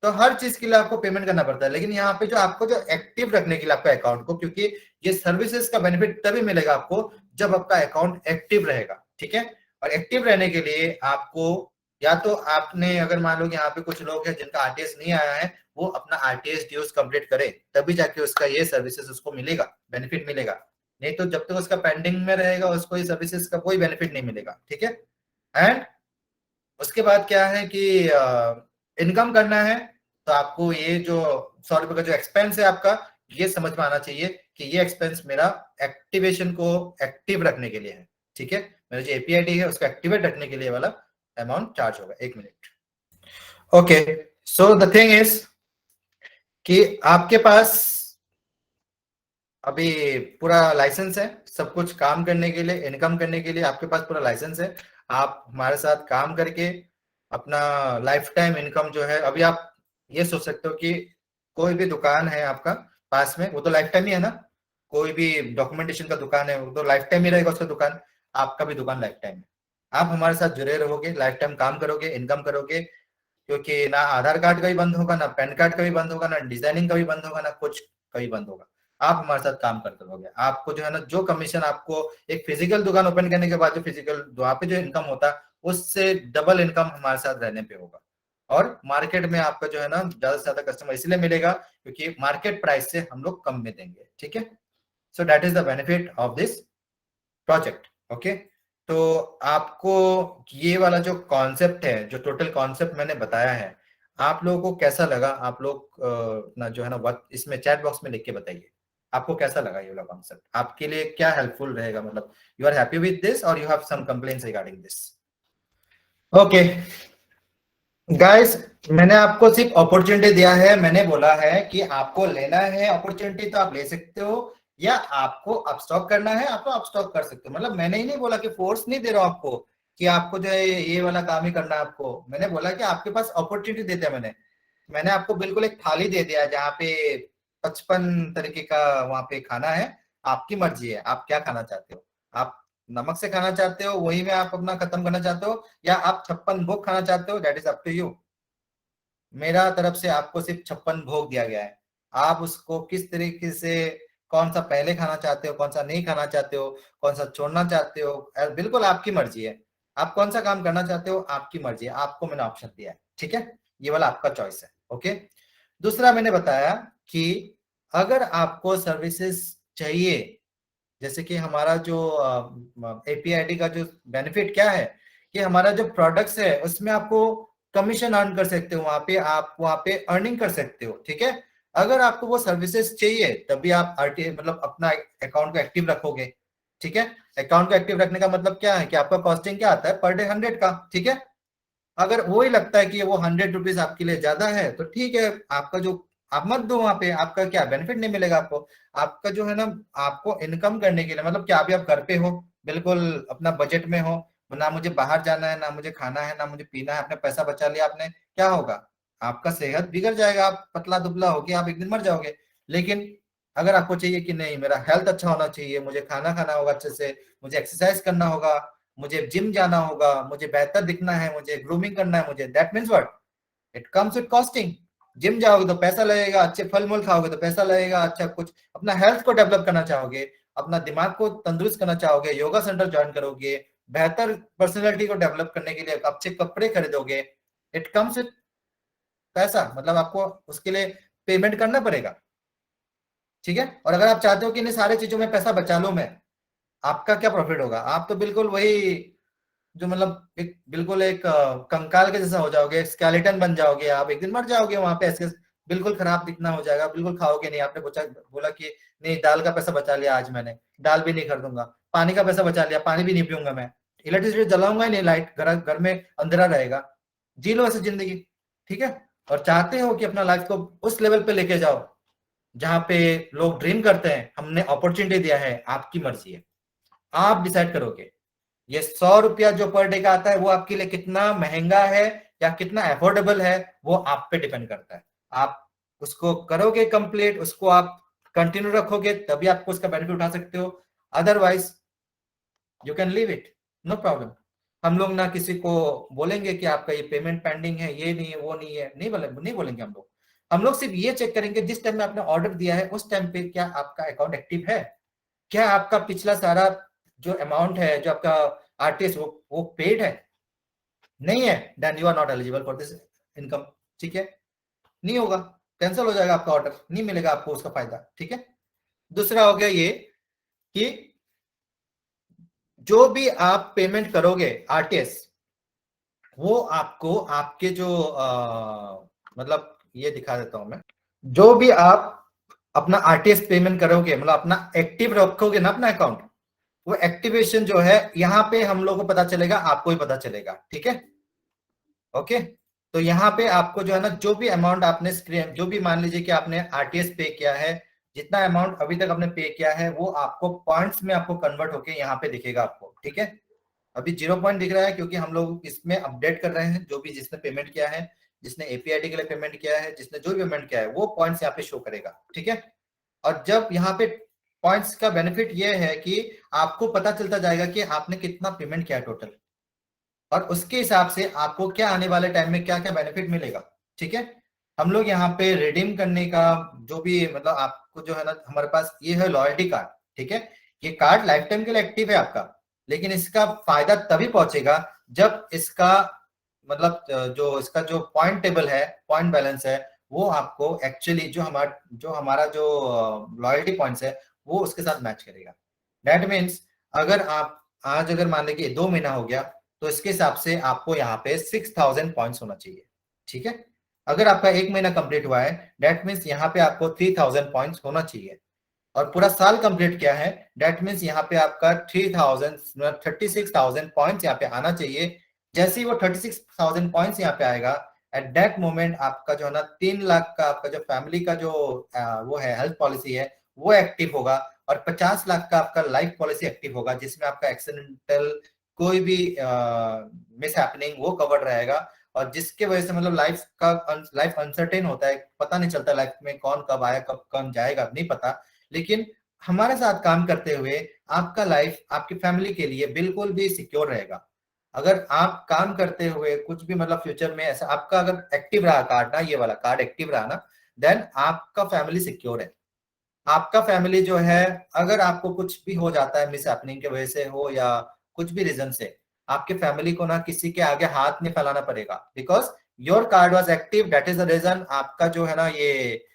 A: तो हर चीज के लिए आपको पेमेंट करना पड़ता है, लेकिन यहाँ पे जो आपको जो एक्टिव रखने के लिए आपका अकाउंट को, क्योंकि ये सर्विसेज का बेनिफिट तभी मिलेगा आपको जब आपका अकाउंट एक्टिव रहेगा, ठीक है। और एक्टिव रहने के लिए आपको, या तो आपने अगर मान लो कि यहाँ पे कुछ लोग हैं जिनका आरटीएस नहीं आया है, वो अपना आरटीएस ड्यूज कंप्लीट करे, तभी जाके उसका ये सर्विसेज उसको मिलेगा, बेनिफिट मिलेगा। नहीं तो जब तक उसका पेंडिंग में रहेगा उसको ये सर्विसेज का कोई बेनिफिट नहीं मिलेगा, ठीक है। एंड उसके बाद क्या है कि इनकम करना है, तो आपको ये जो 100 रुपए का जो एक्सपेंस है आपका, ये समझ में आना चाहिए कि ये एक्सपेंस मेरा एक्टिवेशन को एक्टिव रखने के लिए है, ठीक है। मेरा जो एपीआईडी है उसको एक्टिवेट रखने के लिए वाला अमाउंट चार्ज होगा। एक minute. Okay, so the thing is कि आपके पास अभी पूरा लाइसेंस है, सब कुछ काम करने के लिए, इनकम करने के लिए आपके पास पूरा लाइसेंस है। आप हमारे साथ काम करके अपना लाइफ टाइम इनकम जो है, अभी आप ये सोच सकते हो कि कोई भी दुकान है आपका पास में, वो तो लाइफ टाइम ही है ना। कोई भी डॉक्यूमेंटेशन का दुकान है वो तो लाइफ टाइम ही रहेगा उसका दुकान, आपका भी दुकान लाइफ टाइम है। आप हमारे साथ जुड़े रहोगे, लाइफ टाइम काम करोगे, इनकम करोगे, क्योंकि ना आधार कार्ड का भी बंद होगा, ना पैन कार्ड का भी बंद होगा, ना डिजाइनिंग का भी बंद होगा, ना कुछ का भी बंद होगा। आप हमारे साथ काम करते रहोगे, आपको जो है ना जो कमीशन आपको एक फिजिकल दुकान ओपन करने के बाद जो फिजिकल वहां पे जो इनकम होता है, उससे डबल इनकम हमारे साथ रहने पे होगा। और मार्केट में आपका जो है ना ज्यादा से ज्यादा कस्टमर इसलिए मिलेगा क्योंकि मार्केट प्राइस से हम लोग कम में देंगे, ठीक है। So that is the benefit of this project, okay. तो आपको ये वाला जो कॉन्सेप्ट है, जो टोटल कॉन्सेप्ट मैंने बताया है, आप लोगों को कैसा लगा? आप लोग ना जो है ना वक्त इसमें चैट बॉक्स में लिख के बताइए आपको कैसा लगा ये वाला कॉन्सेप्ट, आपके लिए क्या हेल्पफुल रहेगा, मतलब you are happy with this और you have some complaints regarding this. Okay guys, मैंने आपको सिर्फ अपॉर्चुनिटी दिया है। मैंने बोला है कि आपको लेना है अपॉर्चुनिटी तो आप ले सकते हो, या आपको अपस्टॉक करना है आप तो अपस्टॉक कर सकते हो। मतलब मैंने ही नहीं बोला कि फोर्स नहीं दे रहा हूं आपको कि आपको जो है ये वाला काम ही करना है आपको। मैंने बोला कि आपके पास अपॉर्चुनिटी देते हैं। मैंने आपको बिल्कुल एक थाली दे दिया जहाँ पे 55 तरीके का वहां पे खाना है। आपकी मर्जी है आप क्या खाना चाहते हो। आप नमक से खाना चाहते हो वही में आप अपना खत्म करना चाहते हो, या आप 56 भोग खाना चाहते हो, that is up to you. मेरा तरफ से आपको सिर्फ 56 भोग दिया गया है। आप उसको किस तरीके से, कौन सा पहले खाना चाहते हो, कौन सा नहीं खाना चाहते हो, कौन सा छोड़ना चाहते हो, बिल्कुल आपकी मर्जी है। आप कौन सा काम करना चाहते हो आपकी मर्जी है। आपको मैंने ऑप्शन दिया है, ठीक है, ये वाला आपका चॉइस है। ओके, दूसरा मैंने बताया कि अगर आपको सर्विसेज चाहिए, जैसे कि हमारा जो एपीआईडी का जो बेनिफिट क्या है कि हमारा जो प्रोडक्ट्स है उसमें आपको कमीशन अर्न कर सकते हो, वहां पे आप वहां पे अर्निंग कर सकते हो, ठीक है। अगर आपको वो सर्विसेज चाहिए तभी आप आरटीए मतलब अपना अकाउंट को एक्टिव रखोगे, ठीक है। अकाउंट को एक्टिव रखने का मतलब क्या है कि आपका कॉस्टिंग क्या आता है पर डे 100 का, ठीक है। अगर वो ही लगता है कि वो 100 रुपीज आपके लिए ज्यादा है तो ठीक है, आपका जो आप मत दो वहां पे, आपका क्या बेनिफिट नहीं मिलेगा आपको। आपका जो है ना, आपको इनकम करने के लिए मतलब क्या अभी आप घर पे हो, बिल्कुल अपना बजट में हो, ना मुझे बाहर जाना है, ना मुझे खाना है, ना मुझे पीना है, आपने पैसा बचा लिया आपने, क्या होगा, आपका सेहत बिगड़ जाएगा, आप पतला दुबला होके आप एक दिन मर जाओगे। लेकिन अगर आपको चाहिए कि नहीं मेरा हेल्थ अच्छा होना चाहिए, मुझे खाना खाना होगा अच्छे से, मुझे एक्सरसाइज करना होगा, मुझे जिम जाना होगा, मुझे बेहतर दिखना है, मुझे ग्रूमिंग करना है, मुझे that means what, it comes with costing. Gym जाओगे तो पैसा लगेगा, अच्छे फल मूल खाओगे तो पैसा लगेगा, अच्छा कुछ अपना हेल्थ को डेवलप करना चाहोगे, अपना दिमाग को तंदुरुस्त करना चाहोगे, योगा सेंटर ज्वाइन करोगे, बेहतर पर्सनैलिटी को डेवलप करने के लिए अच्छे कपड़े खरीदोगे, इट कम्स विद पैसा, मतलब आपको उसके लिए पेमेंट करना पड़ेगा, ठीक है। और अगर आप चाहते हो कि इन सारी चीजों में पैसा बचा लूं मैं, आपका क्या प्रॉफिट होगा, आप तो बिल्कुल वही जो मतलब एक बिल्कुल एक कंकाल के जैसा हो जाओगे, स्केलेटन बन जाओगे, आप एक दिन मर जाओगे वहां पे, ऐसे बिल्कुल खराब दिखना हो जाएगा, बिल्कुल खाओगे नहीं। आपने बोला कि नहीं दाल का पैसा बचा लिया आज मैंने, दाल भी नहीं खरीदूंगा, पानी का पैसा बचा लिया, पानी भी नहीं पीऊंगा मैं, इलेक्ट्रिसिटी जलाऊंगा ही नहीं, लाइट घर में अंधेरा रहेगा, जी लो ऐसे जिंदगी, ठीक है। और चाहते हो कि अपना लाइफ को उस लेवल पे लेके जाओ जहां पे लोग ड्रीम करते हैं, हमने अपॉर्चुनिटी दिया है, आपकी मर्जी है, आप डिसाइड करोगे ये 100 रुपया जो पर डे का आता है वो आपके लिए कितना महंगा है या कितना अफोर्डेबल है, वो आप पे डिपेंड करता है। आप उसको करोगे कंप्लीट, उसको आप कंटिन्यू रखोगे तभी आपको उसका बेनिफिट उठा सकते हो, otherwise you can leave it, no problem. हम लोग ना किसी को बोलेंगे कि आपका ये पेमेंट पेंडिंग है, ये नहीं है, वो नहीं है, नहीं बोलेंगे हम लोग सिर्फ ये चेक करेंगे जिस टाइम में आपने ऑर्डर दिया है उस टाइम पे क्या आपका अकाउंट एक्टिव है, क्या आपका पिछला सारा जो अमाउंट है जो आपका आरटीएस वो पेड है, नहीं है, then you are not eligible for this income, ठीक है। नहीं होगा, कैंसिल हो जाएगा आपका ऑर्डर, नहीं मिलेगा आपको उसका फायदा, ठीक है। दूसरा हो गया ये कि जो भी आप पेमेंट करोगे आरटीएस, वो आपको आपके जो मतलब ये दिखा देता हूं मैं, जो भी आप अपना आरटीएस पेमेंट करोगे मतलब अपना एक्टिव रखोगे ना अपना अकाउंट, वो एक्टिवेशन जो है यहाँ पे हम लोग को पता चलेगा, आपको ही पता चलेगा, ठीक है। ओके, तो यहाँ पे आपको जो है ना जो भी अमाउंट आपने जो भी मान लीजिए कि आपने आरटीएस पे किया है, जितना अमाउंट अभी तक आपने पे किया है वो आपको पॉइंट्स में आपको कन्वर्ट होके यहाँ पे दिखेगा आपको, ठीक है। अभी 0 पॉइंट दिख रहा है क्योंकि हम लोग इसमें अपडेट कर रहे हैं, जो भी जिसने पेमेंट किया है, जिसने एपीआईडी के लिए पेमेंट किया है, जिसने जो भी पेमेंट किया है वो पॉइंट्स यहाँ पे शो करेगा, ठीक है। और जब यहाँ पे पॉइंट्स का बेनिफिट ये है कि आपको पता चलता जाएगा कि आपने कितना पेमेंट किया टोटल, और उसके हिसाब से आपको क्या आने वाले टाइम में क्या क्या बेनिफिट मिलेगा, ठीक है। हम लोग यहाँ पे रिडीम करने का जो भी मतलब आपको जो है ना, हमारे पास ये है लॉयल्टी कार्ड, ठीक है। ये कार्ड लाइफ टाइम के लिए एक्टिव है आपका, लेकिन इसका फायदा तभी पहुंचेगा जब इसका मतलब इसका जो पॉइंट टेबल है, पॉइंट बैलेंस है, वो आपको एक्चुअली जो हमारा जो लॉयल्टी पॉइंट्स है वो उसके साथ मैच करेगा। दैट मीन्स अगर आप आज अगर मान लें कि 2 महीना हो गया तो इसके हिसाब से आपको यहाँ पे 6000 पॉइंट्स होना चाहिए, ठीक है। अगर आपका 1 महीना कंप्लीट हुआ है दैट मीन्स यहाँ पे आपको 3000 पॉइंट्स होना चाहिए, और पूरा साल कंप्लीट किया है दैट मीन्स यहाँ पे आपका 36,000 पॉइंट्स यहाँ पे आना चाहिए, जैसे ही वो 36,000 पॉइंट्स यहाँ पे आएगा, एट दैट मोमेंट आपका जो है ना 3 लाख का आपका जो फैमिली का जो वो है हेल्थ पॉलिसी है वो एक्टिव होगा, और 50 लाख का आपका लाइफ पॉलिसी एक्टिव होगा, जिसमें आपका एक्सीडेंटल कोई भी मिस हैपनिंग वो कवर्ड रहेगा। और जिसके वजह से मतलब लाइफ अनसर्टेन होता है, पता नहीं चलता लाइफ में कौन कब आया कब कौन जाएगा नहीं पता। लेकिन हमारे साथ काम करते हुए आपका लाइफ आपकी फैमिली के लिए बिल्कुल भी सिक्योर रहेगा। अगर आप काम करते हुए कुछ भी मतलब फ्यूचर में ऐसा आपका अगर एक्टिव रहा कार्ड ना, ये वाला कार्ड एक्टिव रहा ना, देन आपका फैमिली सिक्योर है। आपका फैमिली जो है, अगर आपको कुछ भी हो जाता है मिस हैपनिंग की वजह से हो या कुछ भी रीजन से, आपके फैमिली को ना किसी के आगे हाथ नहीं फैलाना पड़ेगा, because your card was active, that is the reason आपका जो है ना ये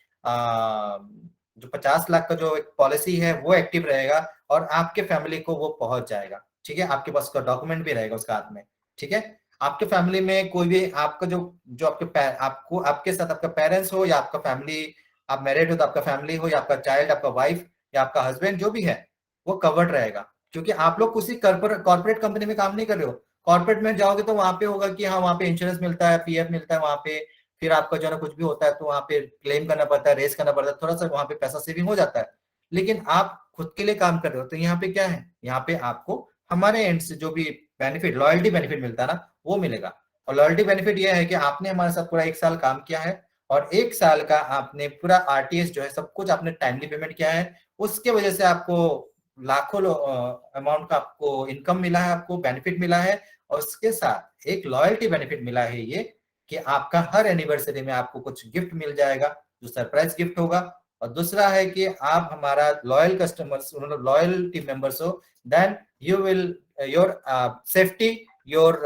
A: जो 50 लाख का जो एक पॉलिसी है वो एक्टिव रहेगा, और आपके फैमिली को वो पहुंच जाएगा। ठीक है, आपके पास उसका डॉक्यूमेंट भी रहेगा उसका हाथ में। ठीक है, आपके फैमिली में कोई भी आपका जो जो आपको आपके साथ आपका पेरेंट्स हो या आपका फैमिली, आप मैरिड हो तो आपका फैमिली हो या आपका चाइल्ड, आपका वाइफ या आपका हस्बैंड जो भी है, वो कवर्ड रहेगा। क्योंकि आप लोग किसी कॉर्पोरेट कंपनी में काम नहीं कर रहे हो। कॉर्पोरेट में जाओगे तो वहां पे होगा कि हाँ वहां पे इंश्योरेंस मिलता है, पीएफ मिलता है वहां पे, फिर आपका जो है ना कुछ भी होता है तो वहां पे क्लेम करना पड़ता है, रेस करना पड़ता है, थोड़ा सा वहां पे पैसा सेविंग हो जाता है। लेकिन आप खुद के लिए काम कर रहे हो तो यहाँ पे क्या है, यहाँ पे आपको हमारे एंड से जो भी बेनिफिट लॉयल्टी बेनिफिट मिलता है ना वो मिलेगा। और लॉयल्टी बेनिफिट ये है कि आपने हमारे साथ पूरा 1 साल काम किया है, और 1 साल का आपने पूरा आरटीएस जो है सब कुछ आपने टाइमली पेमेंट किया है, उसके वजह से आपको लाखों अमाउंट का आपको इनकम मिला है, आपको बेनिफिट मिला है। और उसके साथ एक लॉयल्टी बेनिफिट मिला है ये कि आपका हर एनिवर्सरी में आपको कुछ गिफ्ट मिल जाएगा जो सरप्राइज गिफ्ट होगा। और दूसरा है कि आप हमारा लॉयल कस्टमर्स मतलब लॉयल टीम मेंबर्स हो, then you will your safety your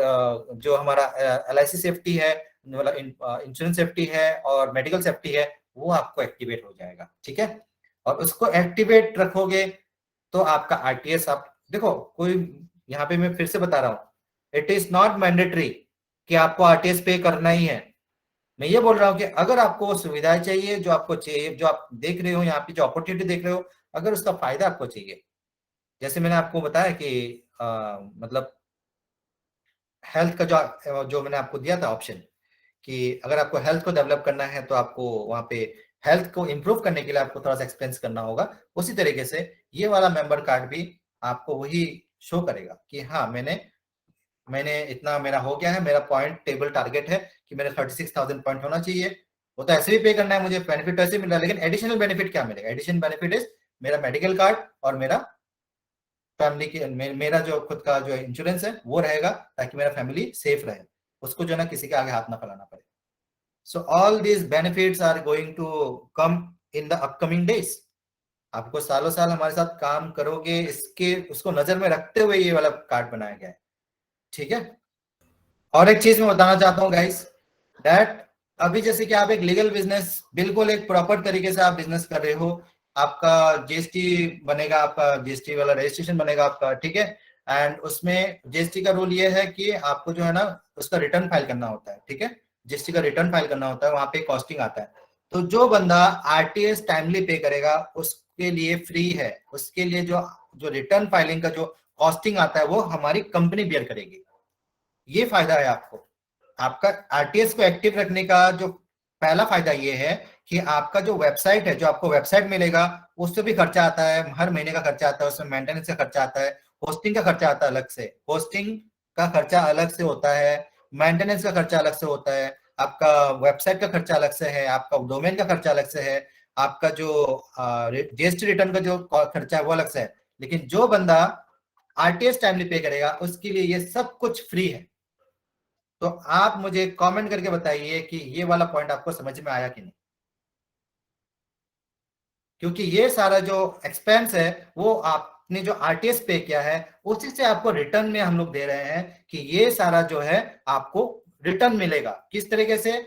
A: जो हमारा LIC सेफ्टी है, मतलब इंश्योरेंस सेफ्टी है और मेडिकल सेफ्टी है, वो आपको एक्टिवेट हो जाएगा। ठीक है, और उसको एक्टिवेट रखोगे तो आपका आरटीएस आप देखो कोई, यहाँ पे मैं फिर से बता रहा हूँ, इट इज नॉट मैंडेटरी कि आपको आरटीएस पे करना ही है। मैं ये बोल रहा हूँ कि अगर आपको वो सुविधाएं चाहिए जो आपको चाहिए, जो आप देख रहे हो यहाँ पे जो अपॉर्चुनिटी देख रहे हो, अगर उसका फायदा आपको चाहिए, जैसे मैंने आपको बताया कि मतलब हेल्थ का जो जो मैंने आपको दिया था ऑप्शन कि अगर आपको हेल्थ को डेवलप करना है तो आपको वहां पे हेल्थ को इंप्रूव करने के लिए आपको थोड़ा सा एक्सपेंस करना होगा। उसी तरीके से ये वाला मेंबर कार्ड भी आपको वही शो करेगा कि हाँ मैंने मैंने इतना मेरा हो गया है, मेरा पॉइंट टेबल टारगेट है कि मेरा 36,000 पॉइंट होना चाहिए। वो तो ऐसे भी पे करना है मुझे, बेनिफिट तो ऐसे मिल रहा है, लेकिन एडिशनल बेनिफिट क्या मिलेगा? एडिशनल बेनिफिट इज मेरा मेडिकल कार्ड और मेरा फैमिली की मेरा जो खुद का जो इंश्योरेंस है वो रहेगा, ताकि मेरा फैमिली सेफ रहे, उसको जो है ना किसी के आगे हाथ ना फैलाना पड़े। So all these benefits are going to come in the upcoming days. आपको सालों साल हमारे साथ काम करोगे इसके उसको नजर में रखते हुए ये वाला कार्ड बनाया गया है। ठीक है, और एक चीज मैं बताना चाहता हूँ गाइस, दैट अभी जैसे कि आप एक लीगल बिजनेस बिल्कुल एक प्रॉपर तरीके से आप बिजनेस कर रहे हो, आपका जीएसटी बनेगा, आपका जीएसटी वाला रजिस्ट्रेशन बनेगा आपका। ठीक है, एंड उसमें जीएसटी का रूल ये है कि आपको जो है ना उसका रिटर्न फाइल करना होता है। ठीक है, जीएसटी का रिटर्न फाइल करना होता है, वहां पे कॉस्टिंग आता है। तो जो बंदा आरटीएस टाइमली पे करेगा उसके लिए फ्री है, उसके लिए जो जो रिटर्न फाइलिंग का जो कॉस्टिंग आता है वो हमारी कंपनी बियर करेगी। ये फायदा है आपको। आपका आरटीएस को एक्टिव रखने का जो पहला फायदा ये है कि आपका जो वेबसाइट है, जो आपको वेबसाइट मिलेगा उससे भी खर्चा आता है, हर महीने का खर्चा आता है, उसमें मेंटेनेंस का खर्चा आता है, होस्टिंग का खर्चा आता है अलग से, होस्टिंग का खर्चा अलग से होता है, मेंटेनेंस का खर्चा अलग से होता है, आपका वेबसाइट का खर्चा अलग से है, आपका डोमेन का खर्चा अलग से है, आपका जो जीएसटी रिटर्न का जो खर्चा है वो अलग से है। लेकिन जो बंदा आरटीएस टाइमली पे करेगा उसके लिए ये सब कुछ फ्री है। तो आप मुझे कमेंट करके बताइए कि ये वाला पॉइंट आपको समझ में आया कि नहीं, क्योंकि ये सारा जो एक्सपेंस है वो आपने जो आरटीएस पे किया है उसी से आपको रिटर्न में हम लोग दे रहे हैं कि ये सारा जो है आपको रिटर्न मिलेगा। किस तरीके से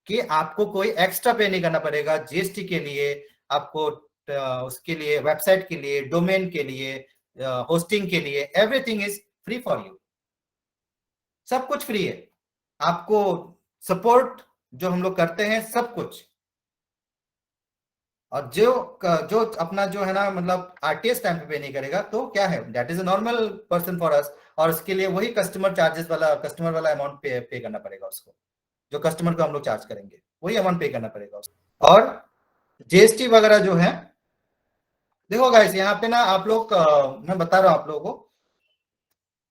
A: कि आपको कोई एक्स्ट्रा पे नहीं करना पड़ेगा जीएसटी के लिए, आपको उसके लिए वेबसाइट के लिए, डोमेन के लिए, होस्टिंग के लिए, everything is free for you, सब कुछ फ्री है। आपको सपोर्ट जो हम लोग करते हैं सब कुछ। और जो अपना जो है ना मतलब आरटीएस टाइम पे नहीं करेगा तो क्या है, that is a normal person for us. और उसके लिए वही कस्टमर वाला अमाउंट पे करना पड़ेगा उसको, जो कस्टमर को हम लोग चार्ज करेंगे वही अमाउंट पे करना पड़ेगा उसको। और जीएसटी वगैरह जो है, देखो गाइस यहाँ पे ना आप लोग मैं बता रहा हूँ आप लोगों को,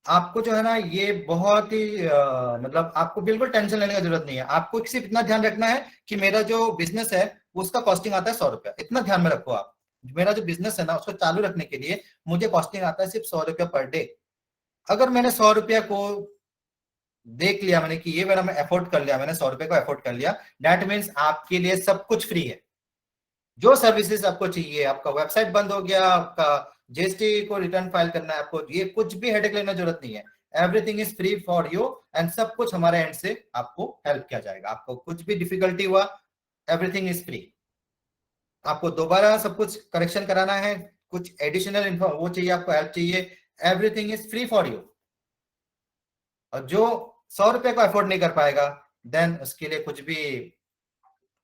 A: आपको जो है ना ये बहुत ही मतलब आपको बिल्कुल टेंशन लेने की जरूरत नहीं है। आपको सिर्फ इतना ध्यान रखना है कि मेरा जो बिजनेस है उसका कॉस्टिंग आता है 100 रुपया, इतना ध्यान में रखो आप। मेरा जो बिजनेस है ना उसको चालू रखने के लिए मुझे कॉस्टिंग आता है सिर्फ 100 रुपया पर डे। अगर मैंने 100 रुपया को देख लिया मैंने कि ये मेरा मैं एफोर्ड कर लिया, मैंने 100 रुपए को एफोर्ड कर लिया, दैट मीन्स आपके लिए सब कुछ फ्री है। जो सर्विसेज आपको चाहिए, आपका वेबसाइट बंद हो गया, आपका जीएसटी को रिटर्न फाइल करना है, आपको ये कुछ भी हेडेक लेने की जरूरत नहीं है। Everything is free for you and सब कुछ हमारे एंड से आपको हेल्प किया जाएगा। आपको कुछ भी डिफिकल्टी हुआ, एवरीथिंग इज फ्री। आपको दोबारा सब कुछ करेक्शन कराना है, कुछ एडिशनल इन्फो वो चाहिए, आपको हेल्प चाहिए, everything is free for you. और जो 100 रुपए को अफोर्ड नहीं कर पाएगा देन उसके लिए कुछ भी,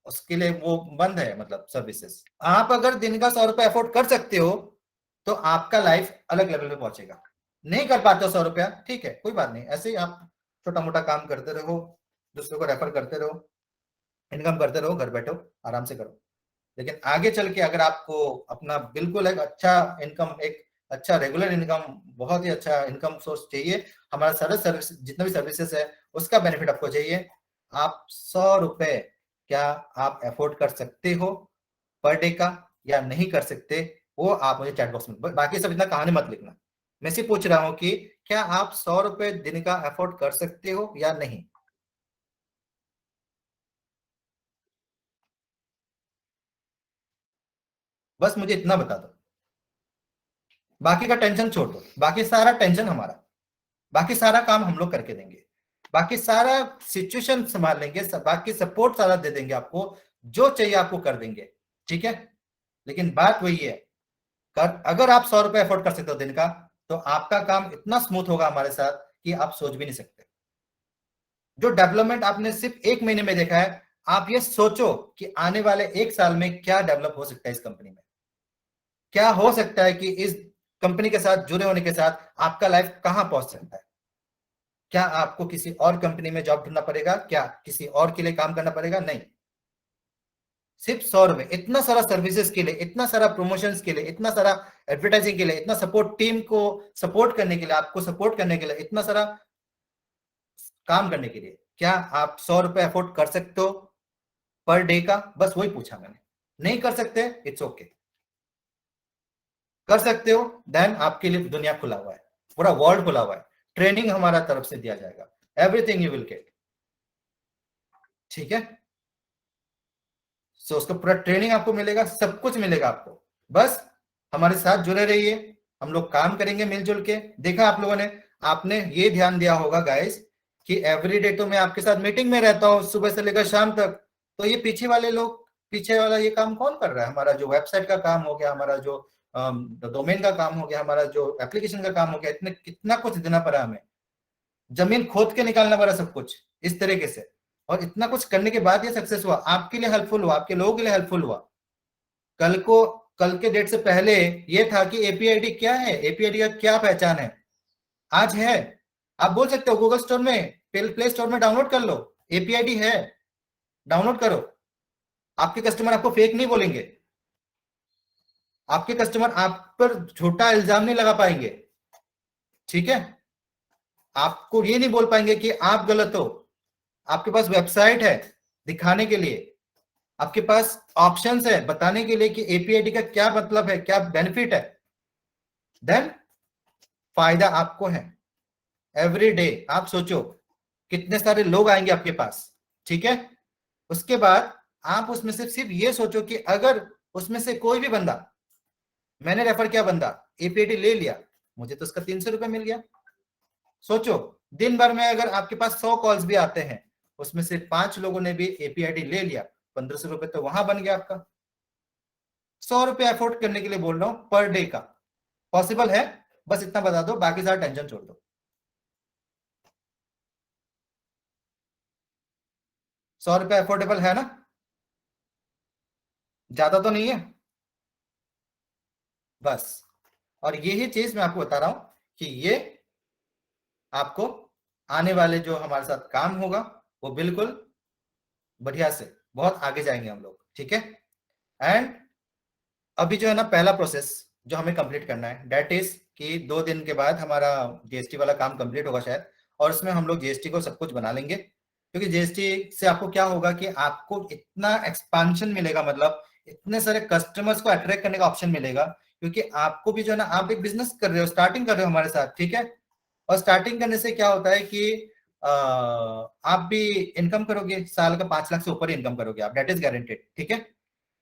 A: उसके लिए वो बंद है मतलब सर्विसेज। आप अगर दिन का 100 रुपया अफोर्ड कर सकते हो तो आपका लाइफ अलग लेवल पे पहुंचेगा। नहीं कर पाते हो 100 रुपया, ठीक है कोई बात नहीं, ऐसे ही आप छोटा मोटा काम करते रहो, दूसरों को रेफर करते रहो, इनकम करते रहो, घर बैठो आराम से करो। लेकिन आगे चल के अगर आपको अपना बिल्कुल एक अच्छा इनकम, एक अच्छा रेगुलर इनकम, बहुत ही अच्छा इनकम सोर्स चाहिए, हमारा सारा सर्विस जितना भी सर्विसेज है उसका बेनिफिट आपको चाहिए, आप 100 रुपए क्या आप अफोर्ड कर सकते हो पर डे का या नहीं कर सकते, वो आप मुझे चैट बॉक्स में, बाकी सब इतना कहानी मत लिखना। मैं सिर्फ पूछ रहा हूं कि क्या आप 100 रुपए दिन का अफोर्ड कर सकते हो या नहीं। बस मुझे इतना बता दो, बाकी का टेंशन छोड़ दो, बाकी सारा टेंशन हमारा, बाकी सारा काम हम लोग करके देंगे, बाकी सारा सिचुएशन संभाल लेंगे, बाकी सपोर्ट सारा दे देंगे आपको, जो चाहिए आपको कर देंगे, ठीक है। लेकिन बात वही है, अगर आप 100 रुपए अफोर्ड कर सकते हो दिन का तो आपका काम इतना स्मूथ होगा हमारे साथ कि आप सोच भी नहीं सकते। जो डेवलपमेंट आपने सिर्फ 1 महीने में देखा है, आप ये सोचो कि आने वाले 1 साल में क्या डेवलप हो सकता है इस कंपनी में, क्या हो सकता है कि इस कंपनी के साथ जुड़े होने के साथ आपका लाइफ कहां पहुंच सकता है। क्या आपको किसी और कंपनी में जॉब ढूंढना पड़ेगा, क्या किसी और के लिए काम करना पड़ेगा, नहीं। सिर्फ 100 रुपए, इतना सारा सर्विसेज के लिए, इतना सारा प्रमोशंस के लिए, इतना सारा एडवर्टाइजिंग के लिए, इतना सपोर्ट टीम को सपोर्ट करने के लिए, आपको सपोर्ट करने के लिए, इतना सारा काम करने के लिए, क्या आप 100 रुपए अफोर्ड कर सकते हो पर डे का, बस वही पूछा मैंने। नहीं कर सकते, इट्स ओके। कर सकते हो देन आपके लिए दुनिया खुला हुआ है, पूरा वर्ल्ड खुला हुआ है, ट्रेनिंग हमारा तरफ से दिया जाएगा, एवरीथिंग यू विल गेट, ठीक है। सो उसका पूरा ट्रेनिंग आपको मिलेगा, सब कुछ मिलेगा आपको, बस हमारे साथ जुड़े रहिए, हम लोग काम करेंगे मिलजुल के। देखा आप लोगों ने, आपने ये ध्यान दिया होगा गाइस कि एवरी डे तो मैं आपके साथ मीटिंग में रहता हूँ सुबह से लेकर शाम तक, तो ये पीछे वाले लोग, पीछे वाला ये काम कौन कर रहा है, हमारा जो वेबसाइट का काम हो गया, हमारा जो डोमेन का काम हो गया, हमारा जो एप्लीकेशन का काम हो गया, इतने कितना कुछ देना पड़ा हमें, जमीन खोद के निकालना पड़ा सब कुछ इस तरीके से, और इतना कुछ करने के बाद ये सक्सेस हुआ, आपके लिए हेल्पफुल हुआ, आपके लोगों के लिए हेल्पफुल हुआ। कल को, कल के डेट से पहले ये था कि एपीआईडी क्या है, एपीआईडी का क्या पहचान है, आज है। आप बोल सकते हो गूगल स्टोर में, प्ले स्टोर में डाउनलोड कर लो, एपीआईडी है, डाउनलोड करो। आपके कस्टमर आपको फेक नहीं बोलेंगे, आपके कस्टमर आप पर झूठा इल्जाम नहीं लगा पाएंगे, ठीक है। आपको ये नहीं बोल पाएंगे कि आप गलत हो। आपके पास वेबसाइट है दिखाने के लिए, आपके पास ऑप्शंस है बताने के लिए कि एपीआईडी का क्या मतलब है, क्या बेनिफिट है, देन फायदा आपको है। एवरी डे आप सोचो कितने सारे लोग आएंगे आपके पास, ठीक है। उसके बाद आप उसमें से सिर्फ ये सोचो कि अगर उसमें से कोई भी बंदा, मैंने रेफर किया बंदा, एपीआईडी ले लिया, मुझे तो उसका 300 रुपए मिल गया। सोचो दिन भर में अगर आपके पास 100 कॉल्स भी आते हैं, उसमें से 5 लोगों ने भी एपीआईडी ले लिया, 1500 रुपए तो वहां बन गया आपका। 100 रुपए अफोर्ड करने के लिए बोल रहा हूं पर डे का, पॉसिबल है, बस इतना बता दो, बाकी सारा टेंशन छोड़ दो। 100 रुपए अफोर्डेबल है ना, ज्यादा तो नहीं है, बस। और यही चीज मैं आपको बता रहा हूं कि ये आपको आने वाले जो हमारे साथ काम होगा वो बिल्कुल बढ़िया से बहुत आगे जाएंगे हम लोग, ठीक है। एंड अभी जो है ना पहला प्रोसेस जो हमें कंप्लीट करना है दैट इज कि 2 दिन के बाद हमारा जीएसटी वाला काम कंप्लीट होगा शायद, और उसमें हम लोग जीएसटी को सब कुछ बना लेंगे, क्योंकि जीएसटी से आपको क्या होगा कि आपको इतना एक्सपांशन मिलेगा, मतलब इतने सारे कस्टमर्स को अट्रैक्ट करने का ऑप्शन मिलेगा, क्योंकि आपको भी जो है ना आप एक बिजनेस कर रहे हो, स्टार्टिंग कर रहे हो हमारे साथ, ठीक है। और स्टार्टिंग करने से क्या होता है कि आप भी इनकम करोगे, साल का 5 लाख से ऊपर ही इनकम करोगे आप, दैट इज गारंटेड, ठीक है।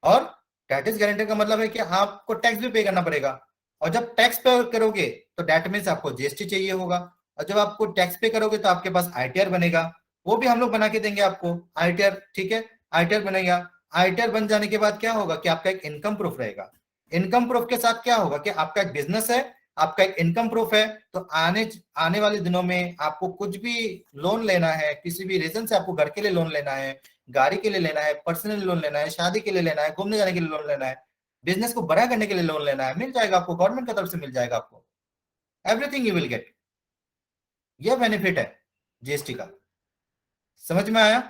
A: और दैट इज गारंटेड का मतलब है कि आपको टैक्स भी पे करना पड़ेगा, और जब टैक्स पे करोगे तो दैट मीन्स आपको जीएसटी चाहिए होगा, और जब आपको टैक्स पे करोगे तो आपके पास आईटीआर बनेगा, वो भी हम लोग बना के देंगे आपको आईटीआर, ठीक है। आईटीआर बनेगा, आईटीआर बन जाने के बाद क्या होगा कि आपका एक इनकम प्रूफ रहेगा। इनकम प्रूफ के साथ क्या होगा कि आपका एक बिजनेस है, आपका एक इनकम प्रूफ है, तो आने आने वाले दिनों में आपको कुछ भी लोन लेना है, किसी भी रीजन से आपको घर के लिए लोन लेना है, गाड़ी के लिए लेना है, पर्सनल लोन लेना है, शादी के लिए लेना है, घूमने जाने के लिए लोन लेना है, बिजनेस को बड़ा करने के लिए लोन लेना है, मिल जाएगा आपको, गवर्नमेंट की तरफ से मिल जाएगा आपको, एवरीथिंग यू विल गेट। यह बेनिफिट है जीएसटी का, समझ में आया।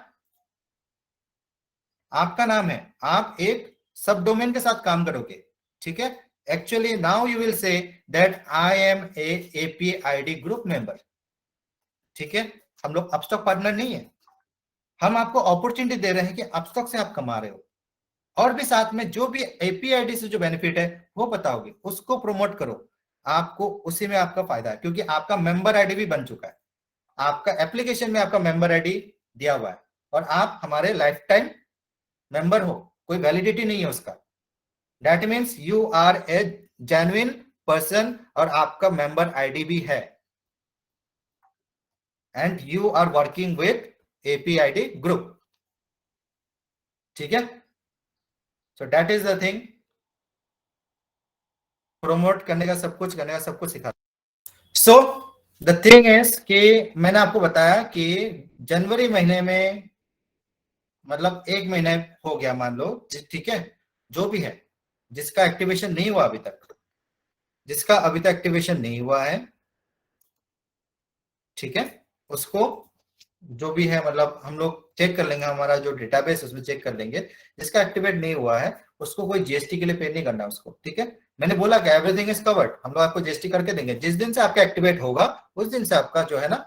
A: आपका नाम है, आप एक सब डोमेन के साथ काम करोगे, ठीक है। Actually now you will say that I am a APID group member, ठीक है। हम लोग अपस्टॉक पार्टनर नहीं है, हम आपको अपॉर्चुनिटी दे रहे हैं कि अपस्टॉक से आप कमा रहे हो, और भी साथ में जो भी एपीआईडी से जो बेनिफिट है वो बताओगे, उसको प्रमोट करो, आपको उसी में आपका फायदा है, क्योंकि आपका मेंबर आईडी भी बन चुका है, आपका एप्लीकेशन में आपका मेंबर आईडी दिया हुआ है, और आप हमारे लाइफ टाइम मेंबर हो, कोई वैलिडिटी नहीं है उसका, that means you are a genuine person, और आपका मेंबर आईडी भी है, and you are working with APID group, ठीक है। So that is the thing, promote करने का, सब कुछ करने का, सब कुछ सिखा। सो द थिंग इज कि मैंने आपको बताया कि जनवरी महीने में, मतलब 1 महीने हो गया मान लो, ठीक है, जो भी है जिसका एक्टिवेशन नहीं हुआ अभी तक, जिसका अभी तक एक्टिवेशन नहीं हुआ है, ठीक है, उसको जो भी है मतलब हम लोग चेक कर लेंगे, हमारा जो डेटाबेस उसमें चेक कर लेंगे, जिसका एक्टिवेट नहीं हुआ है उसको कोई जीएसटी के लिए पे नहीं करना उसको, ठीक है। मैंने बोला कि एवरीथिंग इज कवर्ड, हम लोग आपको जीएसटी करके देंगे, जिस दिन से आपका एक्टिवेट होगा उस दिन से आपका जो है ना,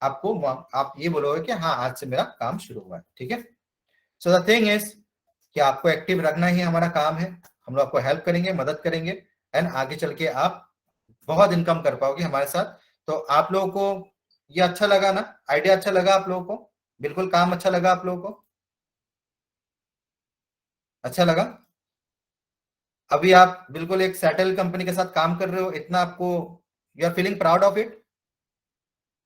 A: आपको आप ये बोलोगे कि हाँ आज से मेरा काम शुरू हुआ है, ठीक है। सो द थिंग इज कि आपको एक्टिव रखना ही हमारा काम है, हम लोग आपको हेल्प करेंगे, मदद करेंगे, एंड आगे चल के आप बहुत इनकम कर पाओगे हमारे साथ। तो आप लोगों को ये अच्छा लगा ना, आइडिया अच्छा लगा आप लोगों को, बिल्कुल काम अच्छा लगा आप लोगों को, अच्छा लगा। अभी आप बिल्कुल एक सेटल कंपनी के साथ काम कर रहे हो, इतना आपको you are feeling proud of it,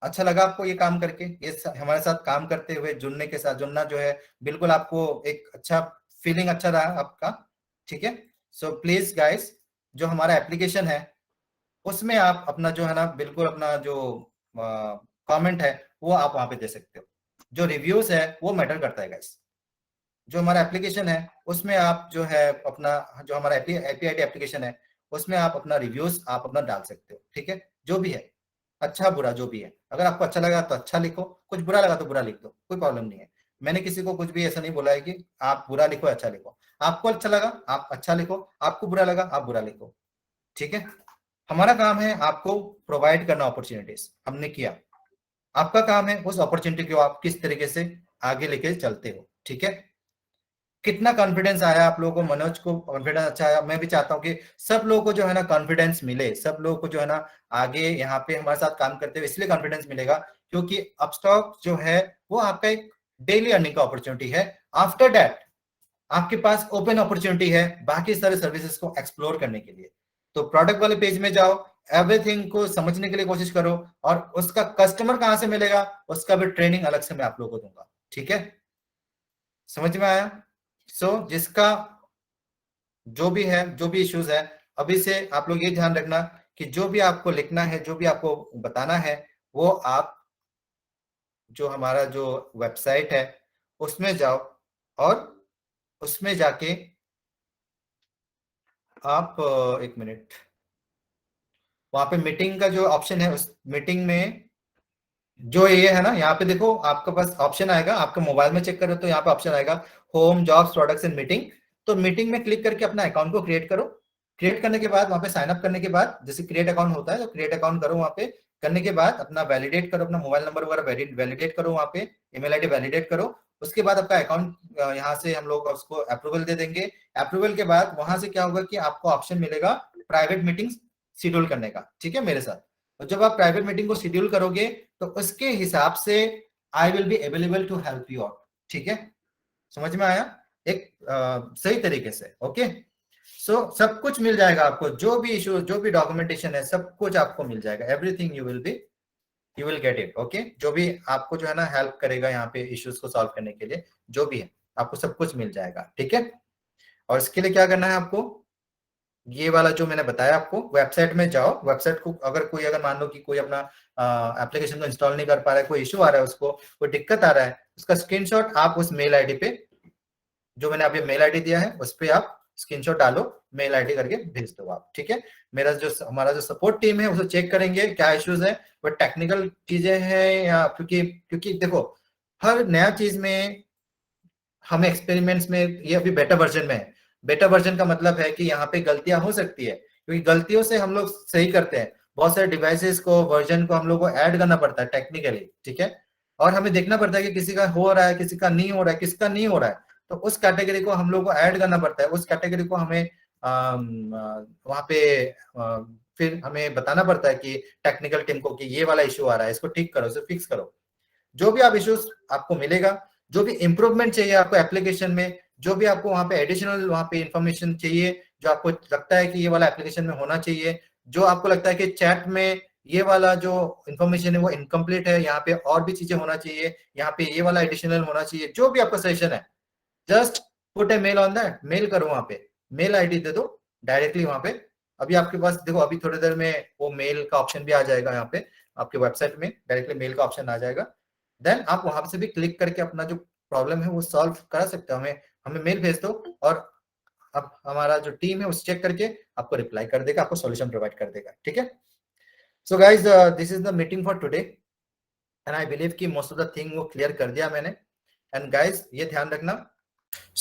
A: अच्छा लगा आपको ये काम करके, ये हमारे साथ काम करते हुए जुड़ने के साथ जुड़ना जो है, बिल्कुल आपको एक अच्छा फीलिंग अच्छा रहा आपका, ठीक है। सो प्लीज गाइस, जो हमारा एप्लीकेशन है उसमें आप अपना जो है ना बिल्कुल अपना जो कमेंट है वो आप वहां पे दे सकते हो, जो रिव्यूज है वो मैटर करता है गाइस, जो हमारा एप्लीकेशन है उसमें आप जो है अपना, जो हमारा एपीआईडी एप्लीकेशन है उसमें आप अपना रिव्यूज आप अपना डाल सकते हो, ठीक है, जो भी है, अच्छा बुरा जो भी है, अगर आपको अच्छा लगा तो अच्छा लिखो, कुछ बुरा लगा तो बुरा लिख दो, कोई प्रॉब्लम नहीं है। मैंने किसी को कुछ भी ऐसा नहीं बोला है कि आप बुरा लिखो अच्छा लिखो, आपको अच्छा लगा आप अच्छा लिखो, आपको बुरा लगा आप बुरा लिखो, ठीक है। हमारा काम है आपको प्रोवाइड करना अपॉर्चुनिटीज, हमने किया, आपका काम है उस अपॉर्चुनिटी को आप किस तरीके से आगे लेके चलते हो, ठीक है। कितना कॉन्फिडेंस आया आप लोगों को, मनोज को कॉन्फिडेंस अच्छा आया, मैं भी चाहता हूँ कि सब लोगों को जो है ना कॉन्फिडेंस मिले, सब लोगों को जो है ना आगे यहाँ पे हमारे साथ काम करते हुए इसलिए कॉन्फिडेंस मिलेगा क्योंकि अपस्टॉक जो है वो आपका एक डेली अर्निंग का अपॉर्चुनिटी है, आफ्टर दैट आपके पास ओपन अपॉर्चुनिटी है बाकी सारे सर्विसेज को एक्सप्लोर करने के लिए। तो प्रोडक्ट वाले पेज में जाओ, एवरीथिंग को समझने के लिए कोशिश करो, और उसका कस्टमर कहां से मिलेगा उसका भी ट्रेनिंग अलग से मैं आप लोगों को दूंगा, ठीक है, समझ में आया। जिसका जो भी है, जो भी इश्यूज है, अभी से आप लोग ये ध्यान रखना कि जो भी आपको लिखना है, जो भी आपको बताना है, वो आप जो हमारा जो वेबसाइट है उसमें जाओ, और उसमें जाके आप एक मिनट, वहां पे मीटिंग का जो ऑप्शन है उस मीटिंग में जो ये है ना, यहाँ पे देखो आपके पास ऑप्शन आएगा, आपके मोबाइल में चेक करो तो यहाँ पे ऑप्शन आएगा home, jobs, products and meeting. तो मीटिंग में क्लिक करके अपना अकाउंट को क्रिएट करो। क्रिएट करने के बाद वहां पे साइन अप करने के बाद, जैसे क्रिएट अकाउंट होता है तो क्रिएट अकाउंट करो वहां पे। करने के बाद अपना वैलिडेट करो, अपना मोबाइल नंबर वगैरह वैलिडेट करो वहां पे, ईमेल आईडी वैलिडेट करो। उसके बाद आपका अकाउंट यहाँ से हम लोग उसको अप्रूवल दे देंगे। अप्रूवल के बाद वहां से क्या होगा कि आपको ऑप्शन मिलेगा प्राइवेट मीटिंग शेड्यूल करने का, ठीक है, मेरे साथ। तो जब आप प्राइवेट मीटिंग को शेड्यूल करोगे तो उसके हिसाब से I will be available to help you out, ठीक है। समझ में आया? एक सही तरीके से, ओके। सो सब कुछ मिल जाएगा आपको, जो भी इशू, जो भी डॉक्यूमेंटेशन है, सब कुछ आपको मिल जाएगा। Everything you will get it, okay. जो भी आपको जो है ना हेल्प करेगा यहाँ पे इश्यूज को सॉल्व करने के लिए, जो भी है आपको सब कुछ मिल जाएगा, ठीक है। और इसके लिए क्या करना है आपको, ये वाला जो मैंने बताया आपको, वेबसाइट में जाओ। वेबसाइट को अगर कोई, अगर मान लो कि कोई अपना एप्लीकेशन को इंस्टॉल नहीं कर पा रहा है, कोई इशू आ रहा है, उसको कोई दिक्कत आ रहा है, उसका स्क्रीनशॉट आप उस मेल आईडी पे, जो मैंने अभी मेल आईडी दिया है उस पे आप स्क्रीनशॉट डालो, मेल आईडी करके भेज दो आप, ठीक है। मेरा जो, हमारा जो सपोर्ट टीम है उसे चेक करेंगे क्या इश्यूज है, वो टेक्निकल चीजें हैं या क्योंकि क्योंकि देखो हर नया चीज में हमें एक्सपेरिमेंट्स में, ये अभी बेटा वर्जन में है। बेटा वर्जन का मतलब है कि यहाँ पे गलतियां हो सकती है, क्योंकि गलतियों से हम लोग सही करते हैं। बहुत सारे डिवाइसेस को, वर्जन को हम लोग को ऐड करना पड़ता है टेक्निकली, ठीक है। और हमें देखना पड़ता है कि किसी का हो रहा है, किसी का नहीं हो रहा है, किसका नहीं हो रहा है। तो उस कैटेगरी को हम लोग को ऐड करना पड़ता है, उस कैटेगरी को हमें वहां पे फिर हमें बताना पड़ता है कि टेक्निकल टीम को कि ये वाला इशू आ रहा है, इसको ठीक करो, इसे फिक्स करो। जो भी आप इश्यूज आपको मिलेगा, जो भी इंप्रूवमेंट चाहिए आपको एप्लीकेशन में, जो भी आपको वहां पे एडिशनल वहां पे इंफॉर्मेशन चाहिए, जो आपको लगता है कि ये वाला एप्लीकेशन में होना चाहिए, जो आपको लगता है कि चैट में ये वाला जो इंफॉर्मेशन है वो इनकम्प्लीट है, यहाँ पे और भी चीजें होना चाहिए, यहाँ पे ये वाला एडिशनल होना चाहिए, जो भी आपका सजेशन है, just put a mail on that, mail करो वहां पे, मेल आईडी दे दो डायरेक्टली वहां पे। अभी आपके पास देखो, अभी थोड़ी देर में वो मेल का ऑप्शन भी आ जाएगा यहाँ पे, आपके वेबसाइट में डायरेक्टली मेल का ऑप्शन आ जाएगा। देन आप वहां से भी क्लिक करके अपना जो प्रॉब्लम है वो सॉल्व करा सकते हो। हमें हमें मेल भेज दो और अब हमारा जो टीम है उस चेक करके आपको रिप्लाई कर देगा, आपको सॉल्यूशन प्रोवाइड कर देगा, ठीक है। So guys, this is the meeting for today and I believe कि मोस्ट ऑफ द थिंग वो क्लियर कर दिया मैंने। एंड गाइज ये ध्यान रखना,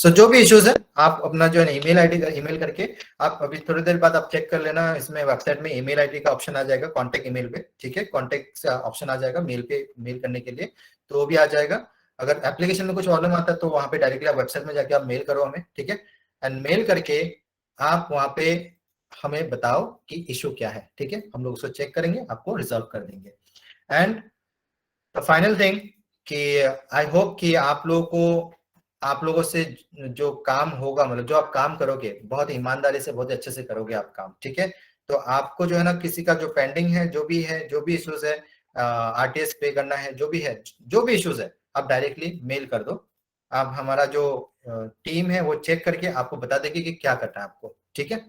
A: जो भी इश्यूज है आप अपना जो है ईमेल आईडी ईमेल करके, आप अभी थोड़ी देर बाद आप चेक कर लेना, इसमें वेबसाइट में ईमेल आईडी का ऑप्शन आ जाएगा कॉन्टेक्ट ईमेल पे, ठीक है। कॉन्टेक्ट ऑप्शन आ जाएगा मेल पे, मेल करने के लिए, तो वो भी आ जाएगा। अगर एप्लीकेशन में कुछ प्रॉब्लम आता है तो वहां पे डायरेक्टली आप वेबसाइट में जाके आप मेल करो हमें, ठीक है। एंड मेल करके आप वहां पे हमें बताओ कि इशू क्या है, ठीक है। हम लोग उसको चेक करेंगे, आपको रिजॉल्व कर देंगे। एंड द फाइनल थिंग कि आई होप कि आप लोगों से जो काम होगा, मतलब जो आप काम करोगे बहुत ईमानदारी से, बहुत अच्छे से करोगे आप काम, ठीक है। तो आपको जो है ना, किसी का जो पेंडिंग है, जो भी है, जो भी इश्यूज है, आरटीएस पे करना है, जो भी है, जो भी इश्यूज है, आप डायरेक्टली मेल कर दो। आप, हमारा जो टीम है वो चेक करके आपको बता देगी कि क्या करना है आपको, ठीक है।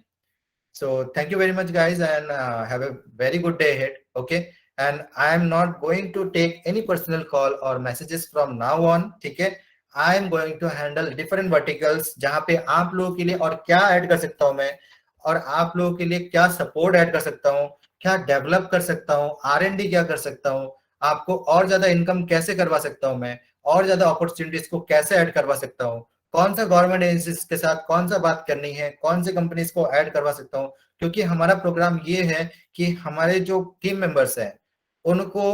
A: So thank you very much, guys, and have a very good day ahead. Okay, and I am not going to take any personal call or messages from now on. ठीक है, I am going to handle different verticals जहाँ पे आप लोगों के लिए और क्या ऐड कर सकता हूँ मैं, और आप लोगों के लिए क्या सपोर्ट ऐड कर सकता हूँ, क्या डेवलप कर सकता हूँ, R&D क्या कर सकता हूँ, आपको और ज्यादा इनकम कैसे करवा सकता हूँ मैं, और ज्यादा अपॉर्चुनिटीज को कैसे ऐड करवा सकता हूँ, कौन सा गवर्नमेंट एजेंसीज के साथ कौन सा बात करनी है, कौन से कंपनीज को ऐड करवा सकता हूँ। क्योंकि हमारा प्रोग्राम ये है कि हमारे जो टीम मेंबर्स हैं उनको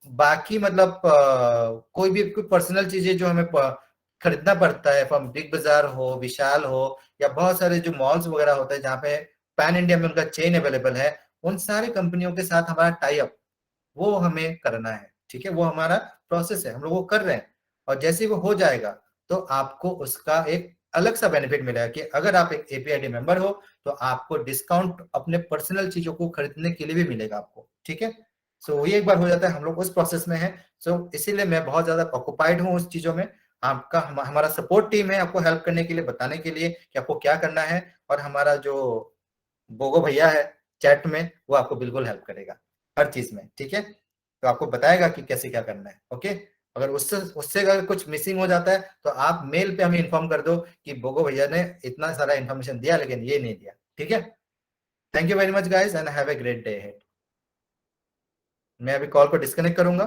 A: बाकी, मतलब कोई भी कोई पर्सनल चीजें जो हमें खरीदना पड़ता है, फ्रॉम बिग बाजार हो, विशाल हो, या बहुत सारे जो मॉल्स वगैरह होते हैं जहाँ पे पैन इंडिया में उनका चेन अवेलेबल है, उन सारी कंपनियों के साथ हमारा टाई अप वो हमें करना है, ठीक है। वो हमारा प्रोसेस है, हम लोग वो कर रहे हैं। और जैसे ही वो हो जाएगा तो आपको उसका एक अलग सा बेनिफिट मिलेगा कि अगर आप एक एपीआईडी मेंबर हो तो आपको डिस्काउंट अपने पर्सनल चीजों को खरीदने के लिए भी मिलेगा आपको, ठीक है। सो ये एक बार हो जाता है, हम लोग उस प्रोसेस में है। सो इसीलिए मैं बहुत ज्यादा ऑक्युपाइड हूँ उस चीजों में। आपका हमारा सपोर्ट टीम है आपको हेल्प करने के लिए, बताने के लिए कि आपको क्या करना है। और हमारा जो बोगो भैया है चैट में, वो आपको बिल्कुल हेल्प करेगा हर चीज में, ठीक है। तो आपको बताएगा कि कैसे क्या करना है, ओके। अगर उससे उससे अगर कुछ मिसिंग हो जाता है तो आप मेल पे हमें इन्फॉर्म कर दो कि बोगो भैया ने इतना सारा इन्फॉर्मेशन दिया लेकिन ये नहीं दिया, ठीक है। Thank you very much guys and have a great day ahead. मैं अभी कॉल को डिस्कनेक्ट करूंगा।